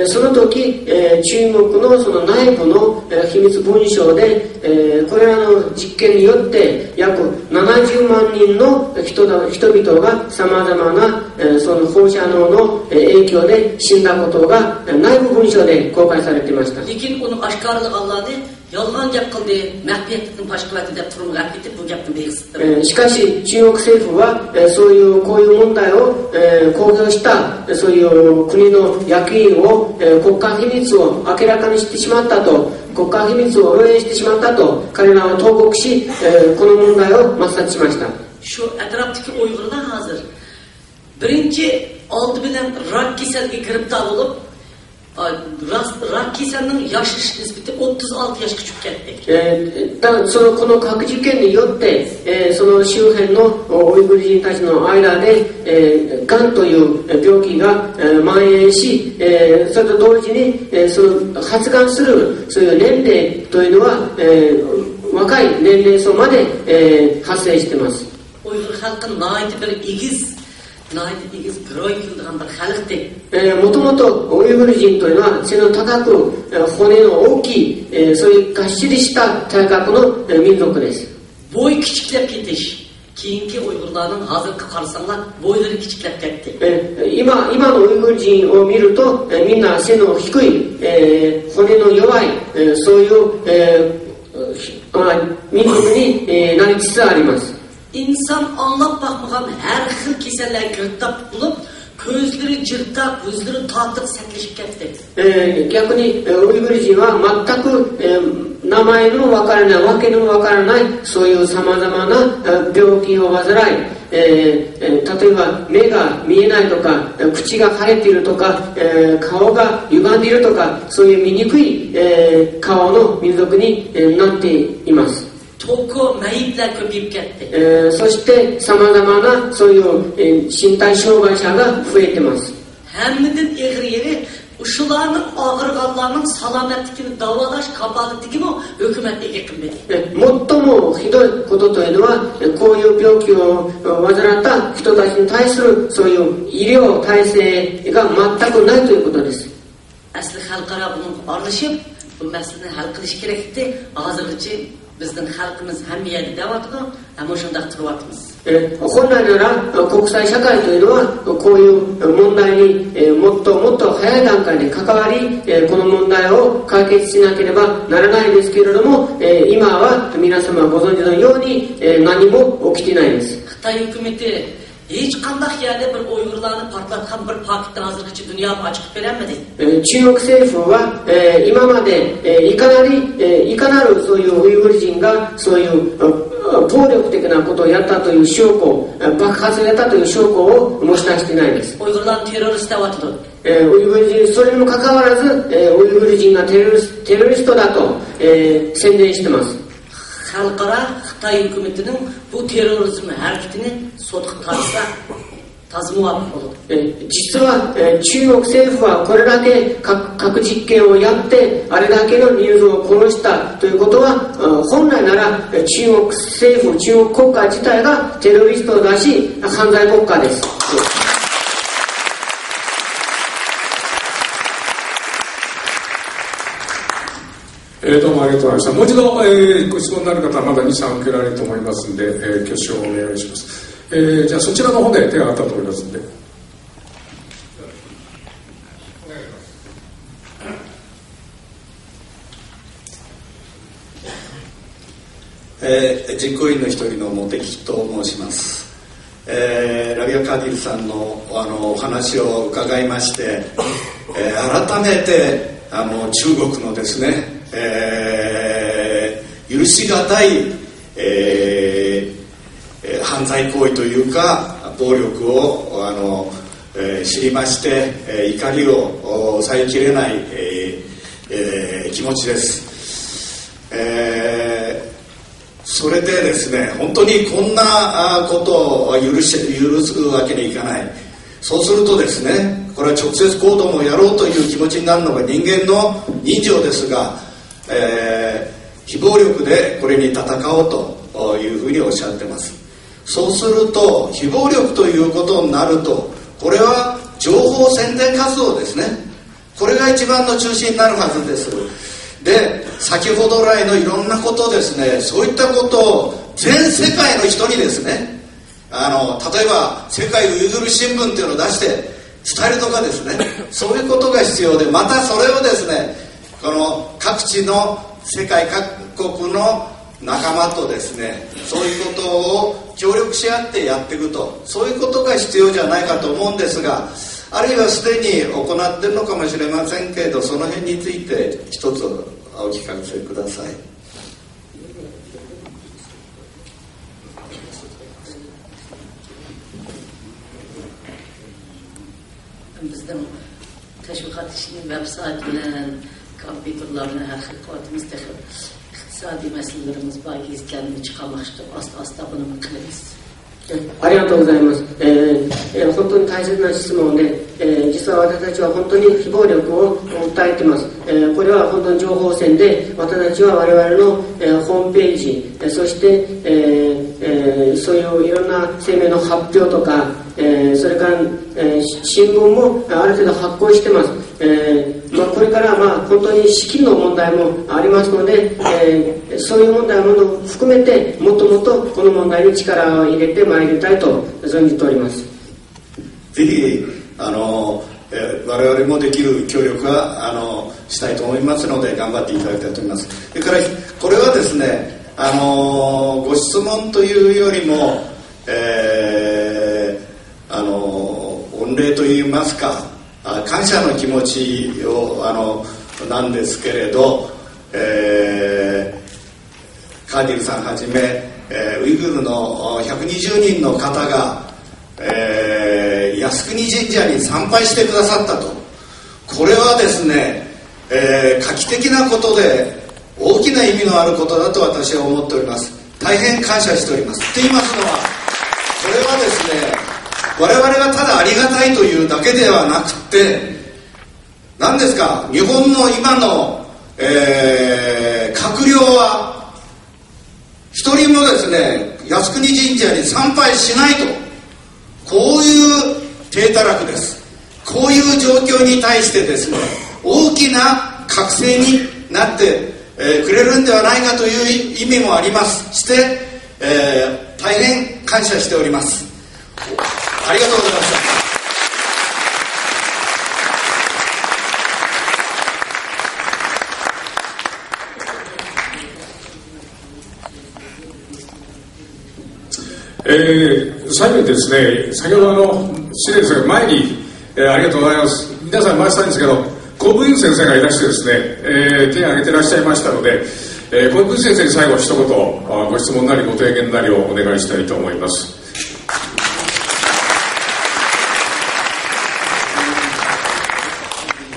その時、中国のその内部の秘密文書で、これらの実験によって約70万人の人々がさまざまなその放射能の影響で死んだことが内部文書で公開されていました。Lekin uni oshkorlaganlarni yolg'on gap qildi, maxfiyatlikni boshqaladi deb turib gapirib, bu gapni begisitdi. しかし中国政府はそういうこういう問題を公表したそういう国の役員を国家秘密を明らかにしてしまったと、国家秘密を漏洩してしまったと彼らは投獄し、この問題を抹殺しました。 Shu atrofdagi Uyg'urlar hozir birinchi oldi bilan rak kasalga giribdor bo'lib, rak kasalning yosh nisbati 36 yoshga tushib ketdi. そのこの核実験によって、その周辺のウイグル人たちの間で、がんという病気が蔓延し、それと同時に、その発がんするそういう年齢というのは、若い年齢層まで、発生しています。ウイグルxalqi nihoyatda bir egiz groy qilgan bir xalq deb. もともとウイグル人というのは背の高く骨の大きい、そういうがっしりした体格の民族です。 Boy kichiklab ketish. Keyingi Uyg'urlarning hozirgi qarasanlar boylari kichiklab ketdi. 今のウイグル人を見ると、みんな背の低い、骨の弱い、そういう、民族に、なりつつあります。 İnsan anlap bakmagan her xil kasallarga giribdor bo'lib, ko'zlari jirtab, ko'zlari tortib saklashib ketdi. 逆にウイグル人は全く、名前のわからない、わけのわからないそういうさまざまな病気を患い、例えば目が見えないとか、口が腫れているとか、顔が歪んでいるとか、そういう醜い、顔の民族に、なっています。 そしてさまざまなそういう、身体障害者が増えています。 Uşularning og'irganlarning salomatligini davolash kafolatligini hukumat egakinmaydi. 最もひどいことというのは、こういう病気を患った人たちに対するそういう医療体制が全くないということです。 Asli xalqaro buni aralashib, bu masalani hal qilish kerak edi. Hozirgacha bizning xalqimiz hamma yerda deyapti, ammo shunday qilyapmiz. 本来なら国際社会というのはこういう問題にもっと早い段階で関わり、この問題を解決しなければならないですけれども、今は皆様ご存知のように何も起きていないです。 Xitoy hukumati hech qanday yerda bir Uyg'urlarni portlatgan bir paktni hozirgacha dunyoga ochib berolmadi. 中国政府は今までいかなるそういうウイグル人がそういう暴力的なことをやったという証拠、爆発をやったという証拠を持ち出していないです。 Uyg'urlar terrorist deyapti. ウイグル人、それにもかかわらず、ウイグル人がテロリストだと、宣伝しています。 Xalqaro Xitoy hukumatining bu terrorizm harakatini sudga tortsa tazmuvofiq bo'ladi. 実は中国政府はこれだけ核実験をやってあれだけの人数を殺したということは、本来なら中国政府、中国国家自体がテロリストだし犯罪国家です。 どうもありがとうございました。もう一度、ご質問のある方はまだ2、3受けられると思いますので、挙手をお願いします。じゃあそちらの方で手が挙がったと思いますので。実行委員の一人の茂木と申します。ラビア・カーディルさんのお話を伺いまして、改めて中国のですね、許しがたい、犯罪行為というか暴力を知りまして、怒りを抑えきれない、気持ちです。それでですね、本当にこんなことを許すわけにいかない。そうするとですね、これは直接行動もやろうという気持ちになるのが人間の人情ですが、非暴力でこれに戦おうというふうにおっしゃってます。そうすると非暴力ということになると、これは情報宣伝活動ですね。これが一番の中心になるはずです。で、先ほど来のいろんなことですね、そういったことを全世界の人にですね、例えば世界ウイグル新聞っていうのを出して伝えるとかですね、そういうことが必要で、またそれをですね、この各地の世界各国の仲間とですね、そういうことを協力し合ってやっていくと、そういうことが必要じゃないかと思うんですが、あるいはすでに行っているのかもしれませんけれど、その辺について一つお聞かせください。Bizden teşvikat işinin web saytından kompüterlerine her hikayetimiz iktisadi meselelerimiz bayi kendini çıkarmıştı. Asla bunu kılırız. ありがとうございます。本当に大切な質問で、実は私たちは本当に非暴力を訴えています。これは本当に情報戦で、私たちは我々の、ホームページ、そして、そういういろんな声明の発表とか、それから、新聞もある程度発行しています。これから本当に資金の問題もありますので、そういう問題も含めてもっともっとこの問題に力を入れてまいりたいと存じております。ぜひ我々もできる協力はしたいと思いますので、頑張っていただきたいと思います。それからこれはですね、ご質問というよりも、御礼といいますか、感謝の気持ちをなんですけれど、カーディルさんはじめ、ウイグルの120人の方が、靖国神社に参拝してくださったと。これはですね、画期的なことで大きな意味のあることだと私は思っております。大変感謝しております。と言いますのは、これはですね、我々がただありがたいというだけではなくて、何ですか、日本の今の、閣僚は一人もですね、靖国神社に参拝しないと、こういう体たらくです。こういう状況に対してですね、大きな覚醒になって、くれるんではないかという意味もあります。して、大変感謝しております。ありがとうございました。最後にですね、先ほど失礼ですが前に、ありがとうございます。皆さん回したいんですけど、古文先生がいらしてですね、手を挙げてらっしゃいましたので、古文先生に最後一言ご質問なりご提言なりをお願いしたいと思います。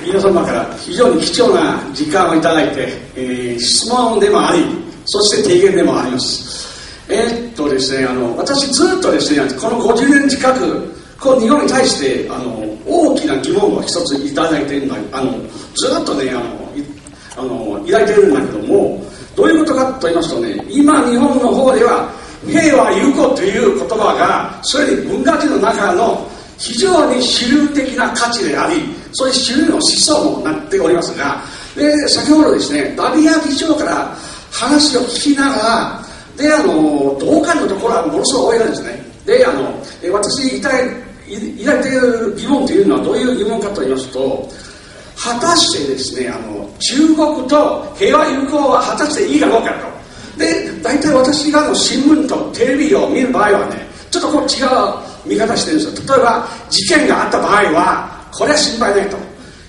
皆様から非常に貴重な時間をいただいて、質問でもあり、そして提言でもあります。ですね、私ずっとですね、この50年近くこの日本に対して大きな疑問を一ついただいているのずっとね抱いているんだけども、どういうことかと言いますとね、今日本の方では平和友好という言葉がそれに文化人の中の非常に主流的な価値であり、そういう主流の思想もなっておりますが、で先ほどですね、ダビア議長から話を聞きながら、で同感のところはものすごく多いんですね。で私抱いている疑問というのはどういう疑問かと言いますと、果たしてですね、中国と平和友好は果たしていいかどうかと。で大体私が新聞とテレビを見る場合はね、ちょっとこう違う見方してるんですよ。例えば事件があった場合はこれは心配ないと。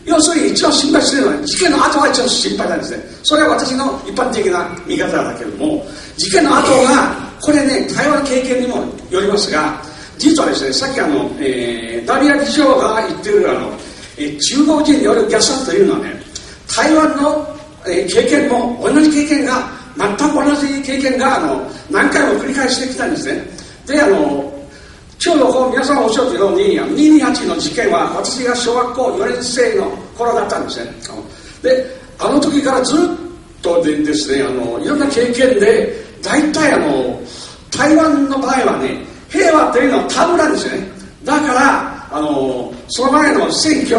要するに一番心配しているのは事件の後は一番心配なんですね。それは私の一般的な見方だけれども、事件の後がこれね、台湾の経験にもよりますが、実はですね、さっきダリア議長が言ってる中国人による虐殺というのはね、台湾の経験も同じ経験が、全く同じ経験が何回も繰り返してきたんですね。で、ちょうど皆さんおっしゃったように228の事件は私が小学校4年生の頃だったんですね。で、あの時からずっとでですね、いろんな経験で、大体台湾の場合はね、平和というのはタブなんですよね。だからその前の選挙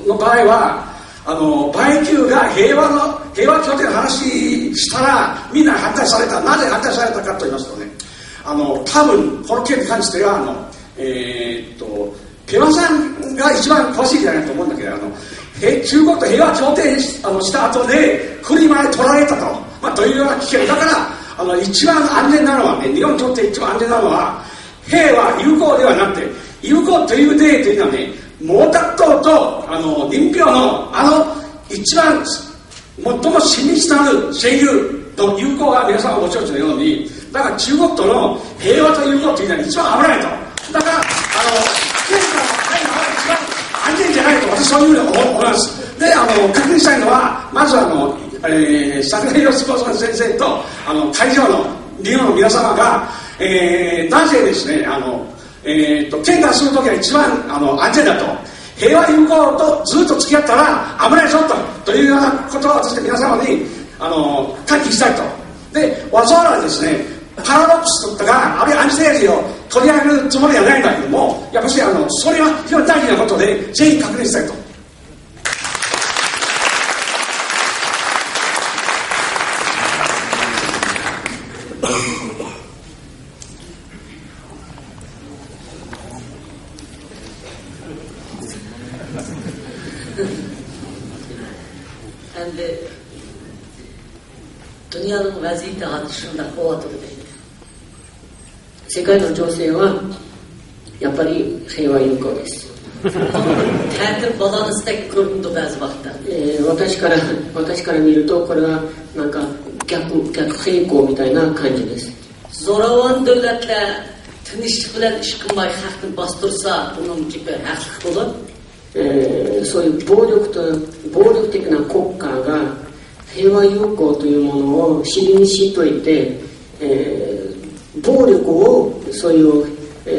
の場合は馬英九が平和協定の話したらみんな反対された。なぜ反対されたかと言いますとね、多分この件に関しては平和さんが一番詳しいんじゃないかと思うんだけど、中国と平和協定した後でクリマで取られたと、というような危険だから、一番安全なのはね、日本にとって一番安全なのは平和友好ではなくて、友好という例というのはね、毛沢東と林彪の一番最も親密なる親友と友好が皆さんご承知のように、だから中国との平和と友好というのは一番危ないと。だから天下の台湾は一番安全じゃないと、私そういうふうに思います。で、確認したいのは、まず桜井義子先生と会場の日本の皆様が、なぜですね喧嘩するときは一番安全だと、平和友好とずっと付き合ったら危ないぞというようなことを私で皆様に喚起したいと。で、わざわざですねパラドックスとかあるいはアンチテーゼを取り上げるつもりはないんだけども、やっぱりそれは非常に大事なことでぜひ確認したいと。世界の情勢はやっぱり平和友好です。私から見るとこれはなんか逆平行みたいな感じです。Zoravan devletler tinchlik bilan ish qilmay xalqni bostirsa, buningki haqliq bo'ladi. そういう暴力的な国家が平和友好というものを尻にしといて、暴力をそういう、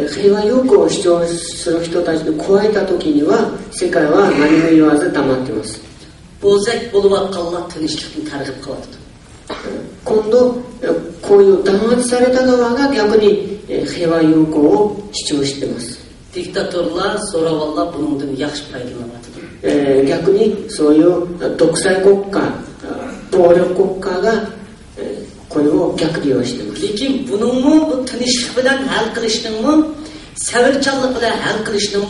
平和友好を主張する人たちに加えた時には世界は何も言わず黙っています。今度こういう弾圧された側が逆に平和友好を主張しています。逆にそういう独裁国家、暴力国家がこれを逆利用しています。Lekin buningmi bu tinchlik bilan hal qilishning savarchanlik bilan hal qilishning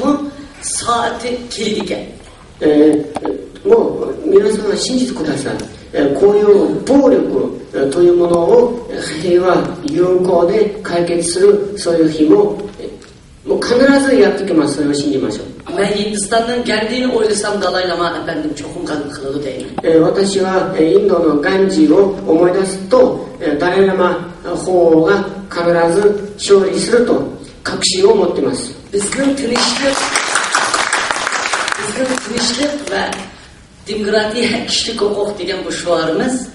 soati keldi ekan. もう皆さんは信じてください。こういう暴力というものを平和友好で解決するそういう日もう必ずやってきます。それを信じましょう。私はインドのガンジーを思い出すとダライラマ法王が必ず勝利すると確信を持っています。Bizning tinchlik va demokratiya kishilik huquq degan bu shuarimiz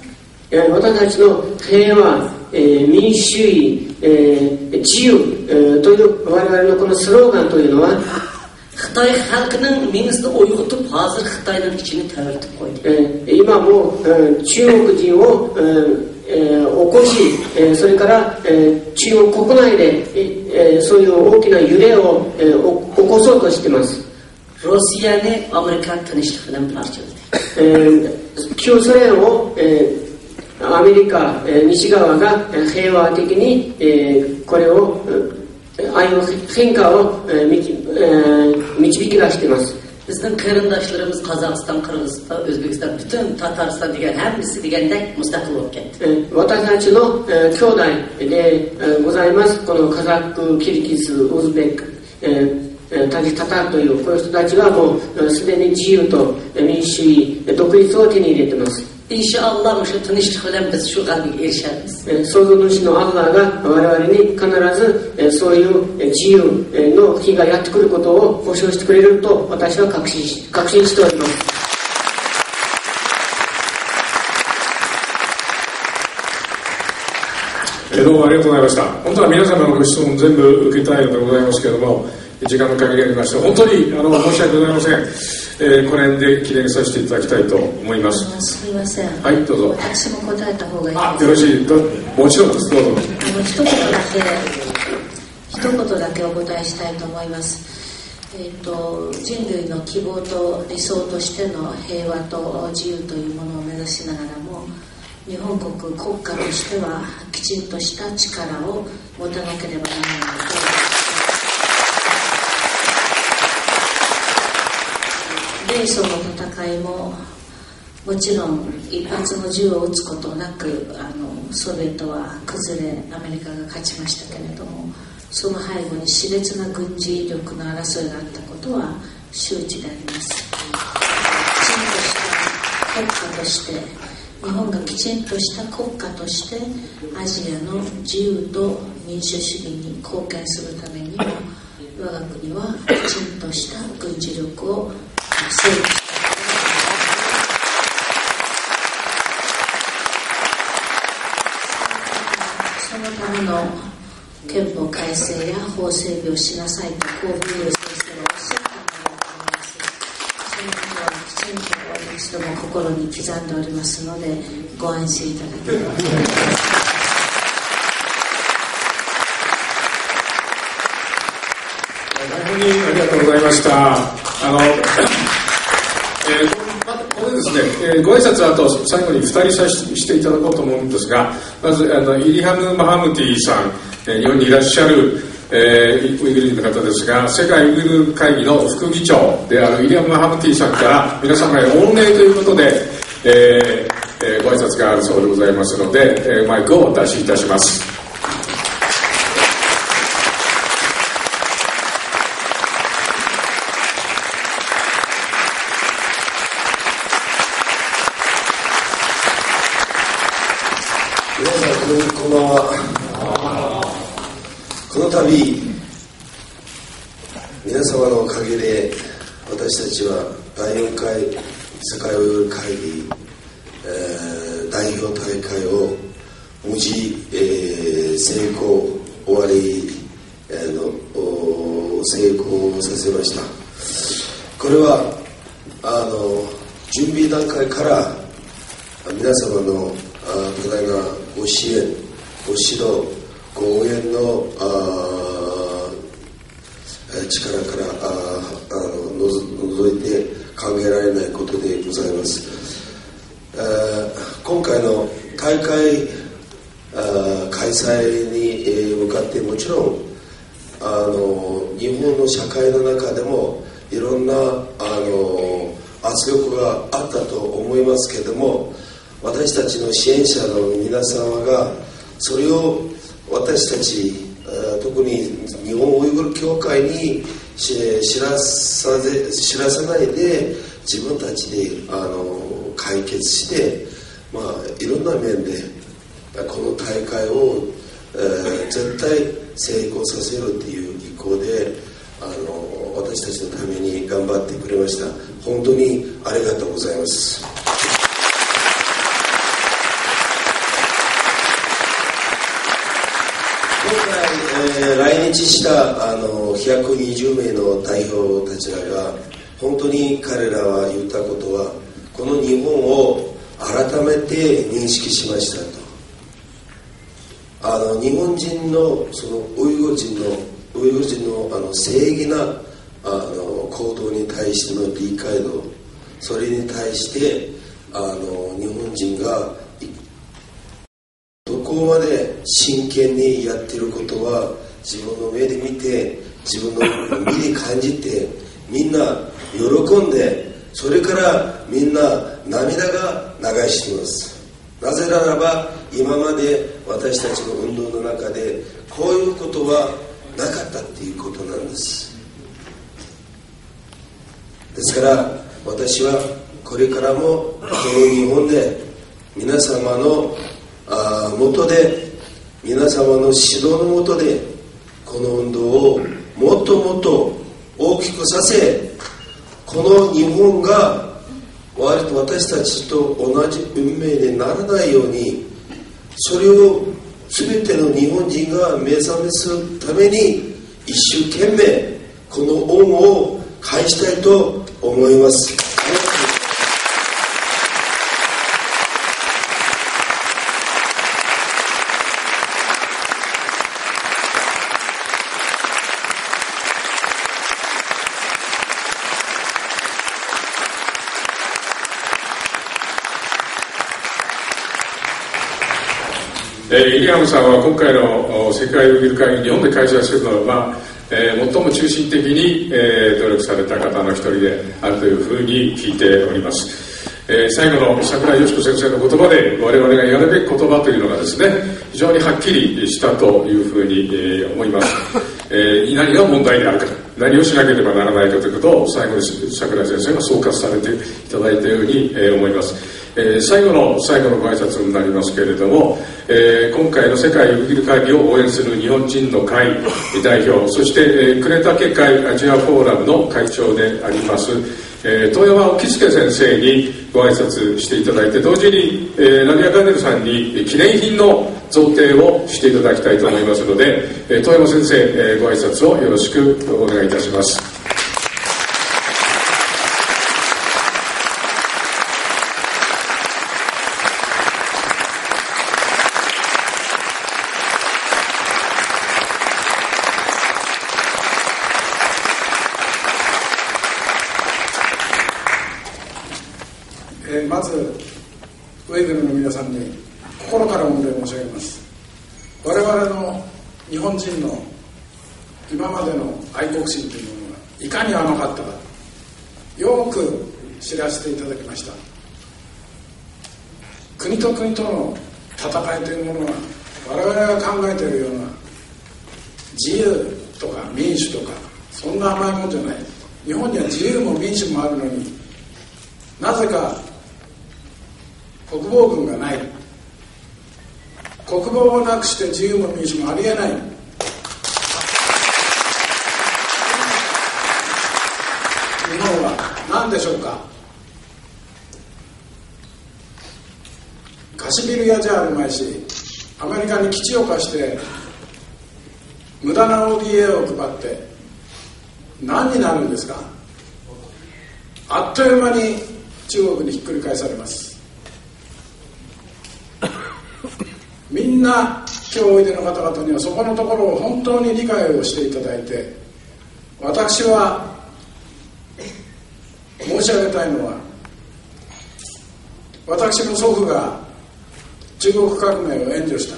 私たちの平和、民主主義、自由、という我々のこのスローガンというのはXitoy xalqining mingisini uyg'otib hozir Xitoyning ichini taratib qo'ydi. 今も中国人を起こし、それから中国国内でそういう大きな揺れを起こそうとしています。Rossiyani Amerika tinchlik bilan parchaladi. 旧ソ連をアメリカ、西側が平和的にこれを変化を導き出しています。Bizning qarindoshlarimiz Qozog'iston, Qirg'iziston, O'zbekiston, butun Tatariston degan hammasi degandek mustaqil bo'lib ketdi. 私たちの兄弟でございます。このカザック、キルギス、ウズベク、タジタタというこの人たちはもうすでに自由と民主主義、独立を手に入れています。İnşallah bu şu tanıştık bilen biz şu galbi erişeriz. 創造主のアッラーが我々に必ずそういう自由の日がやってくることを保証してくれると私は確信しております。どうもありがとうございました。本当は皆様のご質問全部受けたいのでございますけれども、時間の限りありまして本当に申し訳ございません。この辺で記念させていただきたいと思います。すみません。はい、どうぞ。私も答えた方がいいですか。よろしい。もちろんです。どうぞ。一言だけお答えしたいと思います。人類の希望と理想としての平和と自由というものを目指しながらも、日本国家としてはきちんとした力を持たなければならないと。米ソの戦いももちろん一発の銃を撃つことなくソビエトは崩れアメリカが勝ちましたけれども、その背後に熾烈な軍事力の争いがあったことは周知であります。日本がきちんとした国家としてアジアの自由と民主主義に貢献するためにも我が国はきちんとした軍事力を整備してそのための憲法改正や法整備をしなさいと高福竜先生がおっしゃったのだと思います。そのことはきちんと私ども心に刻んでおりますのでご安心いただければと思います。本当にありがとうございました。ここでですね、ご挨拶はあと最後に2人させていただこうと思うんですが、まずイリハム・マハムティさん、日本にいらっしゃる、ウイグル人の方ですが、世界ウイグル会議の副議長であるイリハム・マハムティさんから皆様へ御礼ということで、ご挨拶があるそうでございますので、マイクをお出しいたします。こんばんは。この度皆様のおかげで私たちは第4回世界ウイグル会議、代表大会を無事、成功終わり成功させました。これは準備段階から皆様の多大なご支援、ご指導、ご応援の力から除いて考えられないことでございます。今回の大会開催に向かってもちろん日本の社会の中でもいろんな圧力があったと思いますけれども、私たちの支援者の皆様がそれを私たち特に日本ウイグル協会に知らさないで自分たちで解決して、いろんな面でこの大会を絶対成功させるという意向で私たちのために頑張ってくれました。本当にありがとうございます。来日した120名の代表たちらが本当に彼らは言ったことはこの日本を改めて認識しましたと。日本人のそのウイグル人の正義な行動に対しての理解度、それに対して日本人がどこまで真剣にやっていることは自分の目で見て、自分の身で感じて、みんな喜んで、それからみんな涙が流しています。なぜならば今まで私たちの運動の中でこういうことはなかったっていうことなんです。ですから私はこれからもこの日本で皆様の下で、皆様の指導の下でこの運動をもっともっと大きくさせ、この日本が私たちと同じ運命にならないように、それを全ての日本人が目覚めするために一生懸命この恩を返したいと思います。イリアムさんは今回の世界ウイグル会議、日本で開催するのは、最も中心的に、努力された方の一人であるというふうに聞いております。最後の桜井よし子先生の言葉で、我々がやるべき言葉というのがですね、非常にはっきりしたというふうに、思います。何が問題であるか、何をしなければならないかということを最後に桜井先生が総括されていただいたように、思います。最後のご挨拶になりますけれども、今回の世界ウイグル会議を応援する日本人の会代表、そして、呉竹会アジアフォーラムの会長であります遠山沖助先生にご挨拶していただいて、同時に、ラビア・カデルさんに記念品の贈呈をしていただきたいと思いますので、遠山先生、ご挨拶をよろしくお願いいたします。まずウイグルの皆さんに心から御礼申し上げます。我々の日本人の今までの愛国心というものがいかに甘かったか、よく知らせていただきました。国と国との戦いというものは、我々が考えているような自由とか民主とかそんな甘いもんじゃない。日本には自由も民主もあるのに、なぜか国防軍がない。国防をなくして自由も民主もありえない。日本は何でしょうか。貸しビル屋じゃあるまいし、アメリカに基地を貸して無駄な ODA を配って何になるんですか。あっという間に中国にひっくり返されます。みんな今日おいでの方々にはそこのところを本当に理解をしていただいて、私は申し上げたいのは、私の祖父が中国革命を援助し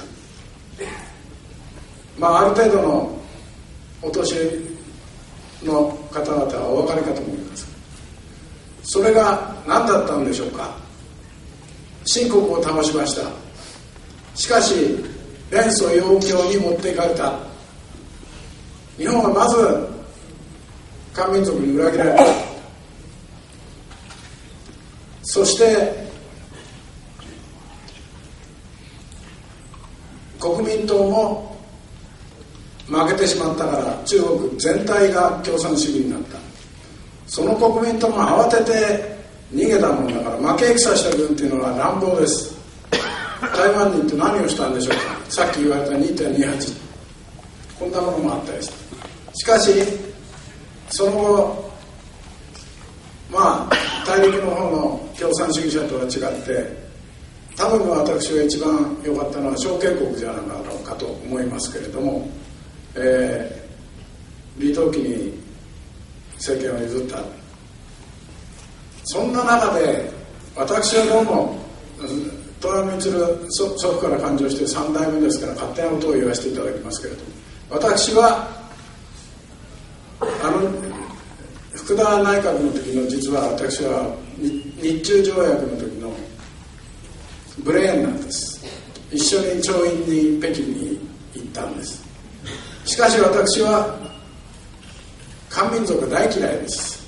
た、ある程度のお年の方々はお分かりかと思います。それが何だったんでしょうか。清国を倒しました。しかし連祖要教に持っていかれた。日本はまず漢民族に裏切られた。そして国民党も負けてしまったから、中国全体が共産主義になった。その国民党も慌てて逃げたもんだから、負け戦した軍っていうのは乱暴です。台湾に行って何をしたんでしょうか。さっき言われた 2.28 こんなものもあったりして、しかしその後大陸の方の共産主義者とは違って、多分私が一番良かったのは小慶国じゃなかろうかと思いますけれども、李登輝に政権を譲った。そんな中で私はどうも遠山満祖父から誕生して3代目ですから、勝手なことを言わせていただきますけれども、私は福田内閣の時の、実は私は日中条約の時のブレーンなんです。一緒に調印に北京に行ったんです。しかし私は漢民族が大嫌いです。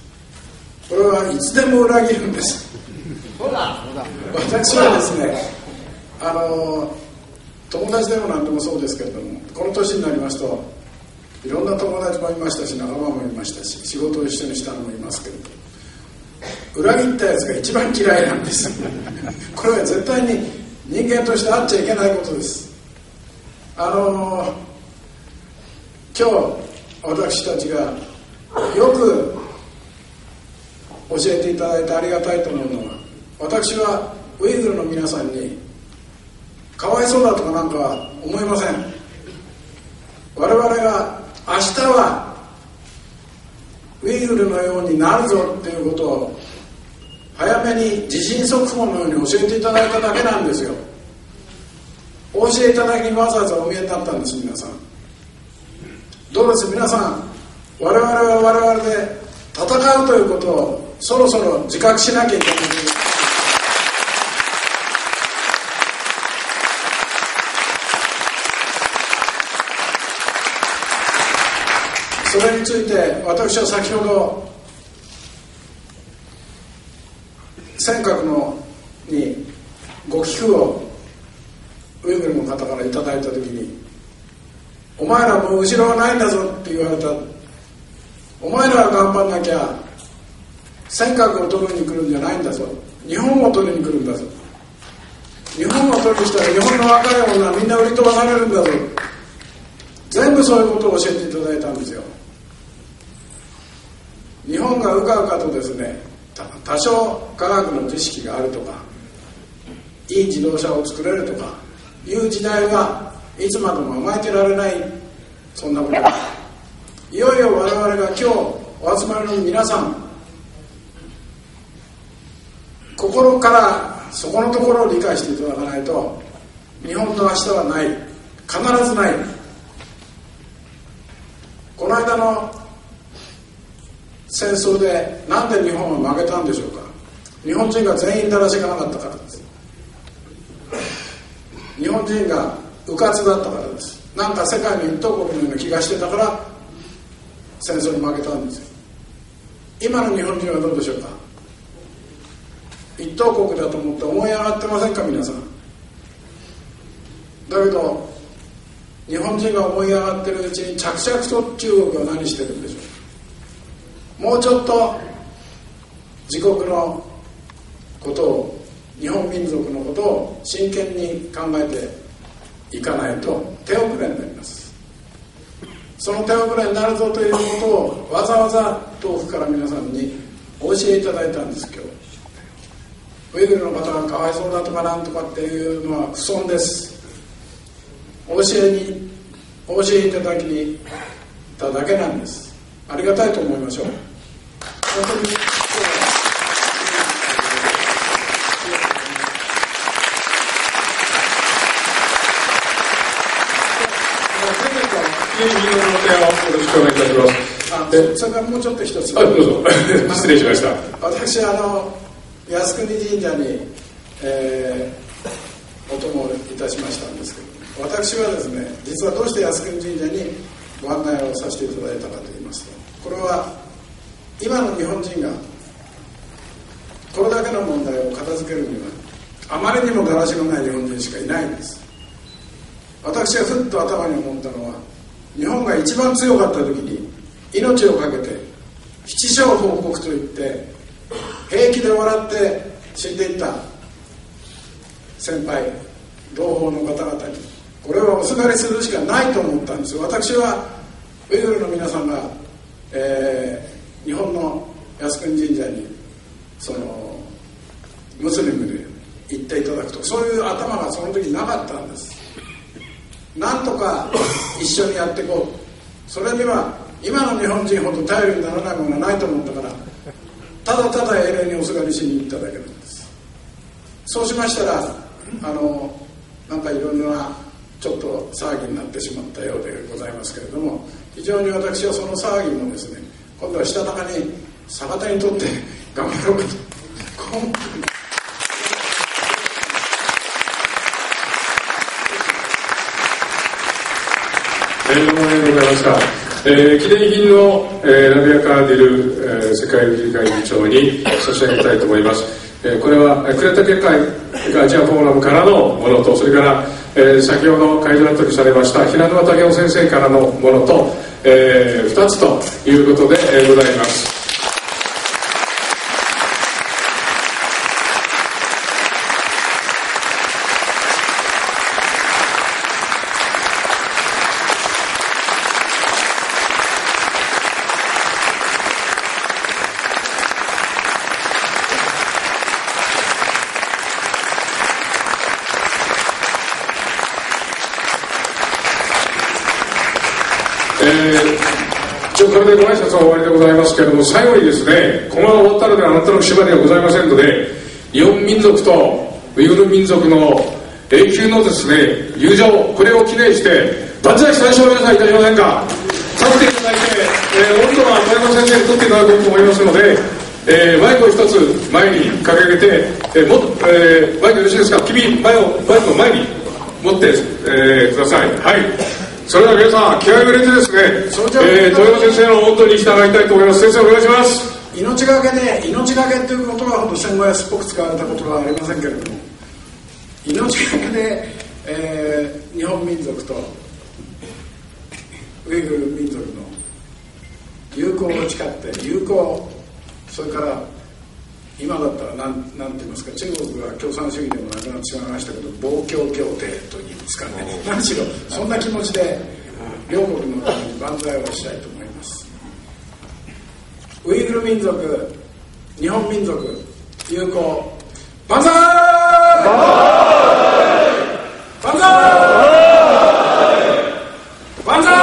これはいつでも裏切るんです。私はですね、友達でも何でもそうですけれども、この年になりますといろんな友達もいましたし仲間もいましたし仕事を一緒にしたのもいますけれど、裏切ったやつが一番嫌いなんですこれは絶対に人間としてあっちゃいけないことです。今日私たちがよく教えていただいてありがたいと思うのは、私はウイグルの皆さんにかわいそうだとかなんかは思いません。我々が明日はウイグルのようになるぞっていうことを早めに地震速報のように教えていただいただけなんですよ。お教えいただきにわざわざお見えになったんです。皆さんどうです？皆さん、我々は我々で戦うということをそろそろ自覚しなきゃいけない。それについて私は先ほど尖閣にご寄付をウイグルの方からいただいたときに、お前らもう後ろはないんだぞって言われた。お前らが頑張んなきゃ尖閣を取りに来るんじゃないんだぞ、日本を取りに来るんだぞ、日本を取りにしたら日本の若い女はみんな売り飛ばされるんだぞ、全部そういうことを教えていただいたんですよ。日本がうかうかとですね、多少科学の知識があるとかいい自動車を作れるとかいう時代はいつまでも甘えてられない。そんなこといよいよ我々が今日お集まりの皆さん、心からそこのところを理解していただかないと日本の明日はない、必ずない。この間の戦争でなんで日本は負けたんでしょうか。日本人が全員だらしがなかったからです。日本人が迂闊だったからです。なんか世界の一等国のような気がしてたから戦争に負けたんですよ。今の日本人はどうでしょうか。一等国だと思って思い上がってませんか皆さん。だけど日本人が思い上がってるうちに着々と中国は何してるんでしょう。もうちょっと自国のことを、日本民族のことを真剣に考えていかないと手遅れになります。その手遅れになるぞということをわざわざ遠くから皆さんにお教えいただいたんです。今日ウイグルの方がかわいそうだとかなんとかっていうのは不損です。お教えいただきに行っただけなんです。ありがたいと思いましょう。本当に右の手をよろしくお願いいたします。それからもうちょっと一つ。どうぞ失礼しました。私靖国神社に、お供をいたしましたんですけど、私はですね、実はどうして靖国神社にご案内をさせていただいたかといいますと、これは今の日本人がこれだけの問題を片付けるにはあまりにもだらしのない日本人しかいないんです。私がふっと頭に思ったのは、日本が一番強かった時に命を懸けて七小報告といって平気で笑って死んでいった先輩同胞の方々にこれはおすがりするしかないと思ったんです。私はウイグルの皆さんが、日本の靖国神社にムスリムで行っていただくと、そういう頭がその時なかったんです。なんとか一緒にやっていこう、それには今の日本人ほど頼りにならないものはないと思ったから、ただただ英霊におすがりしに行っただけなんです。そうしましたらなんかいろいろなちょっと騒ぎになってしまったようでございますけれども、非常に私はその騒ぎもですね、今度はしたたかに逆手にとって頑張ろうかとどうもありがとうございました。記念品の、ラビア・カーディル、世界理事会議長に差し上げたいと思います。これは呉竹会ガーチアフォーラムからのものと、それから、先ほど会場の時されました平沼武夫先生からのものと、2つということで、ございます。一応これでご挨拶は終わりでございますけれども、最後にですね、このまま終わったのであなたの縛りはございませんので、日本民族とウイグル民族の永久のですね友情、これを記念して万歳三唱を皆さんいたしませんか。立っていただいて、温度は小山先生に取っていただこうと思いますので、マイクを一つ前に掲げて、マイクよろしいですか。君マイクを前に持って、ください。はい、それでは皆さん気合を入れてですね、遠山先生の温度に従いたいと思います。先生お願いします。命がけで、命がけという言葉はほど戦後安っぽく使われた言葉はありませんけれども、命がけで、日本民族とウイグル民族の友好を誓って友好、それから今だったら何て言いますか、中国は共産主義でもなくなってしまいましたけど防共協定といいますかね、何しろそんな気持ちで両国のために万歳をしたいと思います。ウイグル民族、日本民族友好、万歳！万歳！万歳！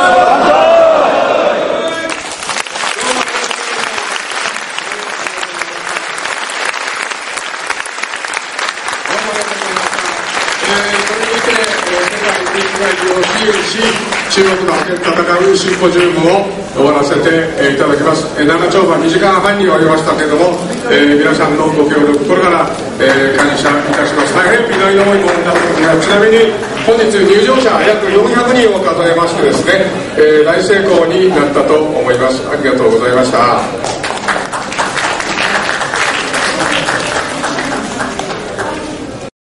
中国と戦うシンポジウムを終わらせていただきます。長丁場2時間半に及びましたけれども、皆さんのご協力、これから感謝いたします。大変祈りの思いもなっております。ちなみに本日入場者約400人を数えましてですね、大成功になったと思います。ありがとうございました。